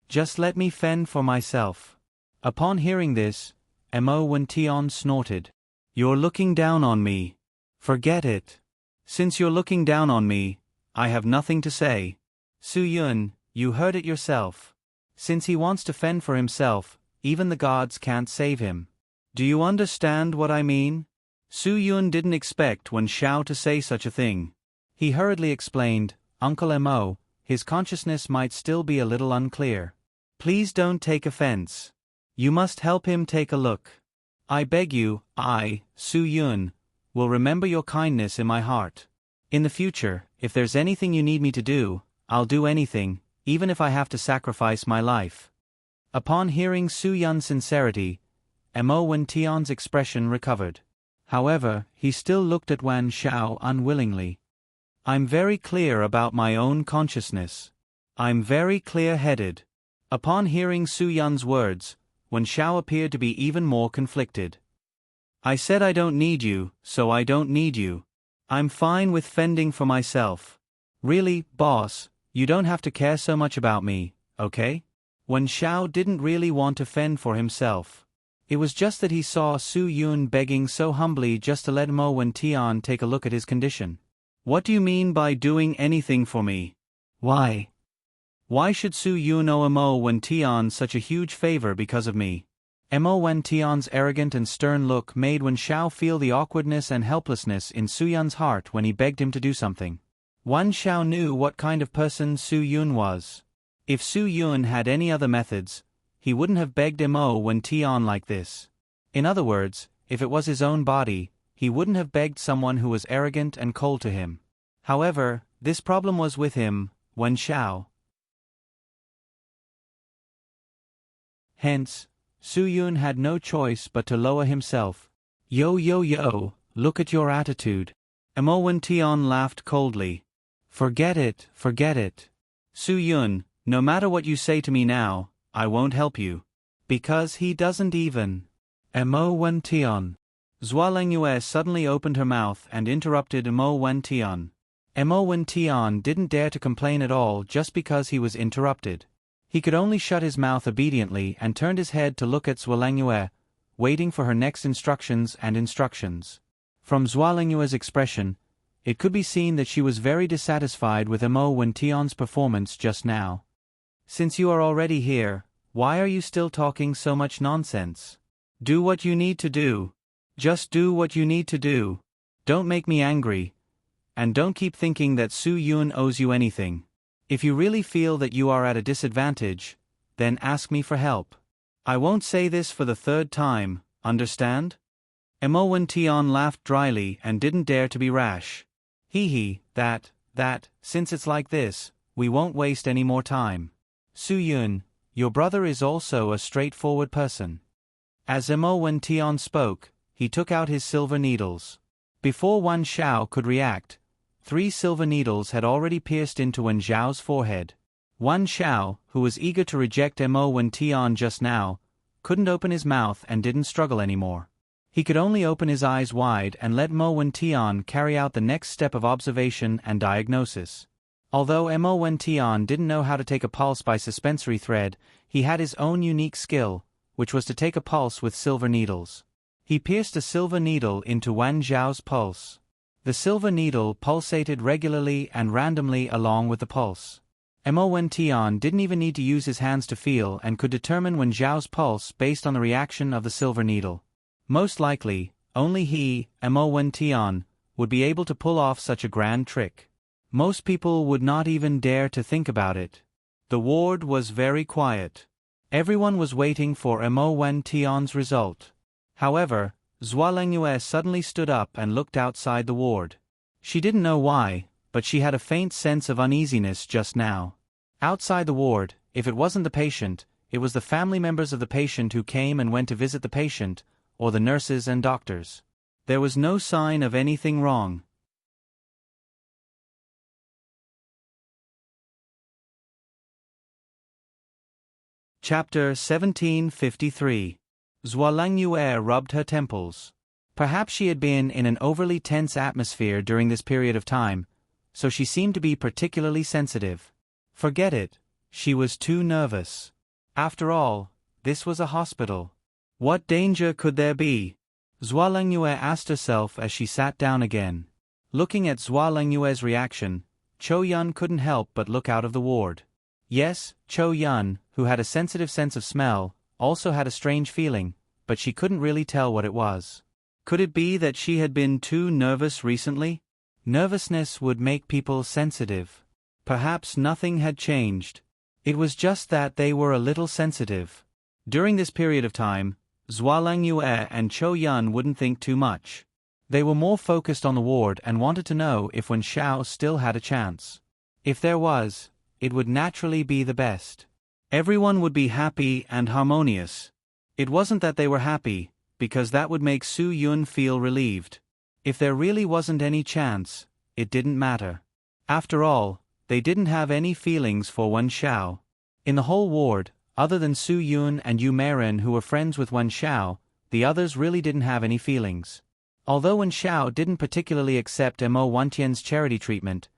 Just let me fend for myself. Upon hearing this, Mo Wentian snorted. You're looking down on me. Forget it. Since you're looking down on me, I have nothing to say. Su Yun, you heard it yourself. Since he wants to fend for himself, even the gods can't save him. Do you understand what I mean? Su Yun didn't expect Wen Xiao to say such a thing. He hurriedly explained, Uncle Mo, his consciousness might still be a little unclear. Please don't take offense. You must help him take a look. I beg you, I, Su Yun, will remember your kindness in my heart. In the future, if there's anything you need me to do, I'll do anything, even if I have to sacrifice my life. Upon hearing Su Yun's sincerity, Mo Wentian's expression recovered. However, he still looked at Wan Xiao unwillingly. I'm very clear about my own consciousness. I'm very clear-headed. Upon hearing Su Yun's words, Wan Xiao appeared to be even more conflicted. I said I don't need you, so I don't need you. I'm fine with fending for myself. Really, boss, you don't have to care so much about me, okay? Wan Xiao didn't really want to fend for himself. It was just that he saw Su Yun begging so humbly just to let Mo Wentian take a look at his condition. What do you mean by doing anything for me? Why? Why should Su Yun owe Mo Wentian such a huge favor because of me? Mo Wentian's arrogant and stern look made Wan Xiao feel the awkwardness and helplessness in Su Yun's heart when he begged him to do something. Wan Xiao knew what kind of person Su Yun was. If Su Yun had any other methods, he wouldn't have begged Mo Wentian like this. In other words, if it was his own body, he wouldn't have begged someone who was arrogant and cold to him. However, this problem was with him, Wan Xiao. Hence, Su Yun had no choice but to lower himself. Yo, look at your attitude. Mo Wentian laughed coldly. Forget it. Su Yun, no matter what you say to me now, I won't help you. Because he doesn't even. Mo Wentian. Zhuo Lengyue suddenly opened her mouth and interrupted Mo Wen-tian. Mo Wen-tian didn't dare to complain at all just because he was interrupted. He could only shut his mouth obediently and turned his head to look at Zhuo Lengyue, waiting for her next instructions. From Zhuo Lengyue's expression, it could be seen that she was very dissatisfied with Mo Wen-tian's performance just now. Since you are already here, why are you still talking so much nonsense? Do what you need to do. Just do what you need to do. Don't make me angry. And don't keep thinking that Su Yun owes you anything. If you really feel that you are at a disadvantage, then ask me for help. I won't say this for the third time, understand? Mo Wen-tian laughed dryly and didn't dare to be rash. That, since it's like this, we won't waste any more time. Su Yun, your brother is also a straightforward person. As Mo Wen-tian spoke, he took out his silver needles. Before Wan Xiao could react, 3 silver needles had already pierced into Wan Zhao's forehead. Wan Xiao, who was eager to reject Mo Wen-tian just now, couldn't open his mouth and didn't struggle anymore. He could only open his eyes wide and let Mo Wen-tian carry out the next step of observation and diagnosis. Although Mo Wen-tian didn't know how to take a pulse by suspensory thread, he had his own unique skill, which was to take a pulse with silver needles. He pierced a silver needle into Wan Zhao's pulse. The silver needle pulsated regularly and randomly along with the pulse. Mo Wen-tian didn't even need to use his hands to feel and could determine Wan Zhao's pulse based on the reaction of the silver needle. Most likely, only he, Mo Wen-tian, would be able to pull off such a grand trick. Most people would not even dare to think about it. The ward was very quiet. Everyone was waiting for Mo Wen-tian's result. However, Zhuo Lengyue suddenly stood up and looked outside the ward. She didn't know why, but she had a faint sense of uneasiness just now. Outside the ward, if it wasn't the patient, it was the family members of the patient who came and went to visit the patient, or the nurses and doctors. There was no sign of anything wrong. Chapter 1753. Zhuo Lengyue rubbed her temples. Perhaps she had been in an overly tense atmosphere during this period of time, so she seemed to be particularly sensitive. Forget it, she was too nervous. After all, this was a hospital. What danger could there be? Zhuo Lengyue asked herself as she sat down again. Looking at Zhuo Lengyue's reaction, Cho Yun couldn't help but look out of the ward. Yes, Cho Yun, who had a sensitive sense of smell, also had a strange feeling, but she couldn't really tell what it was. Could it be that she had been too nervous recently? Nervousness would make people sensitive. Perhaps nothing had changed. It was just that they were a little sensitive. During this period of time, Zhuo Lengyue and Cho Yun wouldn't think too much. They were more focused on the ward and wanted to know if Wan Xiao still had a chance. If there was, it would naturally be the best. Everyone would be happy and harmonious. It wasn't that they were happy, because that would make Su Yun feel relieved. If there really wasn't any chance, it didn't matter. After all, they didn't have any feelings for Wan Xiao. In the whole ward, other than Su Yun and Yu Meiren who were friends with Wan Xiao, the others really didn't have any feelings. Although Wan Xiao didn't particularly accept Mo Wen-tian's charity treatment,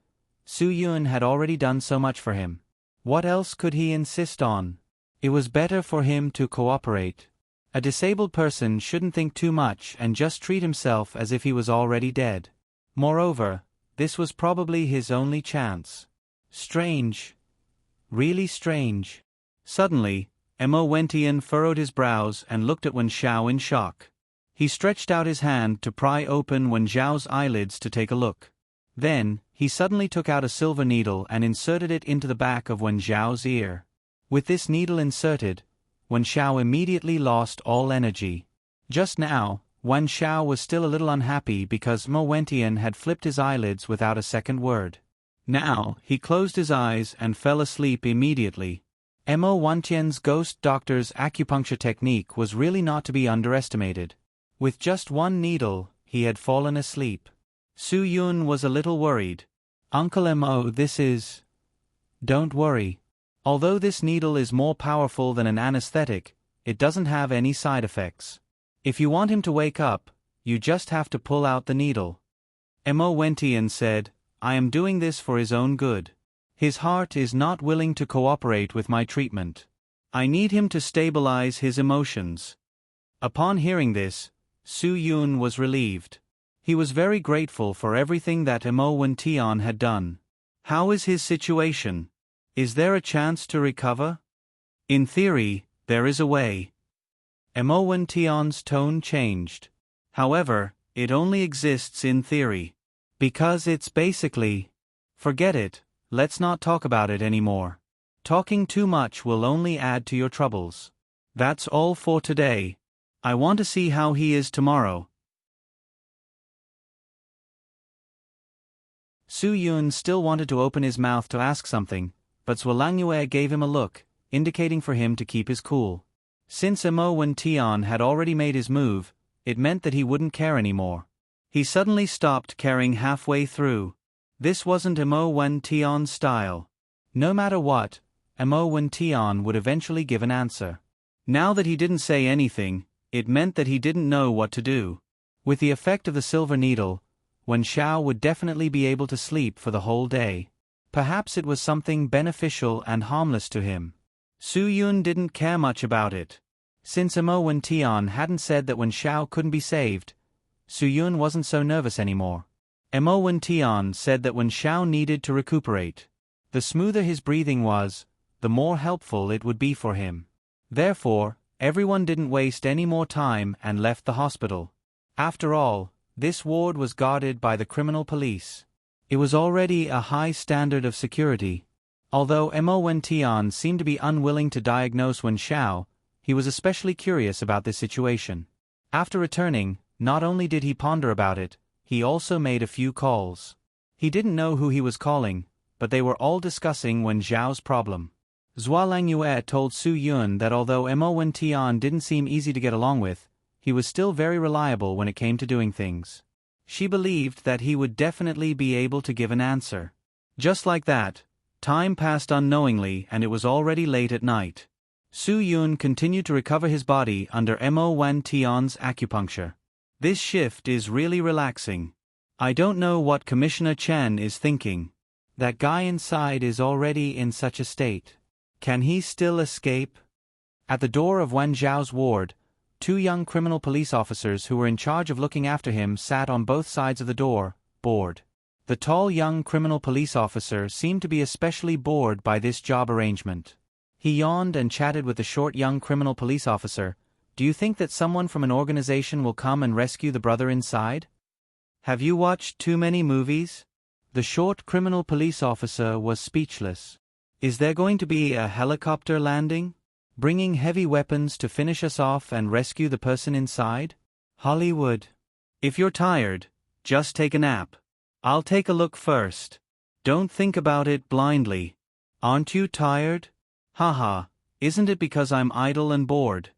Su Yun had already done so much for him. What else could he insist on? It was better for him to cooperate. A disabled person shouldn't think too much and just treat himself as if he was already dead. Moreover, this was probably his only chance. Strange. Really strange. Suddenly, Mo Wen-tian furrowed his brows and looked at Wan Xiao in shock. He stretched out his hand to pry open Wan Zhao's eyelids to take a look. Then, he suddenly took out a silver needle and inserted it into the back of Wan Zhao's ear. With this needle inserted, Wan Xiao immediately lost all energy. Just now, Wan Xiao was still a little unhappy because Mo Wen-tian had flipped his eyelids without a second word. Now, he closed his eyes and fell asleep immediately. Mo Wen-tian's ghost doctor's acupuncture technique was really not to be underestimated. With just one needle, he had fallen asleep. Su Yun was a little worried. Uncle Mo, this is... Don't worry. Although this needle is more powerful than an anesthetic, it doesn't have any side effects. If you want him to wake up, you just have to pull out the needle. Mo Wentian said, I am doing this for his own good. His heart is not willing to cooperate with my treatment. I need him to stabilize his emotions. Upon hearing this, Su Yun was relieved. He was very grateful for everything that Mo Wentian had done. How is his situation? Is there a chance to recover? In theory, there is a way. Mo Wentian's tone changed. However, it only exists in theory. Because it's basically, forget it, let's not talk about it anymore. Talking too much will only add to your troubles. That's all for today. I want to see how he is tomorrow. Su Yun still wanted to open his mouth to ask something, but Zhuolangyue gave him a look, indicating for him to keep his cool. Since Mo Wentian had already made his move, it meant that he wouldn't care anymore. He suddenly stopped caring halfway through. This wasn't Mo Wentian's style. No matter what, Mo Wentian would eventually give an answer. Now that he didn't say anything, it meant that he didn't know what to do. With the effect of the silver needle, Wen Xiao would definitely be able to sleep for the whole day. Perhaps it was something beneficial and harmless to him. Su Yun didn't care much about it. Since Mo Wentian hadn't said that Wen Xiao couldn't be saved, Su Yun wasn't so nervous anymore. Mo Wentian said that Wen Xiao needed to recuperate. The smoother his breathing was, the more helpful it would be for him. Therefore, everyone didn't waste any more time and left the hospital. After all, this ward was guarded by the criminal police. It was already a high standard of security. Although Mo Wentian seemed to be unwilling to diagnose Wen Xiao, he was especially curious about this situation. After returning, not only did he ponder about it, he also made a few calls. He didn't know who he was calling, but they were all discussing Wen Xiao's problem. Zhuolangyue told Su Yun that although Mo Wentian didn't seem easy to get along with, he was still very reliable when it came to doing things. She believed that he would definitely be able to give an answer. Just like that, time passed unknowingly and it was already late at night. Su Yun continued to recover his body under Mo Wentian's acupuncture. This shift is really relaxing. I don't know what Commissioner Chen is thinking. That guy inside is already in such a state. Can he still escape? At the door of Wen Zhao's ward, two young criminal police officers who were in charge of looking after him sat on both sides of the door, bored. The tall young criminal police officer seemed to be especially bored by this job arrangement. He yawned and chatted with the short young criminal police officer. Do you think that someone from an organization will come and rescue the brother inside? Have you watched too many movies? The short criminal police officer was speechless. Is there going to be a helicopter landing? Bringing heavy weapons to finish us off and rescue the person inside? Hollywood. If you're tired, just take a nap. I'll take a look first. Don't think about it blindly. Aren't you tired? Haha, isn't it because I'm idle and bored?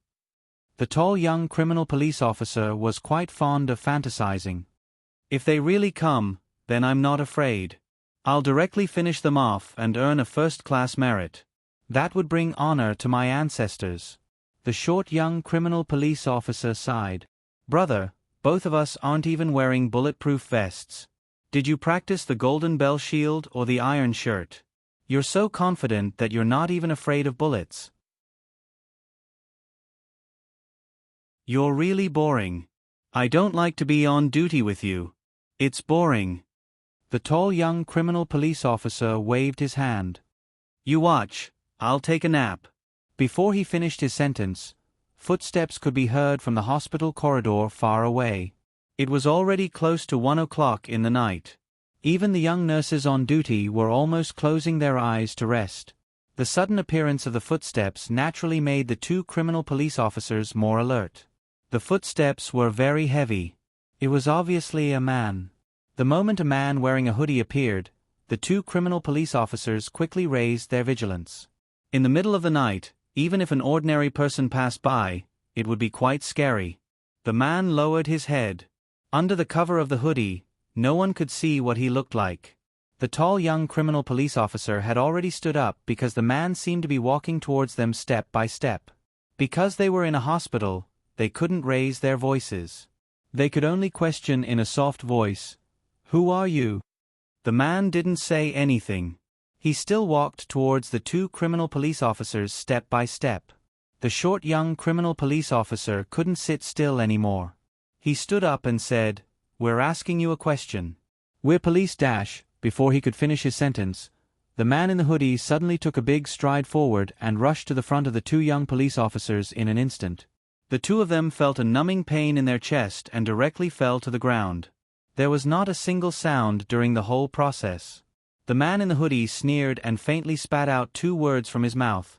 The tall young criminal police officer was quite fond of fantasizing. If they really come, then I'm not afraid. I'll directly finish them off and earn a first-class merit. That would bring honor to my ancestors. The short young criminal police officer sighed. Brother, both of us aren't even wearing bulletproof vests. Did you practice the golden bell shield or the iron shirt? You're so confident that you're not even afraid of bullets. You're really boring. I don't like to be on duty with you. It's boring. The tall young criminal police officer waved his hand. You watch, I'll take a nap. Before he finished his sentence, footsteps could be heard from the hospital corridor far away. It was already close to 1 o'clock in the night. Even the young nurses on duty were almost closing their eyes to rest. The sudden appearance of the footsteps naturally made the two criminal police officers more alert. The footsteps were very heavy. It was obviously a man. The moment a man wearing a hoodie appeared, the two criminal police officers quickly raised their vigilance. In the middle of the night, even if an ordinary person passed by, it would be quite scary. The man lowered his head. Under the cover of the hoodie, no one could see what he looked like. The tall young criminal police officer had already stood up because the man seemed to be walking towards them step by step. Because they were in a hospital, they couldn't raise their voices. They could only question in a soft voice, "Who are you?" The man didn't say anything. He still walked towards the two criminal police officers step by step. The short young criminal police officer couldn't sit still anymore. He stood up and said, "We're asking you a question." "We're police dash." Before he could finish his sentence, the man in the hoodie suddenly took a big stride forward and rushed to the front of the two young police officers in an instant. The two of them felt a numbing pain in their chest and directly fell to the ground. There was not a single sound during the whole process. The man in the hoodie sneered and faintly spat out two words from his mouth.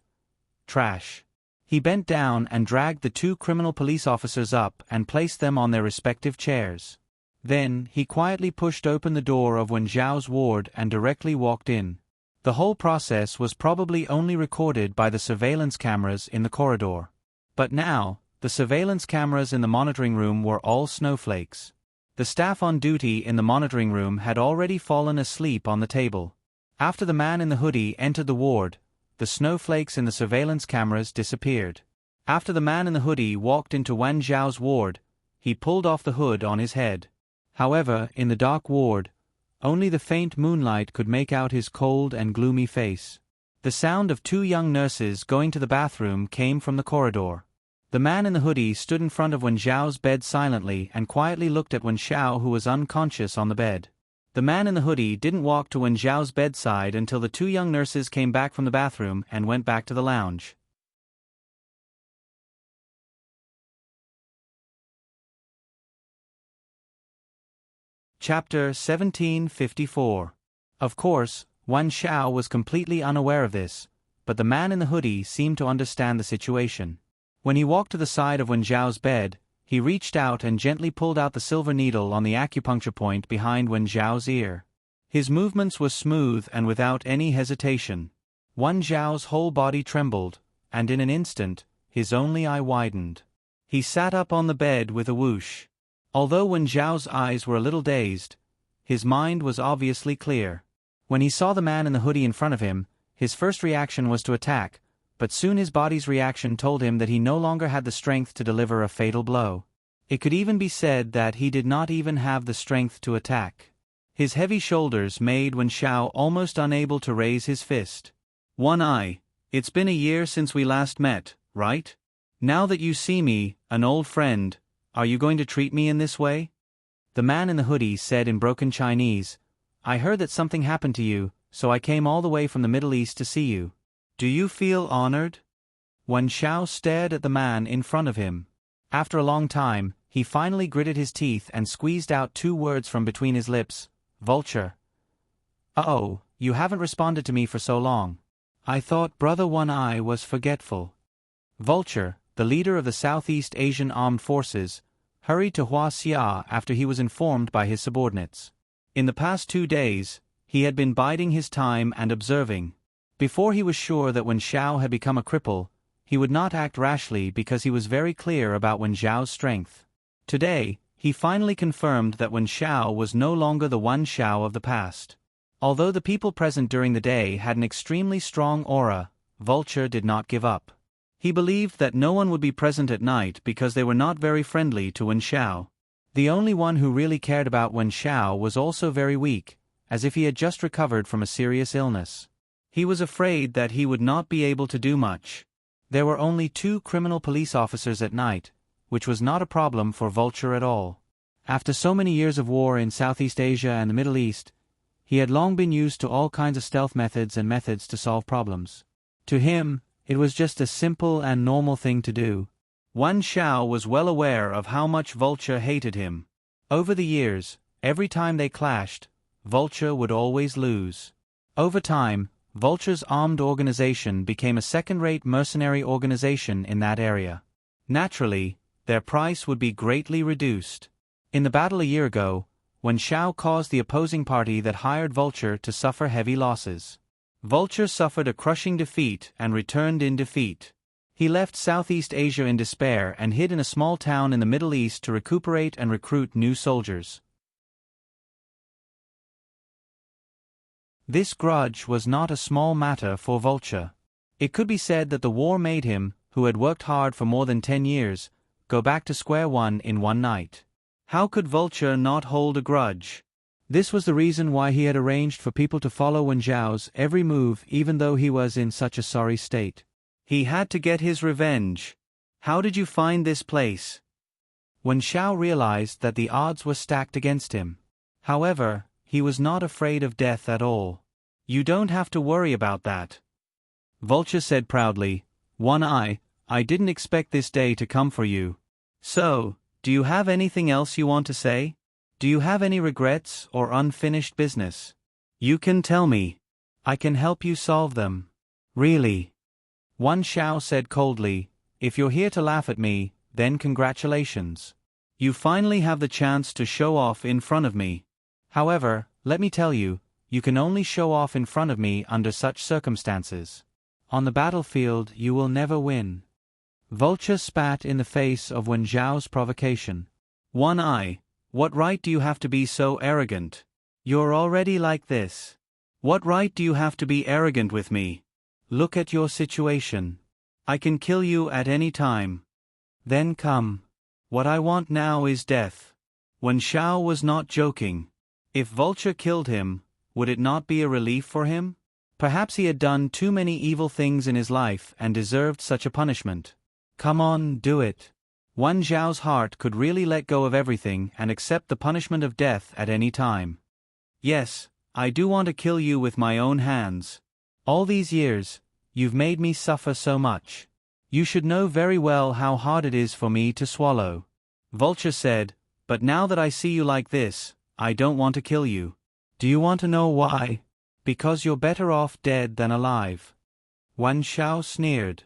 "Trash." He bent down and dragged the two criminal police officers up and placed them on their respective chairs. Then, he quietly pushed open the door of Wen Zhao's ward and directly walked in. The whole process was probably only recorded by the surveillance cameras in the corridor. But now, the surveillance cameras in the monitoring room were all snowflakes. The staff on duty in the monitoring room had already fallen asleep on the table. After the man in the hoodie entered the ward, the snowflakes in the surveillance cameras disappeared. After the man in the hoodie walked into Wen Zhao's ward, he pulled off the hood on his head. However, in the dark ward, only the faint moonlight could make out his cold and gloomy face. The sound of two young nurses going to the bathroom came from the corridor. The man in the hoodie stood in front of Wen Zhao's bed silently and quietly looked at Wen Zhao, who was unconscious on the bed. The man in the hoodie didn't walk to Wen Zhao's bedside until the two young nurses came back from the bathroom and went back to the lounge. Chapter 1754. Of course, Wen Zhao was completely unaware of this, but the man in the hoodie seemed to understand the situation. When he walked to the side of Wen Zhao's bed, he reached out and gently pulled out the silver needle on the acupuncture point behind Wen Zhao's ear. His movements were smooth and without any hesitation. Wen Zhao's whole body trembled, and in an instant, his only eye widened. He sat up on the bed with a whoosh. Although Wen Zhao's eyes were a little dazed, his mind was obviously clear. When he saw the man in the hoodie in front of him, his first reaction was to attack, but soon his body's reaction told him that he no longer had the strength to deliver a fatal blow. It could even be said that he did not even have the strength to attack. His heavy shoulders made Wen Zhao almost unable to raise his fist. "One Eye, it's been a year since we last met, right? Now that you see me, an old friend, are you going to treat me in this way?" The man in the hoodie said in broken Chinese, "I heard that something happened to you, so I came all the way from the Middle East to see you. Do you feel honored?" Wen Zhao stared at the man in front of him. After a long time, he finally gritted his teeth and squeezed out two words from between his lips, "Vulture." "Oh, you haven't responded to me for so long. I thought Brother One Eye was forgetful." Vulture, the leader of the Southeast Asian Armed Forces, hurried to Huaxia after he was informed by his subordinates. In the past 2 days, he had been biding his time and observing. Before he was sure that Wen Zhao had become a cripple, he would not act rashly because he was very clear about Wen Zhao's strength. Today, he finally confirmed that Wen Zhao was no longer the Wen Zhao of the past. Although the people present during the day had an extremely strong aura, Vulture did not give up. He believed that no one would be present at night because they were not very friendly to Wen Zhao. The only one who really cared about Wen Zhao was also very weak, as if he had just recovered from a serious illness. He was afraid that he would not be able to do much. There were only 2 criminal police officers at night, which was not a problem for Vulture at all. After so many years of war in Southeast Asia and the Middle East, he had long been used to all kinds of stealth methods and methods to solve problems. To him, it was just a simple and normal thing to do. Wen Zhao was well aware of how much Vulture hated him. Over the years, every time they clashed, Vulture would always lose. Over time, Vulture's armed organization became a second-rate mercenary organization in that area. Naturally, their price would be greatly reduced. In the battle a year ago, Wen Zhao caused the opposing party that hired Vulture to suffer heavy losses. Vulture suffered a crushing defeat and returned in defeat. He left Southeast Asia in despair and hid in a small town in the Middle East to recuperate and recruit new soldiers. This grudge was not a small matter for Vulture. It could be said that the war made him, who had worked hard for more than 10 years, go back to square one in one night. How could Vulture not hold a grudge? This was the reason why he had arranged for people to follow Wen Zhao's every move even though he was in such a sorry state. He had to get his revenge. How did you find this place? Wen Zhao realized that the odds were stacked against him. However, he was not afraid of death at all. You don't have to worry about that. Vulture said proudly, One Eye, I didn't expect this day to come for you. So, do you have anything else you want to say? Do you have any regrets or unfinished business? You can tell me. I can help you solve them. Really? Wen Zhao said coldly, If you're here to laugh at me, then congratulations. You finally have the chance to show off in front of me. However, let me tell you, you can only show off in front of me under such circumstances. On the battlefield you will never win. Vulture spat in the face of Wen Zhao's provocation. One Eye, what right do you have to be so arrogant? You're already like this. What right do you have to be arrogant with me? Look at your situation. I can kill you at any time. Then come. What I want now is death. Wen Zhao was not joking. If Vulture killed him, would it not be a relief for him? Perhaps he had done too many evil things in his life and deserved such a punishment. Come on, do it. Wen Zhao's heart could really let go of everything and accept the punishment of death at any time. Yes, I do want to kill you with my own hands. All these years, you've made me suffer so much. You should know very well how hard it is for me to swallow. Vulture said, But now that I see you like this, I don't want to kill you. Do you want to know why? Because you're better off dead than alive. Wen Zhao sneered.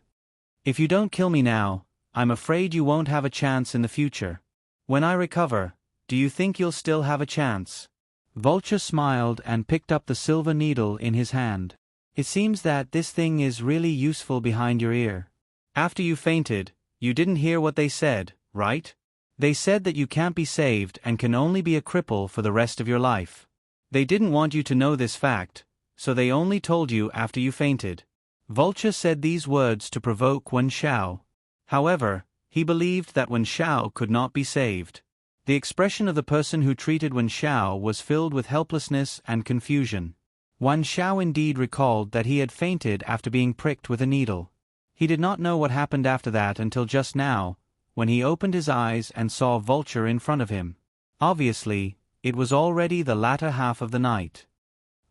If you don't kill me now, I'm afraid you won't have a chance in the future. When I recover, do you think you'll still have a chance? Vulture smiled and picked up the silver needle in his hand. It seems that this thing is really useful behind your ear. After you fainted, you didn't hear what they said, right? They said that you can't be saved and can only be a cripple for the rest of your life. They didn't want you to know this fact, so they only told you after you fainted. Vulture said these words to provoke Wen Zhao. However, he believed that Wen Zhao could not be saved. The expression of the person who treated Wen Zhao was filled with helplessness and confusion. Wen Zhao indeed recalled that he had fainted after being pricked with a needle. He did not know what happened after that until just now, when he opened his eyes and saw Vulture in front of him. Obviously, it was already the latter half of the night.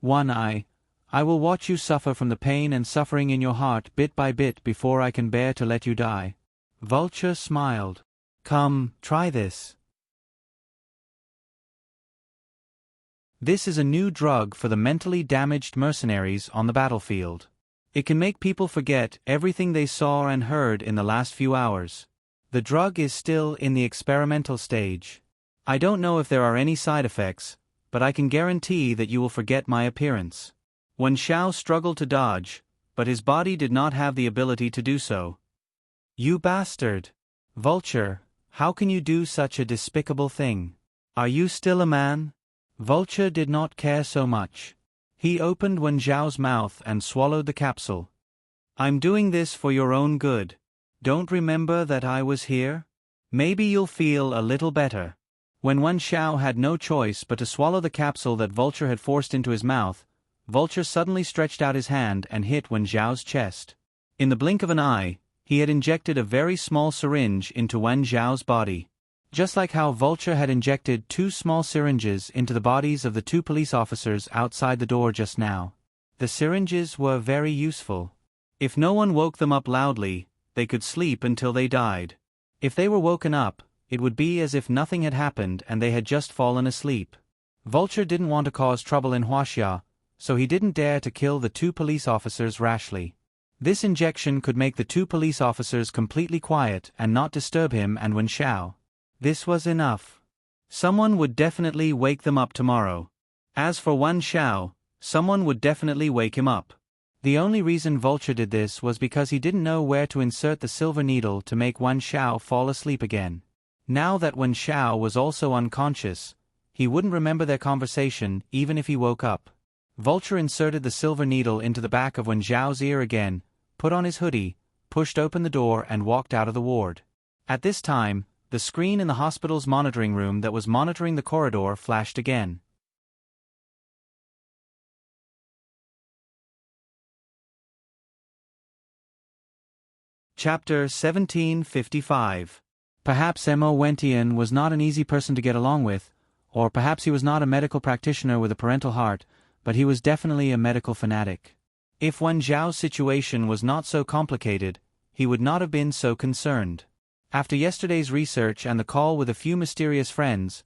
One Eye, I will watch you suffer from the pain and suffering in your heart bit by bit before I can bear to let you die. Vulture smiled. Come, try this. This is a new drug for the mentally damaged mercenaries on the battlefield. It can make people forget everything they saw and heard in the last few hours. The drug is still in the experimental stage. I don't know if there are any side effects, but I can guarantee that you will forget my appearance. Wen Zhao struggled to dodge, but his body did not have the ability to do so. You bastard! Vulture, how can you do such a despicable thing? Are you still a man? Vulture did not care so much. He opened Wen Zhao's mouth and swallowed the capsule. I'm doing this for your own good. Don't remember that I was here? Maybe you'll feel a little better. When Wen Zhao had no choice but to swallow the capsule that Vulture had forced into his mouth, Vulture suddenly stretched out his hand and hit Wen Zhao's chest. In the blink of an eye, he had injected a very small syringe into Wen Zhao's body. Just like how Vulture had injected 2 small syringes into the bodies of the 2 police officers outside the door just now. The syringes were very useful. If no one woke them up loudly, they could sleep until they died. If they were woken up, it would be as if nothing had happened and they had just fallen asleep. Vulture didn't want to cause trouble in Huaxia, so he didn't dare to kill the 2 police officers rashly. This injection could make the 2 police officers completely quiet and not disturb him and Wen Zhao. This was enough. Someone would definitely wake them up tomorrow. As for Wen Zhao, someone would definitely wake him up. The only reason Vulture did this was because he didn't know where to insert the silver needle to make Wen Zhao fall asleep again. Now that Wen Zhao was also unconscious, he wouldn't remember their conversation even if he woke up. Vulture inserted the silver needle into the back of Wen Zhao's ear again, put on his hoodie, pushed open the door and walked out of the ward. At this time, the screen in the hospital's monitoring room that was monitoring the corridor flashed again. Chapter 1755. Perhaps Mo Wentian was not an easy person to get along with, or perhaps he was not a medical practitioner with a parental heart, but he was definitely a medical fanatic. If Wen Zhao's situation was not so complicated, he would not have been so concerned. After yesterday's research and the call with a few mysterious friends,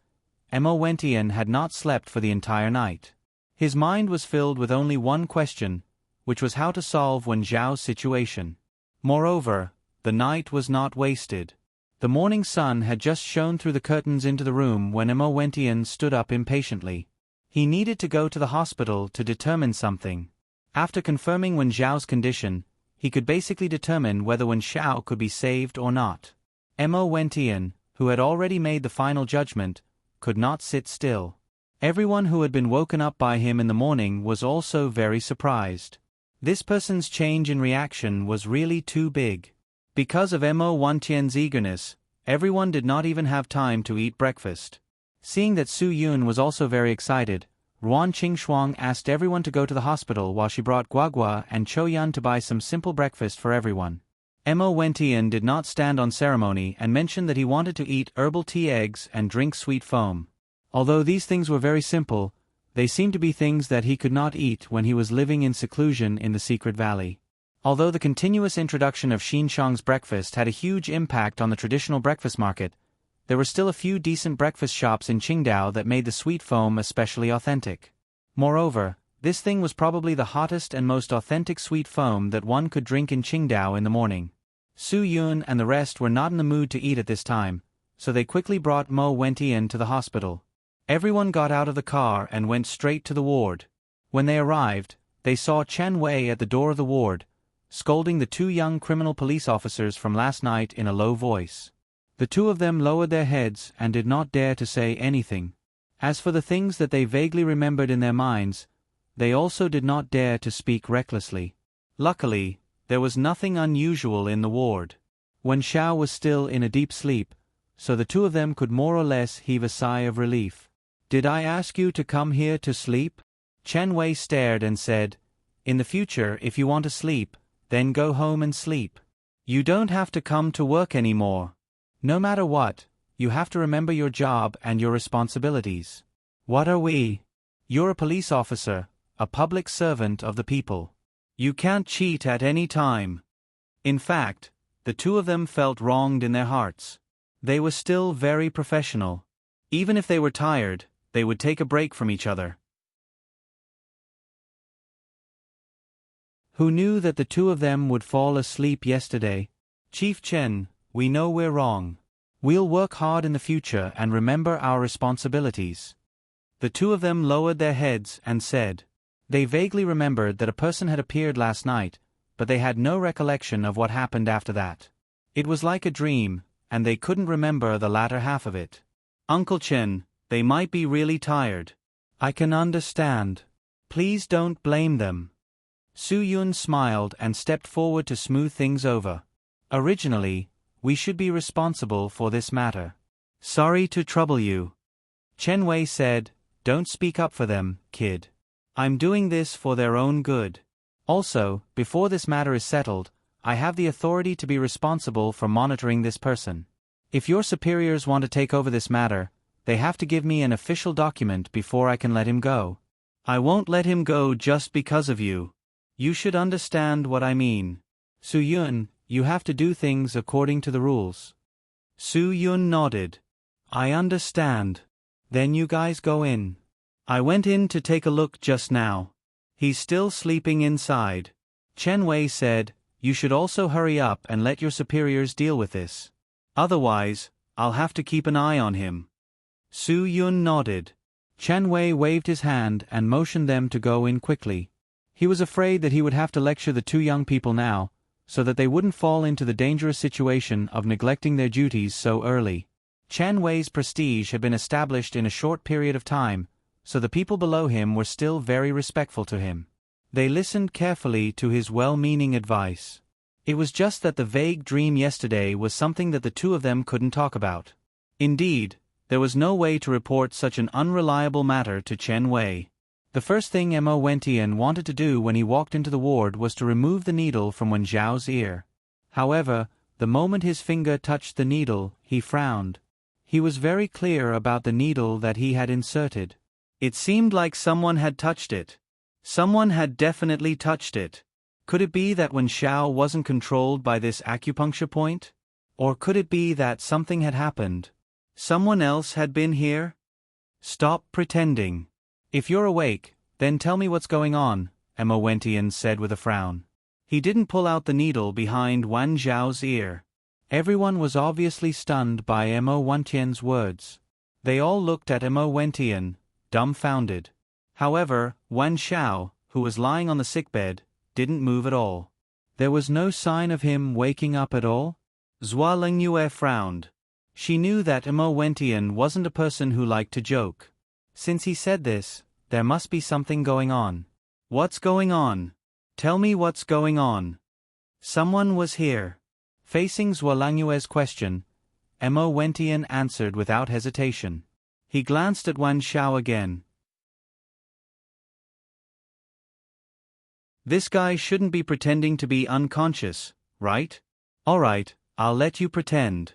Mo Wentian had not slept for the entire night. His mind was filled with only one question, which was how to solve Wen Zhao's situation. Moreover, the night was not wasted. The morning sun had just shone through the curtains into the room when Mo Wentian stood up impatiently. He needed to go to the hospital to determine something. After confirming Wen Zhao's condition, he could basically determine whether Wen Zhao could be saved or not. Mo Wentian, who had already made the final judgment, could not sit still. Everyone who had been woken up by him in the morning was also very surprised. This person's change in reaction was really too big. Because of Mo Wentian's eagerness, everyone did not even have time to eat breakfast. Seeing that Su Yun was also very excited, Ruan Qingxuang asked everyone to go to the hospital while she brought Guagua and Choyan to buy some simple breakfast for everyone. Mo Wentian did not stand on ceremony and mentioned that he wanted to eat herbal tea eggs and drink sweet foam. Although these things were very simple, they seemed to be things that he could not eat when he was living in seclusion in the secret valley. Although the continuous introduction of Xinshang's breakfast had a huge impact on the traditional breakfast market, there were still a few decent breakfast shops in Qingdao that made the sweet foam especially authentic. Moreover, this thing was probably the hottest and most authentic sweet foam that one could drink in Qingdao in the morning. Su Yun and the rest were not in the mood to eat at this time, so they quickly brought Mo Wentian to the hospital. Everyone got out of the car and went straight to the ward. When they arrived, they saw Chen Wei at the door of the ward, scolding the two young criminal police officers from last night in a low voice. The two of them lowered their heads and did not dare to say anything. As for the things that they vaguely remembered in their minds, they also did not dare to speak recklessly. Luckily, there was nothing unusual in the ward. Wen Zhao was still in a deep sleep, so the two of them could more or less heave a sigh of relief. "Did I ask you to come here to sleep?" Chen Wei stared and said, "In the future, if you want to sleep, then go home and sleep. You don't have to come to work anymore. No matter what, you have to remember your job and your responsibilities." "What are we?" "You're a police officer, a public servant of the people. You can't cheat at any time." In fact, the two of them felt wronged in their hearts. They were still very professional. Even if they were tired, they would take a break from each other. Who knew that the two of them would fall asleep yesterday? "Chief Chen, we know we're wrong. We'll work hard in the future and remember our responsibilities." The two of them lowered their heads and said. They vaguely remembered that a person had appeared last night, but they had no recollection of what happened after that. It was like a dream, and they couldn't remember the latter half of it. "Uncle Chen, they might be really tired. I can understand. Please don't blame them." Su Yun smiled and stepped forward to smooth things over. "Originally, we should be responsible for this matter. Sorry to trouble you." Chen Wei said, "Don't speak up for them, kid. I'm doing this for their own good. Also, before this matter is settled, I have the authority to be responsible for monitoring this person. If your superiors want to take over this matter, they have to give me an official document before I can let him go. I won't let him go just because of you. You should understand what I mean. Su Yun, you have to do things according to the rules." Su Yun nodded. "I understand. Then you guys go in. I went in to take a look just now. He's still sleeping inside." Chen Wei said, "You should also hurry up and let your superiors deal with this. Otherwise, I'll have to keep an eye on him." Su Yun nodded. Chen Wei waved his hand and motioned them to go in quickly. He was afraid that he would have to lecture the two young people now, so that they wouldn't fall into the dangerous situation of neglecting their duties so early. Chen Wei's prestige had been established in a short period of time, so the people below him were still very respectful to him. They listened carefully to his well-meaning advice. It was just that the vague dream yesterday was something that the two of them couldn't talk about. Indeed, there was no way to report such an unreliable matter to Chen Wei. The first thing Mo Wentian wanted to do when he walked into the ward was to remove the needle from Wen Zhao's ear. However, the moment his finger touched the needle, he frowned. He was very clear about the needle that he had inserted. It seemed like someone had touched it. Someone had definitely touched it. Could it be that Wen Zhao wasn't controlled by this acupuncture point? Or could it be that something had happened? Someone else had been here? Stop pretending. If you're awake, then tell me what's going on, Mo Wentian said with a frown. He didn't pull out the needle behind Wen Zhao's ear. Everyone was obviously stunned by Mo Wentian's words. They all looked at Mo Wentian, dumbfounded. However, Wen Zhao, who was lying on the sickbed, didn't move at all. There was no sign of him waking up at all? Zhua Lingyue frowned. She knew that Mo Wentian wasn't a person who liked to joke. Since he said this, there must be something going on. What's going on? Tell me what's going on. Someone was here. Facing Zhua Lingyue's question, Mo Wentian answered without hesitation. He glanced at Wen Zhao again. This guy shouldn't be pretending to be unconscious, right? Alright, I'll let you pretend.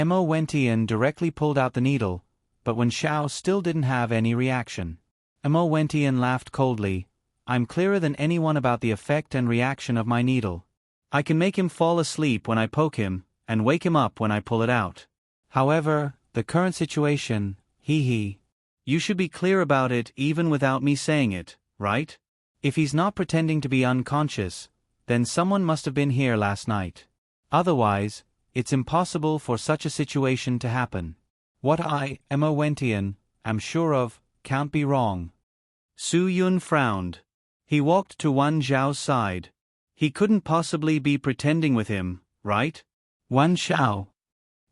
Mo Wentian directly pulled out the needle, but Wen Zhao still didn't have any reaction. Mo Wentian laughed coldly. I'm clearer than anyone about the effect and reaction of my needle. I can make him fall asleep when I poke him, and wake him up when I pull it out. However, the current situation, you should be clear about it even without me saying it, right? If he's not pretending to be unconscious, then someone must have been here last night. Otherwise, it's impossible for such a situation to happen. What I, Mo Wentian, am sure of, can't be wrong. Su Yun frowned. He walked to Wen Zhao's side. He couldn't possibly be pretending with him, right? Wen Zhao.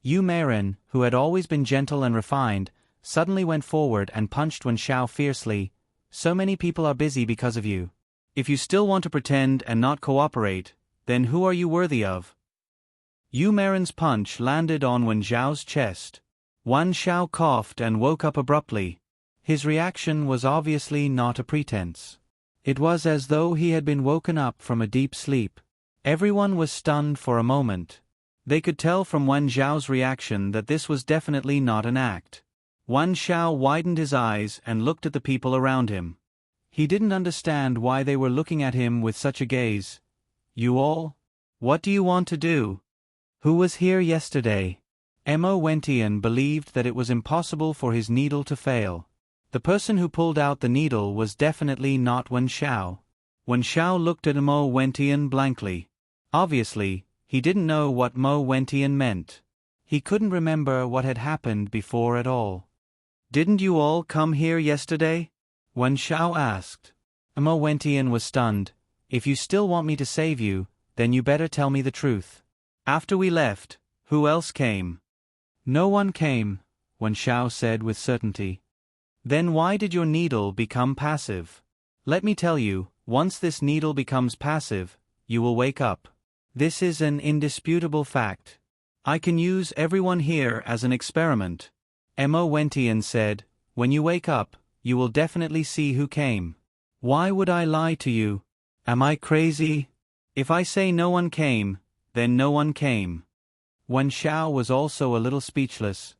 Yu Meiren, who had always been gentle and refined, suddenly went forward and punched Wen Zhao fiercely. So many people are busy because of you. If you still want to pretend and not cooperate, then who are you worthy of? Yu Meiren's punch landed on Wen Zhao's chest. Wen Zhao coughed and woke up abruptly. His reaction was obviously not a pretense. It was as though he had been woken up from a deep sleep. Everyone was stunned for a moment. They could tell from Wen Zhao's reaction that this was definitely not an act. Wen Zhao widened his eyes and looked at the people around him. He didn't understand why they were looking at him with such a gaze. You all? What do you want to do? Who was here yesterday? Mo Wentian believed that it was impossible for his needle to fail. The person who pulled out the needle was definitely not Wen Zhao. Wen Zhao looked at Mo Wentian blankly. Obviously, he didn't know what Mo Wentian meant. He couldn't remember what had happened before at all. Didn't you all come here yesterday? Wen Zhao asked. Mo Wentian was stunned. If you still want me to save you, then you better tell me the truth. After we left, who else came? No one came, Wen Zhao said with certainty. Then why did your needle become passive? Let me tell you, once this needle becomes passive, you will wake up. This is an indisputable fact. I can use everyone here as an experiment. Mo Wentian said, when you wake up, you will definitely see who came. Why would I lie to you? Am I crazy? If I say no one came, then no one came. Wen Zhao was also a little speechless.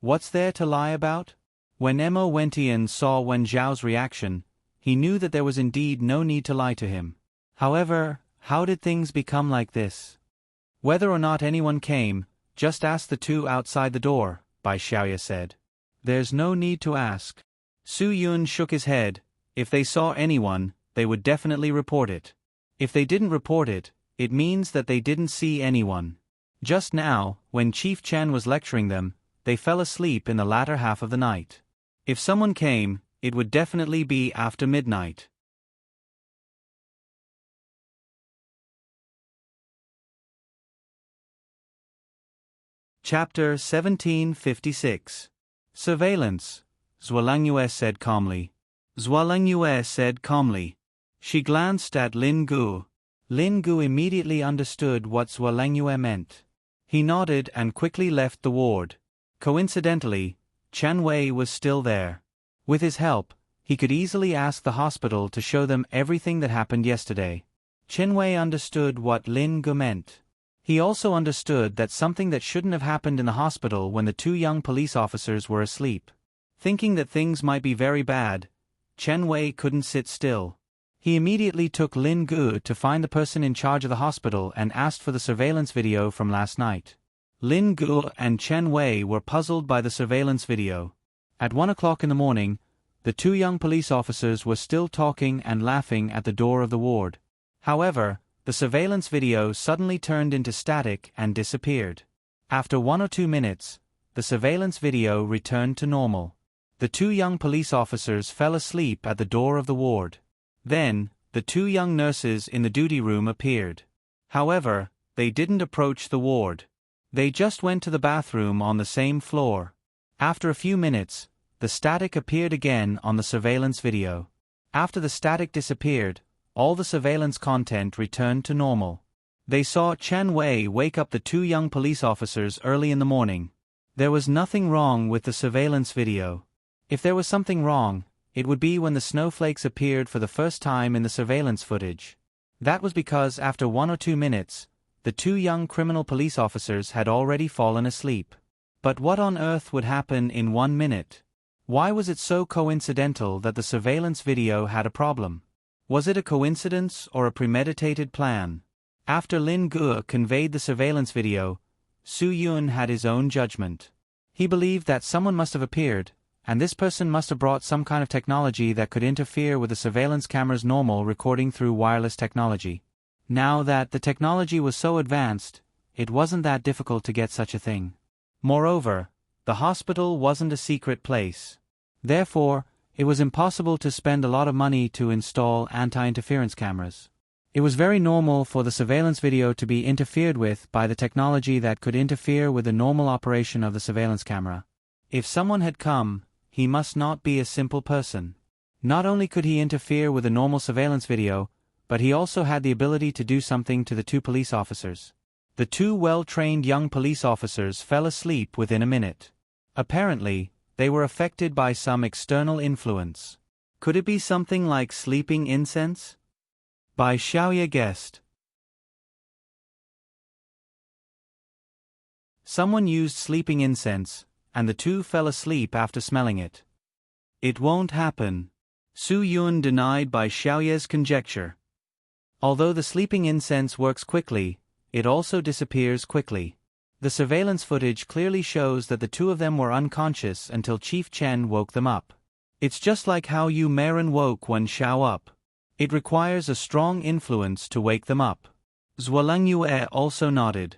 What's there to lie about? When Mo Wentian saw Wen Zhao's reaction, he knew that there was indeed no need to lie to him. However, how did things become like this? Whether or not anyone came, just ask the two outside the door, Bai Xiaoye said. There's no need to ask. Su Yun shook his head. If they saw anyone, they would definitely report it. If they didn't report it, it means that they didn't see anyone. Just now, when Chief Chen was lecturing them, they fell asleep in the latter half of the night. If someone came, it would definitely be after midnight. Chapter 1756. Surveillance, Zhua Lingyue said calmly. Zhua Lingyue said calmly. She glanced at Lin Gu. Lin Gu immediately understood what Zhua Lingyue meant. He nodded and quickly left the ward. Coincidentally, Chen Wei was still there. With his help, he could easily ask the hospital to show them everything that happened yesterday. Chen Wei understood what Lin Gu meant. He also understood that something that shouldn't have happened in the hospital when the two young police officers were asleep. Thinking that things might be very bad, Chen Wei couldn't sit still. He immediately took Lin Gu to find the person in charge of the hospital and asked for the surveillance video from last night. Lin Gu and Chen Wei were puzzled by the surveillance video. At 1 o'clock in the morning, the two young police officers were still talking and laughing at the door of the ward. However, the surveillance video suddenly turned into static and disappeared. After 1 or 2 minutes, the surveillance video returned to normal. The two young police officers fell asleep at the door of the ward. Then, the two young nurses in the duty room appeared. However, they didn't approach the ward. They just went to the bathroom on the same floor. After a few minutes, the static appeared again on the surveillance video. After the static disappeared, all the surveillance content returned to normal. They saw Chen Wei wake up the two young police officers early in the morning. There was nothing wrong with the surveillance video. If there was something wrong, it would be when the snowflakes appeared for the first time in the surveillance footage. That was because after 1 or 2 minutes, the two young criminal police officers had already fallen asleep. But what on earth would happen in 1 minute? Why was it so coincidental that the surveillance video had a problem? Was it a coincidence or a premeditated plan? After Lin Gu conveyed the surveillance video, Su Yun had his own judgment. He believed that someone must have appeared, and this person must have brought some kind of technology that could interfere with the surveillance camera's normal recording through wireless technology. Now that the technology was so advanced, it wasn't that difficult to get such a thing. Moreover, the hospital wasn't a secret place. Therefore, it was impossible to spend a lot of money to install anti-interference cameras. It was very normal for the surveillance video to be interfered with by the technology that could interfere with the normal operation of the surveillance camera. If someone had come, he must not be a simple person. Not only could he interfere with the normal surveillance video, but he also had the ability to do something to the two police officers. The two well-trained young police officers fell asleep within a minute. Apparently, they were affected by some external influence. Could it be something like sleeping incense? By Xiaoye guessed. Someone used sleeping incense, and the two fell asleep after smelling it. It won't happen. Su Yun denied by Xiaoye's conjecture. Although the sleeping incense works quickly, it also disappears quickly. The surveillance footage clearly shows that the two of them were unconscious until Chief Chen woke them up. It's just like how Yu Meiren woke Wen Xiao up. It requires a strong influence to wake them up. Zhuolang Yue also nodded.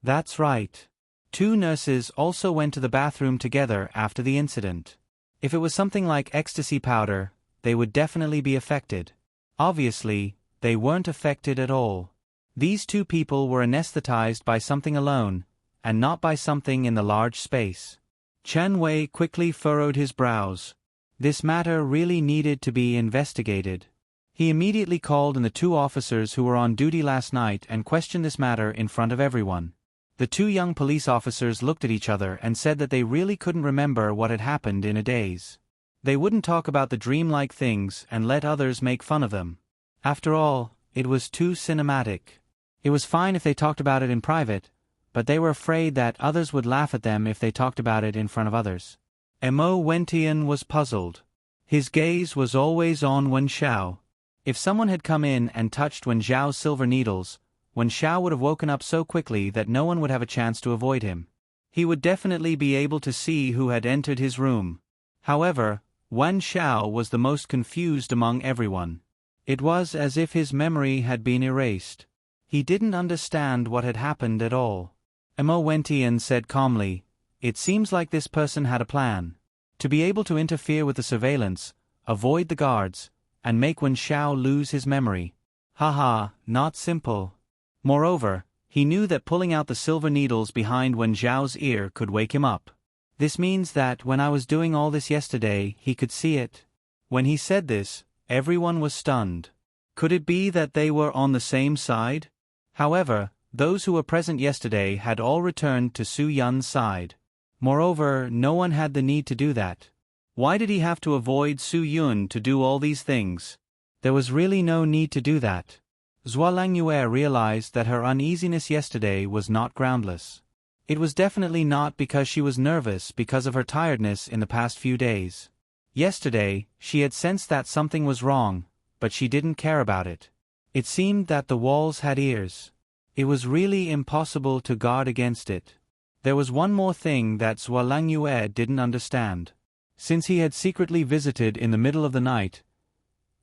That's right. Two nurses also went to the bathroom together after the incident. If it was something like ecstasy powder, they would definitely be affected. Obviously, they weren't affected at all. These two people were anesthetized by something alone, and not by something in the large space. Chen Wei quickly furrowed his brows. This matter really needed to be investigated. He immediately called in the two officers who were on duty last night and questioned this matter in front of everyone. The two young police officers looked at each other and said that they really couldn't remember what had happened in a daze. They wouldn't talk about the dreamlike things and let others make fun of them. After all, it was too cinematic. It was fine if they talked about it in private, but they were afraid that others would laugh at them if they talked about it in front of others. Mo Wentian was puzzled. His gaze was always on Wen Xiao. If someone had come in and touched Wen Xiao's silver needles, Wen Xiao would have woken up so quickly that no one would have a chance to avoid him. He would definitely be able to see who had entered his room. However, Wen Xiao was the most confused among everyone. It was as if his memory had been erased. He didn't understand what had happened at all. Mo Wentian said calmly, "It seems like this person had a plan. To be able to interfere with the surveillance, avoid the guards, and make Wen Xiao lose his memory. Haha, not simple." Moreover, he knew that pulling out the silver needles behind Wen Xiao's ear could wake him up. This means that when I was doing all this yesterday, he could see it. When he said this, everyone was stunned. Could it be that they were on the same side? However, those who were present yesterday had all returned to Su Yun's side. Moreover, no one had the need to do that. Why did he have to avoid Su Yun to do all these things? There was really no need to do that. Zhuo Langyue realized that her uneasiness yesterday was not groundless. It was definitely not because she was nervous because of her tiredness in the past few days. Yesterday, she had sensed that something was wrong, but she didn't care about it. It seemed that the walls had ears. It was really impossible to guard against it. There was one more thing that Zhuo Langyue didn't understand. Since he had secretly visited in the middle of the night,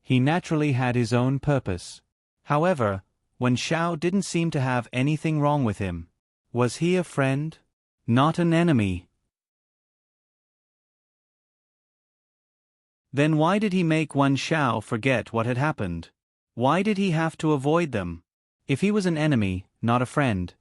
he naturally had his own purpose. However, Wen Shao didn't seem to have anything wrong with him. Was he a friend? Not an enemy. Then why did he make Wen Shao forget what had happened? Why did he have to avoid them? If he was an enemy, not a friend,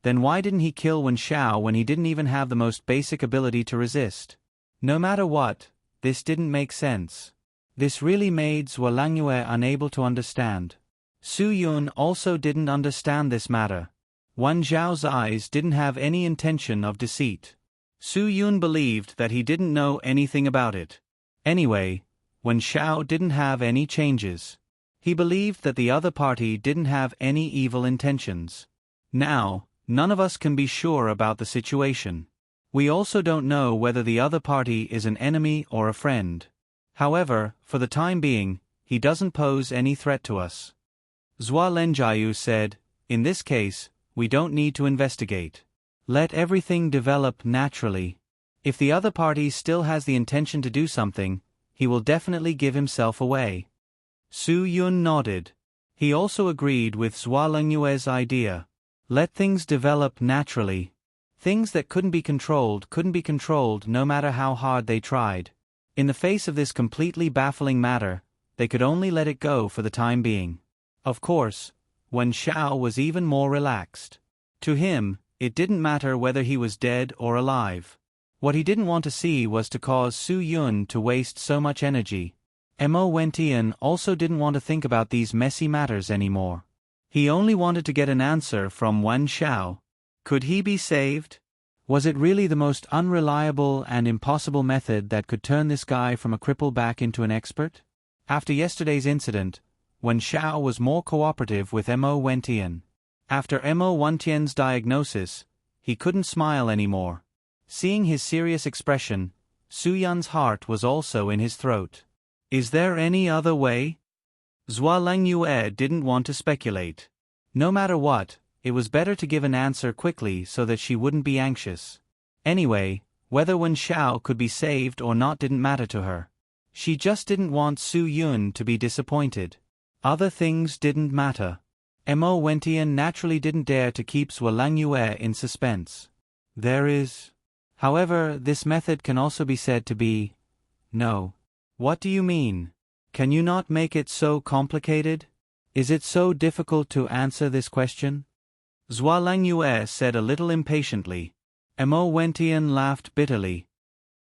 then why didn't he kill Wen Shao when he didn't even have the most basic ability to resist? No matter what, this didn't make sense. This really made Zhuo Langyue unable to understand. Su Yun also didn't understand this matter. Wan Zhao's eyes didn't have any intention of deceit. Su Yun believed that he didn't know anything about it. Anyway, Wen Shao didn't have any changes. He believed that the other party didn't have any evil intentions. Now, none of us can be sure about the situation. We also don't know whether the other party is an enemy or a friend. However, for the time being, he doesn't pose any threat to us. Zhuo Lenjiu said, "In this case, we don't need to investigate. Let everything develop naturally. If the other party still has the intention to do something, he will definitely give himself away." Su Yun nodded. He also agreed with Zhuo Lengyue's idea. Let things develop naturally. Things that couldn't be controlled no matter how hard they tried. In the face of this completely baffling matter, they could only let it go for the time being. Of course, Wen Shao was even more relaxed. To him, it didn't matter whether he was dead or alive. What he didn't want to see was to cause Su Yun to waste so much energy. Mo Wentian also didn't want to think about these messy matters anymore. He only wanted to get an answer from Wen Shao. Could he be saved? Was it really the most unreliable and impossible method that could turn this guy from a cripple back into an expert? After yesterday's incident, Wen Shao was more cooperative with Mo Wentian. After Mo Wentian's diagnosis, he couldn't smile anymore. Seeing his serious expression, Su Yun's heart was also in his throat. Is there any other way? Zhuo Langyue didn't want to speculate. No matter what, it was better to give an answer quickly so that she wouldn't be anxious. Anyway, whether Wen Shao could be saved or not didn't matter to her. She just didn't want Su Yun to be disappointed. Other things didn't matter. Mo Wentian naturally didn't dare to keep Zhuo Langyue in suspense. However, this method can also be said to be... No. What do you mean? Can you not make it so complicated? Is it so difficult to answer this question? Zhuo Langyue said a little impatiently. Mo Wentian laughed bitterly.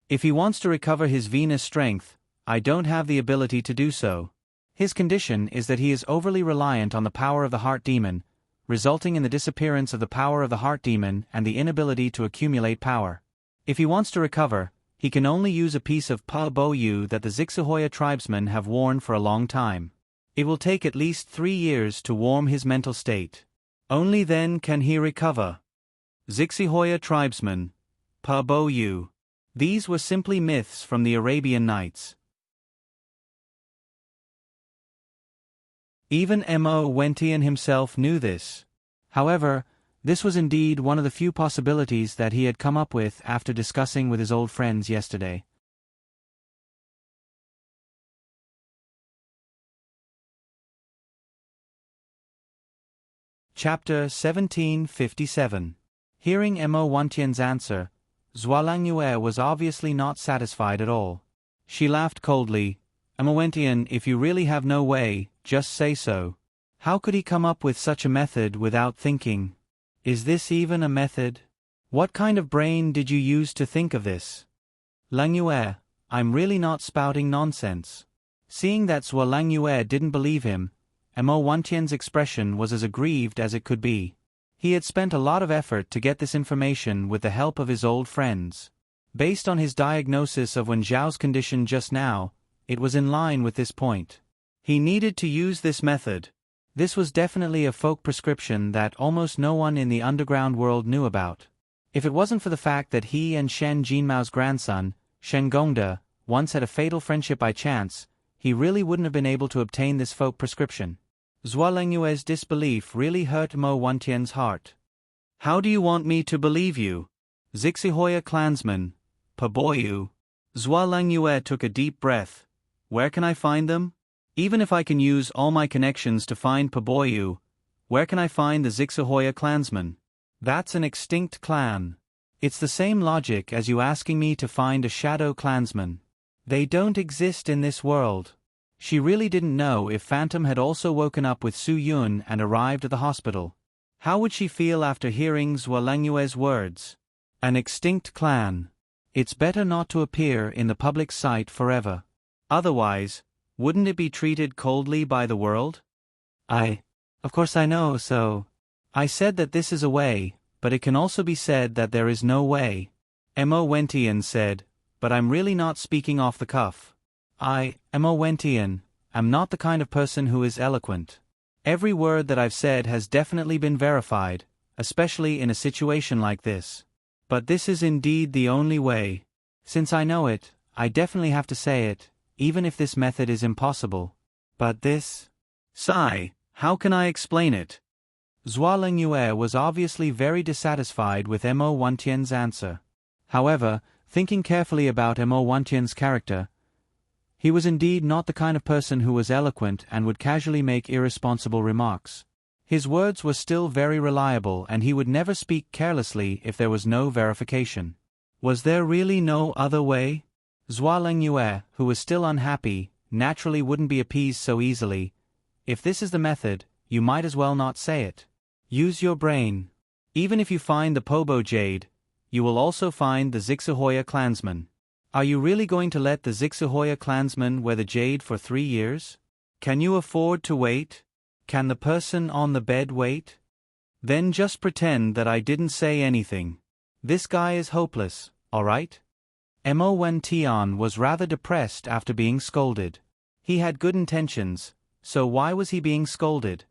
If he wants to recover his Venus strength, I don't have the ability to do so. His condition is that he is overly reliant on the power of the heart demon, resulting in the disappearance of the power of the heart demon and the inability to accumulate power. If he wants to recover, he can only use a piece of Pa Bo Yu that the Zixihoya tribesmen have worn for a long time. It will take at least 3 years to warm his mental state. Only then can he recover. Zixihoya tribesmen, Pa Bo Yu. These were simply myths from the Arabian Nights. Even Mo Wentian himself knew this. However, this was indeed one of the few possibilities that he had come up with after discussing with his old friends yesterday. Chapter 1757. Hearing Mo Wentian's answer, Zhuo Langyue was obviously not satisfied at all. She laughed coldly. Mo Wentian, if you really have no way, just say so. How could he come up with such a method without thinking? Is this even a method? What kind of brain did you use to think of this? Langyue, I'm really not spouting nonsense. Seeing that Zhuo Langyue didn't believe him, Mo Wentian's expression was as aggrieved as it could be. He had spent a lot of effort to get this information with the help of his old friends. Based on his diagnosis of Wen Zhao's condition just now, it was in line with this point. He needed to use this method. This was definitely a folk prescription that almost no one in the underground world knew about. If it wasn't for the fact that he and Shen Jinmao's grandson, Shen Gongda, once had a fatal friendship by chance, he really wouldn't have been able to obtain this folk prescription. Zhuo Lengyue's disbelief really hurt Mo Wantian's heart. How do you want me to believe you? Zixihoya clansman, Paboyu. Zhuo Lengyue took a deep breath. Where can I find them? Even if I can use all my connections to find Paboyu, where can I find the Zixihoya clansman? That's an extinct clan. It's the same logic as you asking me to find a shadow clansman. They don't exist in this world. She really didn't know if Phantom had also woken up with Su Yun and arrived at the hospital. How would she feel after hearing Zhuo Lengyue's words? An extinct clan. It's better not to appear in the public sight forever. Otherwise, wouldn't it be treated coldly by the world? Of course I know, so. I said that this is a way, but it can also be said that there is no way. Mo Wentian said, but I'm really not speaking off the cuff. Mo Wentian, am not the kind of person who is eloquent. Every word that I've said has definitely been verified, especially in a situation like this. But this is indeed the only way. Since I know it, I definitely have to say it, even if this method is impossible. But this... Sigh, how can I explain it? Zhuo Lengyue was obviously very dissatisfied with Mo Wantian's answer. However, thinking carefully about Mo Wantian's character, he was indeed not the kind of person who was eloquent and would casually make irresponsible remarks. His words were still very reliable and he would never speak carelessly if there was no verification. Was there really no other way? Zhuo Lengyue, who was still unhappy, naturally wouldn't be appeased so easily. If this is the method, you might as well not say it. Use your brain. Even if you find the Pobo Jade, you will also find the Zixihoya clansman. Are you really going to let the Zixihoya clansman wear the jade for 3 years? Can you afford to wait? Can the person on the bed wait? Then just pretend that I didn't say anything. This guy is hopeless, alright? Mo Wentian was rather depressed after being scolded. He had good intentions, so why was he being scolded?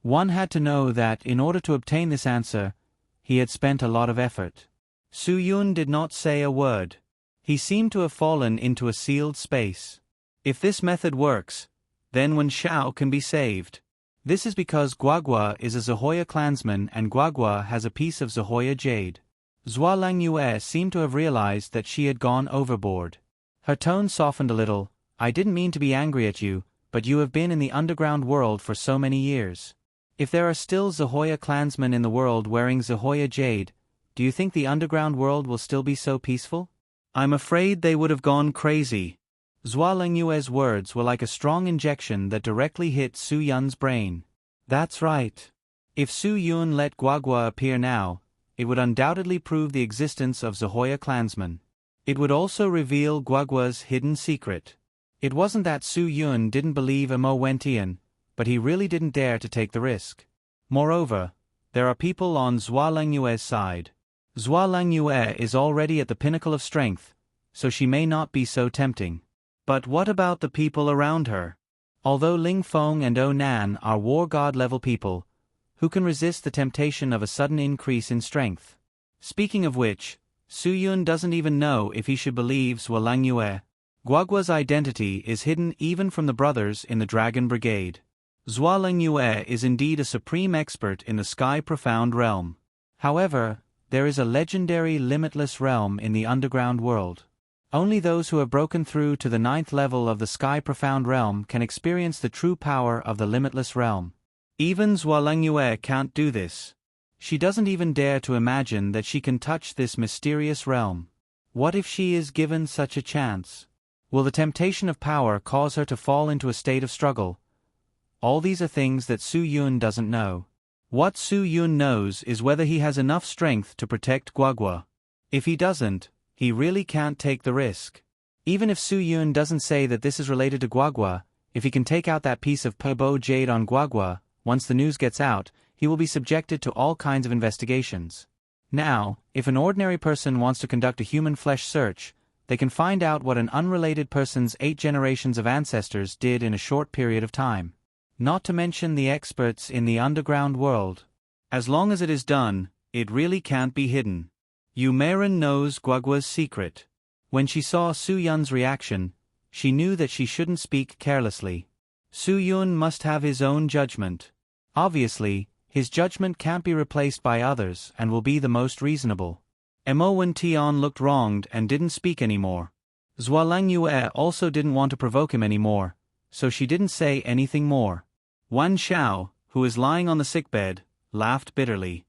One had to know that in order to obtain this answer, he had spent a lot of effort. Su Yun did not say a word. He seemed to have fallen into a sealed space. If this method works, then Wen Zhao can be saved. This is because Guagua is a Zixihoya clansman and Guagua has a piece of Zixihoya jade. Zhuo Lengyue seemed to have realized that she had gone overboard. Her tone softened a little. I didn't mean to be angry at you, but you have been in the underground world for so many years. If there are still Zixihoya clansmen in the world wearing Zixihoya jade, do you think the underground world will still be so peaceful? I'm afraid they would have gone crazy. Zhuo Lengyue's words were like a strong injection that directly hit Su Yun's brain. That's right. If Su Yun let Guagua appear now, it would undoubtedly prove the existence of Zixihoya clansmen. It would also reveal Guagua's hidden secret. It wasn't that Su Yun didn't believe Mo Wentian, but he really didn't dare to take the risk. Moreover, there are people on Zhuo Lengyue's side. Zhuo Lengyue is already at the pinnacle of strength, so she may not be so tempting. But what about the people around her? Although Ling Feng and O Nan are war god level people, who can resist the temptation of a sudden increase in strength? Speaking of which, Su Yun doesn't even know if he should believe Zhuo Lengyue. Guagua's identity is hidden even from the brothers in the Dragon Brigade. Zhuo Lengyue is indeed a supreme expert in the Sky Profound realm. However, there is a legendary limitless realm in the underground world. Only those who have broken through to the 9th level of the Sky Profound realm can experience the true power of the limitless realm. Even Zhuo Lengyue can't do this. She doesn't even dare to imagine that she can touch this mysterious realm. What if she is given such a chance? Will the temptation of power cause her to fall into a state of struggle? All these are things that Su Yun doesn't know. What Su Yun knows is whether he has enough strength to protect Guagua. If he doesn't, he really can't take the risk. Even if Su Yun doesn't say that this is related to Guagua, If he can take out that piece of Pebo jade on Guagua, once the news gets out, he will be subjected to all kinds of investigations. Now, if an ordinary person wants to conduct a human flesh search, they can find out what an unrelated person's 8 generations of ancestors did in a short period of time. Not to mention the experts in the underground world. As long as it is done, it really can't be hidden. Yu Meiren knows Guagua's secret. When she saw Su Yun's reaction, she knew that she shouldn't speak carelessly. Su Yun must have his own judgment. Obviously, his judgment can't be replaced by others and will be the most reasonable. Mo Wen Tian looked wronged and didn't speak anymore. Zualang Yue also didn't want to provoke him anymore, so she didn't say anything more. Wan Xiao, who is lying on the sickbed, laughed bitterly.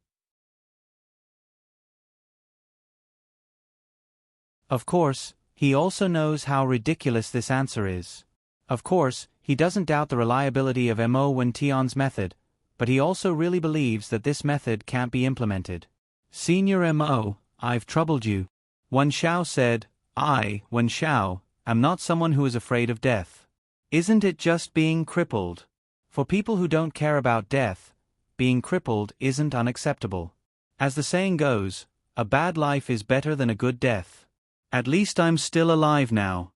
Of course, he also knows how ridiculous this answer is. Of course, he doesn't doubt the reliability of Mo Wen Tian's method, but he also really believes that this method can't be implemented. Senior Mo, I've troubled you. Wan Xiao said, I, Wan Xiao, am not someone who is afraid of death. Isn't it just being crippled? For people who don't care about death, being crippled isn't unacceptable. As the saying goes, a bad life is better than a good death. At least I'm still alive now.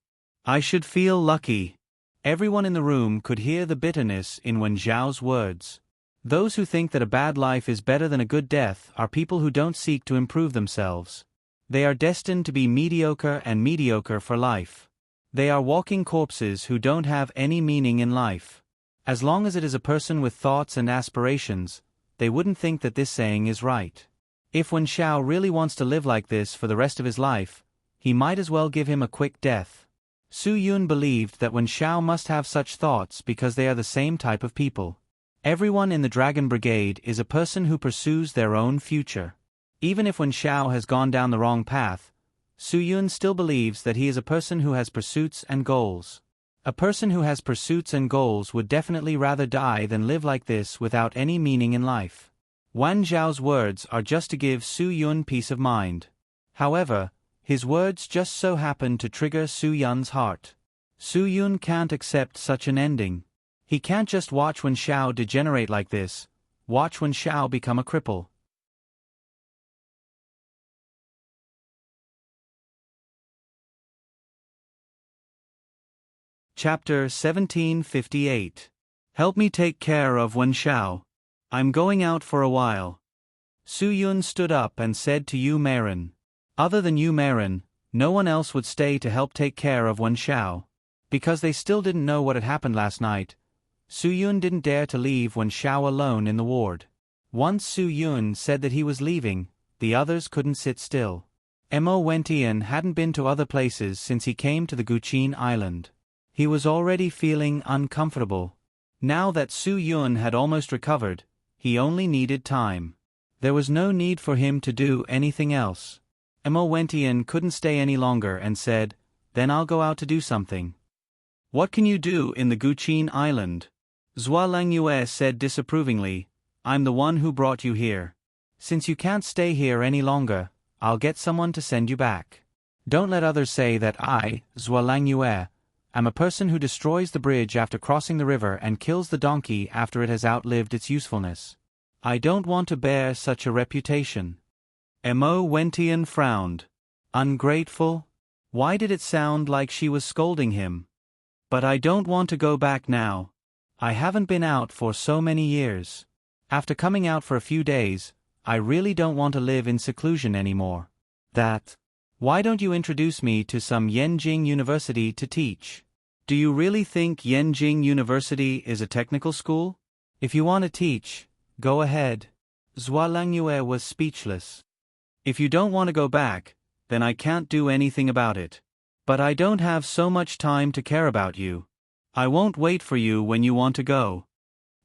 I should feel lucky. Everyone in the room could hear the bitterness in Wen Zhao's words. Those who think that a bad life is better than a good death are people who don't seek to improve themselves. They are destined to be mediocre and mediocre for life. They are walking corpses who don't have any meaning in life. As long as it is a person with thoughts and aspirations, they wouldn't think that this saying is right. If Wen Xiao really wants to live like this for the rest of his life, he might as well give him a quick death. Su Yun believed that Wen Xiao must have such thoughts because they are the same type of people. Everyone in the Dragon Brigade is a person who pursues their own future. Even if Wen Xiao has gone down the wrong path, Su Yun still believes that he is a person who has pursuits and goals. A person who has pursuits and goals would definitely rather die than live like this without any meaning in life. Wan Zhao's words are just to give Su Yun peace of mind. However, his words just so happen to trigger Su Yun's heart. Su Yun can't accept such an ending. He can't just watch Wen Xiao degenerate like this, watch Wen Xiao become a cripple. Chapter 1758. Help me take care of Wen Xiao. I'm going out for a while. Su Yun stood up and said to Yu Meiren. Other than Yu Meiren, no one else would stay to help take care of Wen Xiao. Because they still didn't know what had happened last night, Su Yun didn't dare to leave Wen Xiao alone in the ward. Once Su Yun said that he was leaving, the others couldn't sit still. Mo Wentian hadn't been to other places since he came to the Guqin Island. He was already feeling uncomfortable. Now that Su Yun had almost recovered, he only needed time. There was no need for him to do anything else. Mo Wentian couldn't stay any longer and said, Then I'll go out to do something. What can you do in the Guqin Island? Zhua Langyue said disapprovingly, I'm the one who brought you here. Since you can't stay here any longer, I'll get someone to send you back. Don't let others say that I, Zhua Langyue, am a person who destroys the bridge after crossing the river and kills the donkey after it has outlived its usefulness. I don't want to bear such a reputation. Mo Wentian frowned. Ungrateful? Why did it sound like she was scolding him? But I don't want to go back now. I haven't been out for so many years. After coming out for a few days, I really don't want to live in seclusion anymore. Why don't you introduce me to some Yanjing University to teach? Do you really think Yanjing University is a technical school? If you want to teach, go ahead. Zhua Langyue was speechless. If you don't want to go back, then I can't do anything about it. But I don't have so much time to care about you. I won't wait for you when you want to go.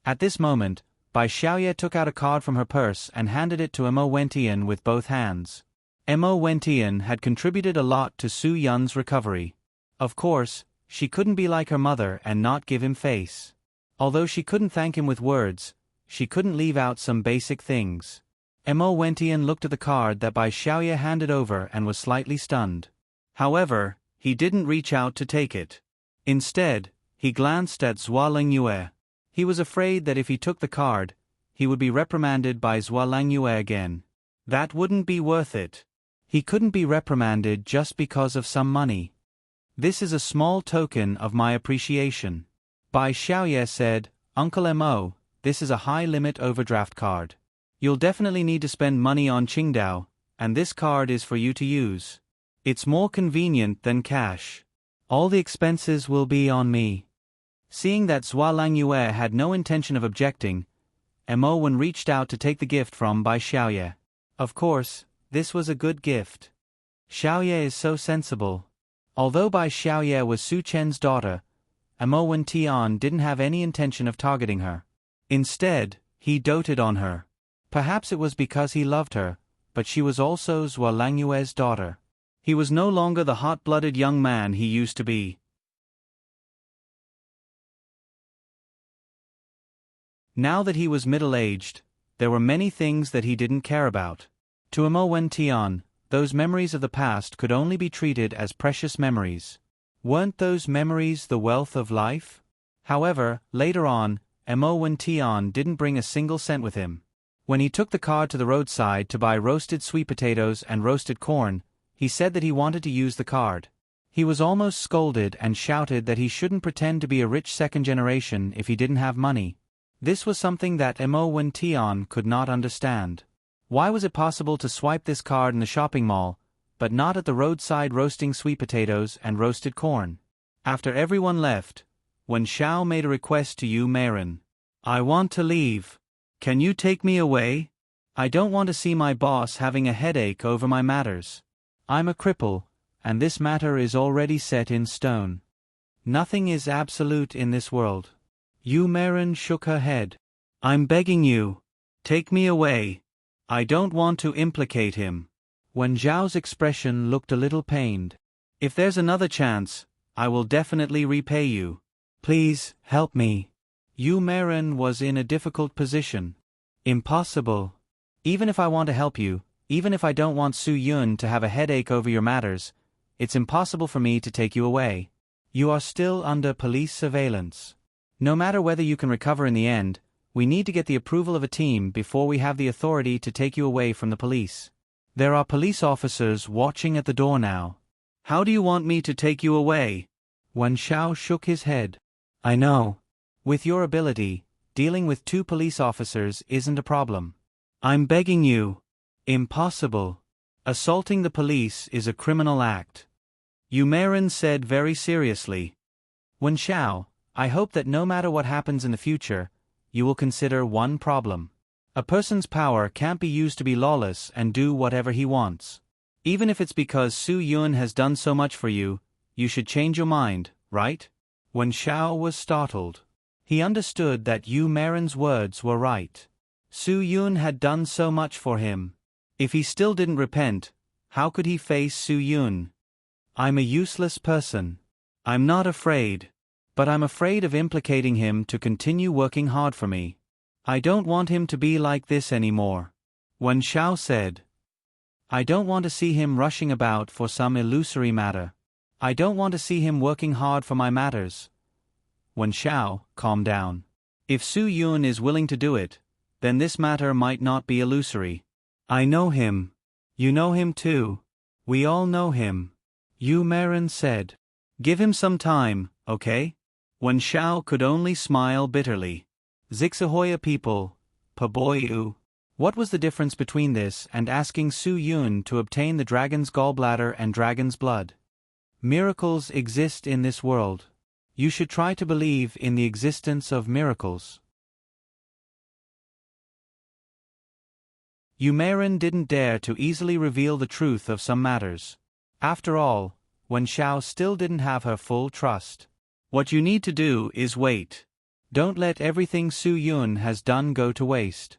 At this moment, Bai Xiaoye took out a card from her purse and handed it to Mo Wentian with both hands. Mo Wentian had contributed a lot to Su Yun's recovery. Of course, she couldn't be like her mother and not give him face. Although she couldn't thank him with words, she couldn't leave out some basic things. Mo Wentian looked at the card that Bai Xiaoye handed over and was slightly stunned. However, he didn't reach out to take it. Instead, He glanced at Zhuo Lingyue. He was afraid that if he took the card, he would be reprimanded by Zhuo Lingyue again. That wouldn't be worth it. He couldn't be reprimanded just because of some money. This is a small token of my appreciation. Bai Xiaoye said, Uncle Mo, this is a high-limit overdraft card. You'll definitely need to spend money on Qingdao, and this card is for you to use. It's more convenient than cash. All the expenses will be on me. Seeing that Zhuo Lingyue had no intention of objecting, Mo Wen reached out to take the gift from Bai Xiaoye. Of course, this was a good gift. Xiaoye is so sensible. Although Bai Xiaoye was Su Chen's daughter, Mo Wen Tian didn't have any intention of targeting her. Instead, he doted on her. Perhaps it was because he loved her, but she was also Zhuo Lingyue's daughter. He was no longer the hot-blooded young man he used to be. Now that he was middle-aged, there were many things that he didn't care about. To Mo Wen Tian, those memories of the past could only be treated as precious memories. Weren't those memories the wealth of life? However, later on, Mo Wen Tian didn't bring a single cent with him. When he took the car to the roadside to buy roasted sweet potatoes and roasted corn, he said that he wanted to use the card. He was almost scolded and shouted that he shouldn't pretend to be a rich second generation if he didn't have money. This was something that Mo Wen Tian could not understand. Why was it possible to swipe this card in the shopping mall, but not at the roadside roasting sweet potatoes and roasted corn? After everyone left, Wen Xiao made a request to Yu Meiren. I want to leave. Can you take me away? I don't want to see my boss having a headache over my matters. I'm a cripple, and this matter is already set in stone. Nothing is absolute in this world. Yu Meiren shook her head. I'm begging you. Take me away. I don't want to implicate him. Wen Zhao's expression looked a little pained. If there's another chance, I will definitely repay you. Please, help me. Yu Meiren was in a difficult position. Impossible. Even if I want to help you, even if I don't want Su Yun to have a headache over your matters, it's impossible for me to take you away. You are still under police surveillance. No matter whether you can recover in the end, we need to get the approval of a team before we have the authority to take you away from the police. There are police officers watching at the door now. How do you want me to take you away? Wen Xiao shook his head. I know. With your ability, dealing with 2 police officers isn't a problem. I'm begging you. Impossible. Assaulting the police is a criminal act. Yu Meiren said very seriously. Wen Xiao, I hope that no matter what happens in the future, you will consider one problem. A person's power can't be used to be lawless and do whatever he wants. Even if it's because Su Yun has done so much for you, you should change your mind, right? Wen Xiao was startled. He understood that Yu Meiren's words were right. Su Yun had done so much for him. If he still didn't repent, how could he face Su Yun? I'm a useless person. I'm not afraid. But I'm afraid of implicating him to continue working hard for me. I don't want him to be like this anymore. Wen Xiao said. I don't want to see him rushing about for some illusory matter. I don't want to see him working hard for my matters. Wen Xiao, calm down. If Su Yun is willing to do it, then this matter might not be illusory. I know him. You know him too. We all know him. Yu Meiren said. Give him some time, okay? Wen Xiao could only smile bitterly. Zixahoya people, Paboyu. What was the difference between this and asking Su Yun to obtain the dragon's gallbladder and dragon's blood? Miracles exist in this world. You should try to believe in the existence of miracles. Yu Meiren didn't dare to easily reveal the truth of some matters. After all, Wen Xiao still didn't have her full trust. What you need to do is wait. Don't let everything Su Yun has done go to waste.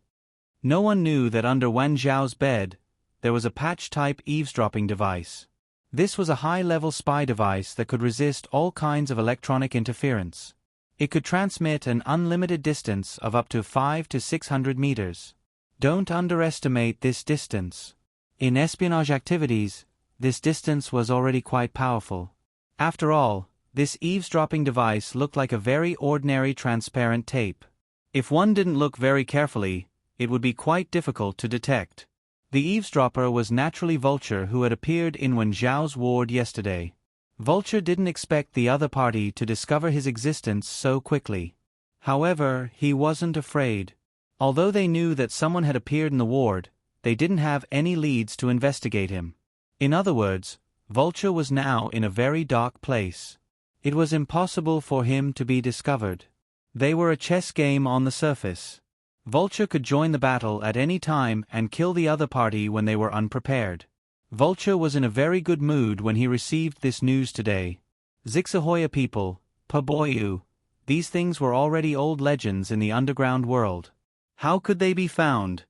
No one knew that under Wen Zhao's bed, there was a patch-type eavesdropping device. This was a high-level spy device that could resist all kinds of electronic interference. It could transmit an unlimited distance of up to 500 to 600 meters. Don't underestimate this distance. In espionage activities, this distance was already quite powerful. After all, This eavesdropping device looked like a very ordinary transparent tape. If one didn't look very carefully, it would be quite difficult to detect. The eavesdropper was naturally Vulture, who had appeared in Wen Zhao's ward yesterday. Vulture didn't expect the other party to discover his existence so quickly. However, he wasn't afraid. Although they knew that someone had appeared in the ward, they didn't have any leads to investigate him. In other words, Vulture was now in a very dark place. It was impossible for him to be discovered. They were a chess game on the surface. Vulture could join the battle at any time and kill the other party when they were unprepared. Vulture was in a very good mood when he received this news today. Zixahoya people, Paboyu, these things were already old legends in the underground world. How could they be found?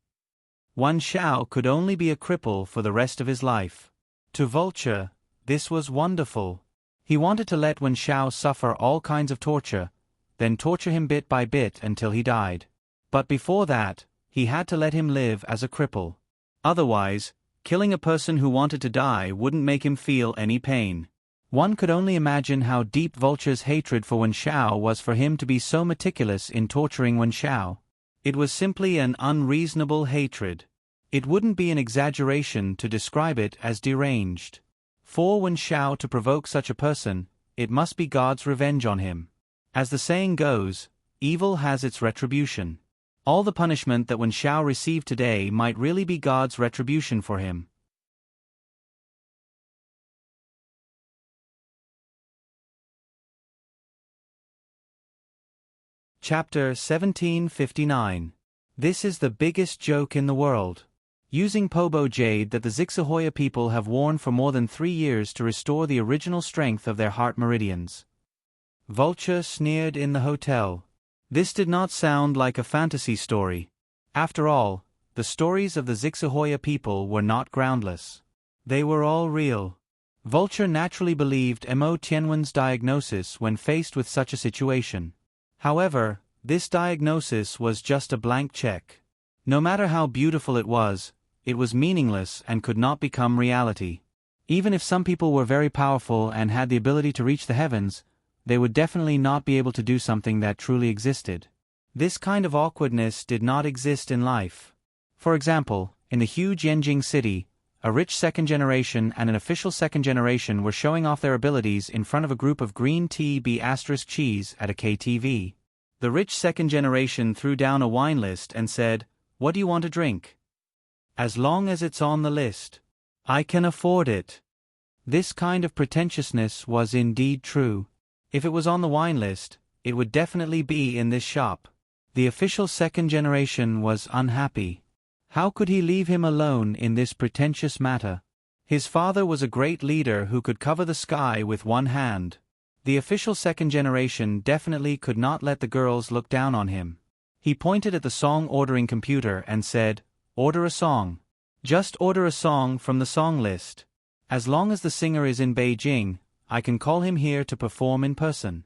Wen Zhao could only be a cripple for the rest of his life. To Vulture, this was wonderful. He wanted to let Wen Zhao suffer all kinds of torture, then torture him bit by bit until he died. But before that, he had to let him live as a cripple. Otherwise, killing a person who wanted to die wouldn't make him feel any pain. One could only imagine how deep Vulture's hatred for Wen Zhao was for him to be so meticulous in torturing Wen Zhao. It was simply an unreasonable hatred. It wouldn't be an exaggeration to describe it as deranged. For Wen Zhao to provoke such a person, it must be God's revenge on him. As the saying goes, evil has its retribution. All the punishment that Wen Zhao received today might really be God's retribution for him. Chapter 1759. This is the biggest joke in the world. Using Pobo jade that the Zixahoya people have worn for more than 3 years to restore the original strength of their heart meridians. Vulture sneered in the hotel. This did not sound like a fantasy story. After all, the stories of the Zixahoya people were not groundless. They were all real. Vulture naturally believed Mo Tianwen's diagnosis when faced with such a situation. However, this diagnosis was just a blank check. No matter how beautiful it was meaningless and could not become reality. Even if some people were very powerful and had the ability to reach the heavens, they would definitely not be able to do something that truly existed. This kind of awkwardness did not exist in life. For example, in the huge Yanjing city, a rich second generation and an official second generation were showing off their abilities in front of a group of green tea B** cheese at a KTV. The rich second generation threw down a wine list and said, "What do you want to drink?" "As long as it's on the list. I can afford it." This kind of pretentiousness was indeed true. If it was on the wine list, it would definitely be in this shop. The official second generation was unhappy. How could he leave him alone in this pretentious matter? His father was a great leader who could cover the sky with one hand. The official second generation definitely could not let the girls look down on him. He pointed at the song ordering computer and said, "Order a song. Just order a song from the song list. As long as the singer is in Beijing, I can call him here to perform in person."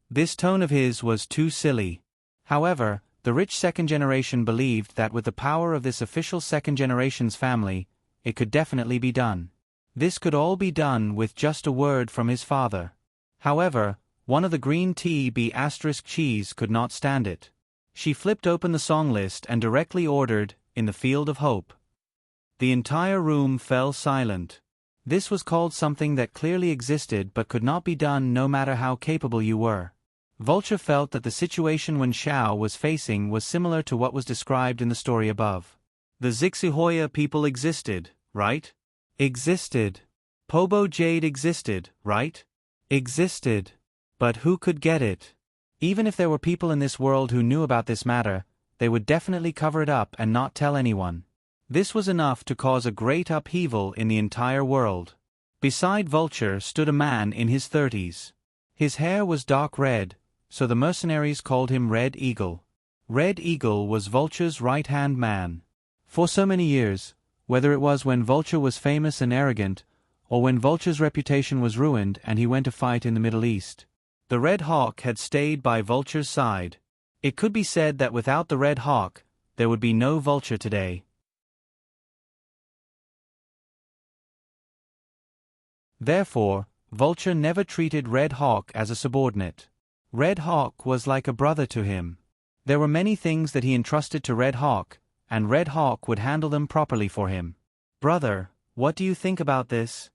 This tone of his was too silly. However, the rich second generation believed that with the power of this official second generation's family, it could definitely be done. This could all be done with just a word from his father. However, one of the green tea B** cheese could not stand it. She flipped open the song list and directly ordered, "In the Field of Hope." The entire room fell silent. This was called something that clearly existed but could not be done no matter how capable you were. Vulture felt that the situation Wen Zhao was facing was similar to what was described in the story above. The Zixahoya people existed, right? Existed. Pobo jade existed, right? Existed. But who could get it? Even if there were people in this world who knew about this matter, they would definitely cover it up and not tell anyone. This was enough to cause a great upheaval in the entire world. Beside Vulture stood a man in his 30s. His hair was dark red, so the mercenaries called him Red Eagle. Red Eagle was Vulture's right-hand man. For so many years, whether it was when Vulture was famous and arrogant, or when Vulture's reputation was ruined and he went to fight in the Middle East, the Red Hawk had stayed by Vulture's side. It could be said that without the Red Hawk, there would be no Vulture today. Therefore, Vulture never treated Red Hawk as a subordinate. Red Hawk was like a brother to him. There were many things that he entrusted to Red Hawk, and Red Hawk would handle them properly for him. "Brother, what do you think about this?"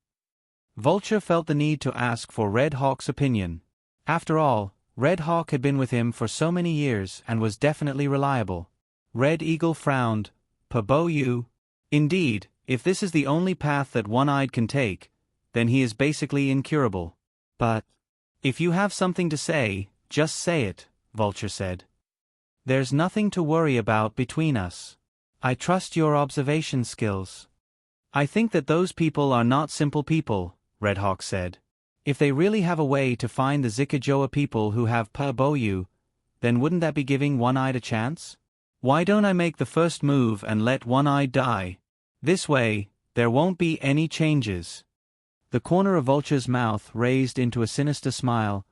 Vulture felt the need to ask for Red Hawk's opinion. After all, Red Hawk had been with him for so many years and was definitely reliable. Red Eagle frowned. "Paboyu? Indeed, if this is the only path that One-Eyed can take, then he is basically incurable. But if you have something to say, just say it," Vulture said. "There's nothing to worry about between us. I trust your observation skills." "I think that those people are not simple people," Red Hawk said. "If they really have a way to find the Zikajoa people who have Paboyu, then wouldn't that be giving One-Eyed a chance? Why don't I make the first move and let One-Eyed die? This way, there won't be any changes." The corner of Vulture's mouth raised into a sinister smile.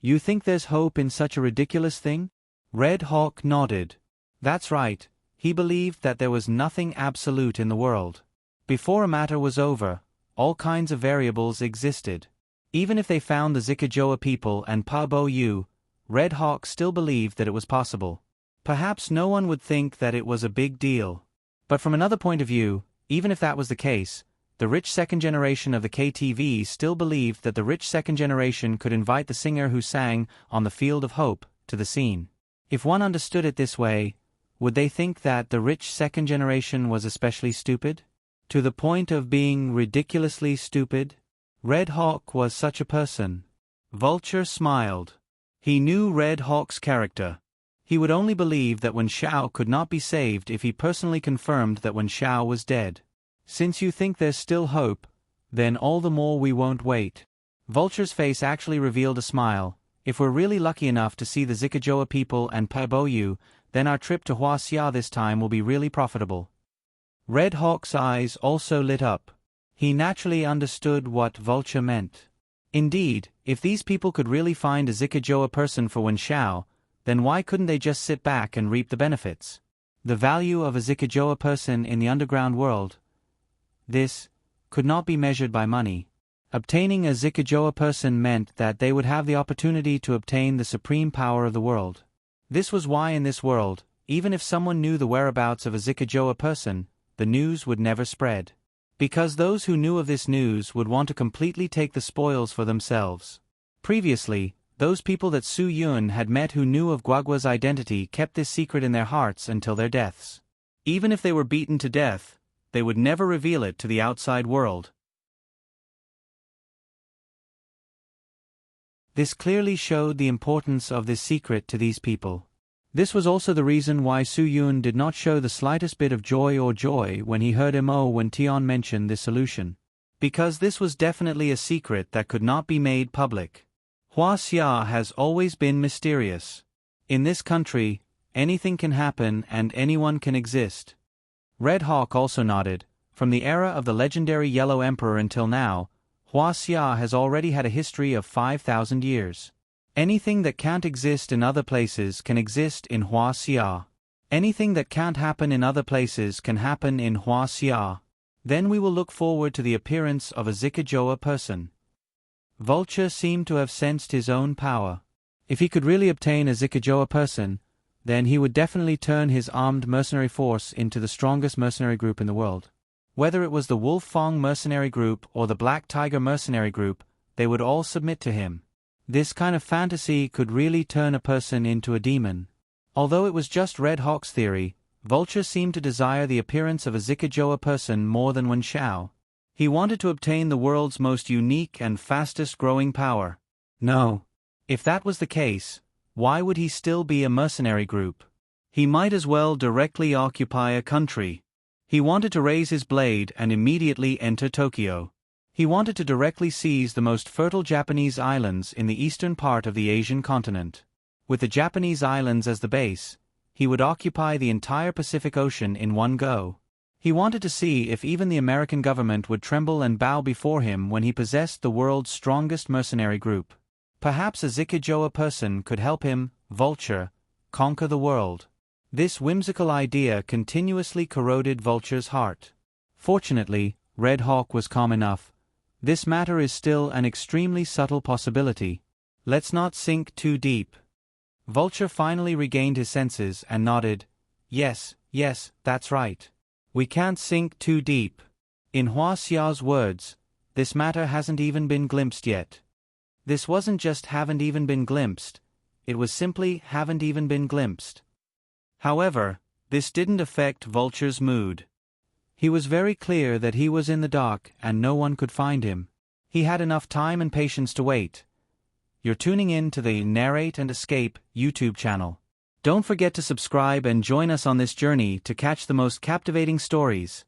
"You think there's hope in such a ridiculous thing?" Red Hawk nodded. That's right, he believed that there was nothing absolute in the world. Before a matter was over, all kinds of variables existed. Even if they found the Zikajoa people and Paboyu, Red Hawk still believed that it was possible. Perhaps no one would think that it was a big deal. But from another point of view, even if that was the case, the rich second generation of the KTV still believed that the rich second generation could invite the singer who sang On the Field of Hope to the scene. If one understood it this way, would they think that the rich second generation was especially stupid? To the point of being ridiculously stupid? Red Hawk was such a person. Vulture smiled. He knew Red Hawk's character. He would only believe that Wen Shao could not be saved if he personally confirmed that Wen Shao was dead. "Since you think there's still hope, then all the more we won't wait." Vulture's face actually revealed a smile. "If we're really lucky enough to see the Zikajoa people and Paboyu, then our trip to Huaxia this time will be really profitable." Red Hawk's eyes also lit up. He naturally understood what Vulture meant. Indeed, if these people could really find a Zikajoa person for Wen Shao, then why couldn't they just sit back and reap the benefits? The value of a Zikajoa person in the underground world. This could not be measured by money. Obtaining a Zikajoa person meant that they would have the opportunity to obtain the supreme power of the world. This was why in this world, even if someone knew the whereabouts of a Zikajoa person, the news would never spread. Because those who knew of this news would want to completely take the spoils for themselves. Previously, those people that Su Yun had met who knew of Guagua's identity kept this secret in their hearts until their deaths. Even if they were beaten to death, they would never reveal it to the outside world. This clearly showed the importance of this secret to these people. This was also the reason why Su Yun did not show the slightest bit of joy when he heard Mo when Tian mentioned this solution. Because this was definitely a secret that could not be made public. Huaxia has always been mysterious. In this country, anything can happen and anyone can exist. Red Hawk also nodded. From the era of the legendary Yellow Emperor until now, Huaxia has already had a history of 5,000 years. Anything that can't exist in other places can exist in Huaxia. Anything that can't happen in other places can happen in Huaxia. Then we will look forward to the appearance of a Zikajoa person. Vulture seemed to have sensed his own power. If he could really obtain a Zikajoa person, then he would definitely turn his armed mercenary force into the strongest mercenary group in the world. Whether it was the Wolf Fong mercenary group or the Black Tiger mercenary group, they would all submit to him. This kind of fantasy could really turn a person into a demon. Although it was just Red Hawk's theory, Vulture seemed to desire the appearance of a Zikajoa person more than Wen Shao. He wanted to obtain the world's most unique and fastest-growing power. No. If that was the case, why would he still be a mercenary group? He might as well directly occupy a country. He wanted to raise his blade and immediately enter Tokyo. He wanted to directly seize the most fertile Japanese islands in the eastern part of the Asian continent. With the Japanese islands as the base, he would occupy the entire Pacific Ocean in one go. He wanted to see if even the American government would tremble and bow before him when he possessed the world's strongest mercenary group. Perhaps a Zikajoa person could help him, Vulture, conquer the world. This whimsical idea continuously corroded Vulture's heart. Fortunately, Red Hawk was calm enough. This matter is still an extremely subtle possibility. Let's not sink too deep. Vulture finally regained his senses and nodded. Yes, that's right. We can't sink too deep. In Hua Xiao's words, this matter hasn't even been glimpsed yet. This wasn't just haven't even been glimpsed, it was simply haven't even been glimpsed. However, this didn't affect Vulture's mood. He was very clear that he was in the dark and no one could find him. He had enough time and patience to wait. You're tuning in to the Narrate and Escape YouTube channel. Don't forget to subscribe and join us on this journey to catch the most captivating stories.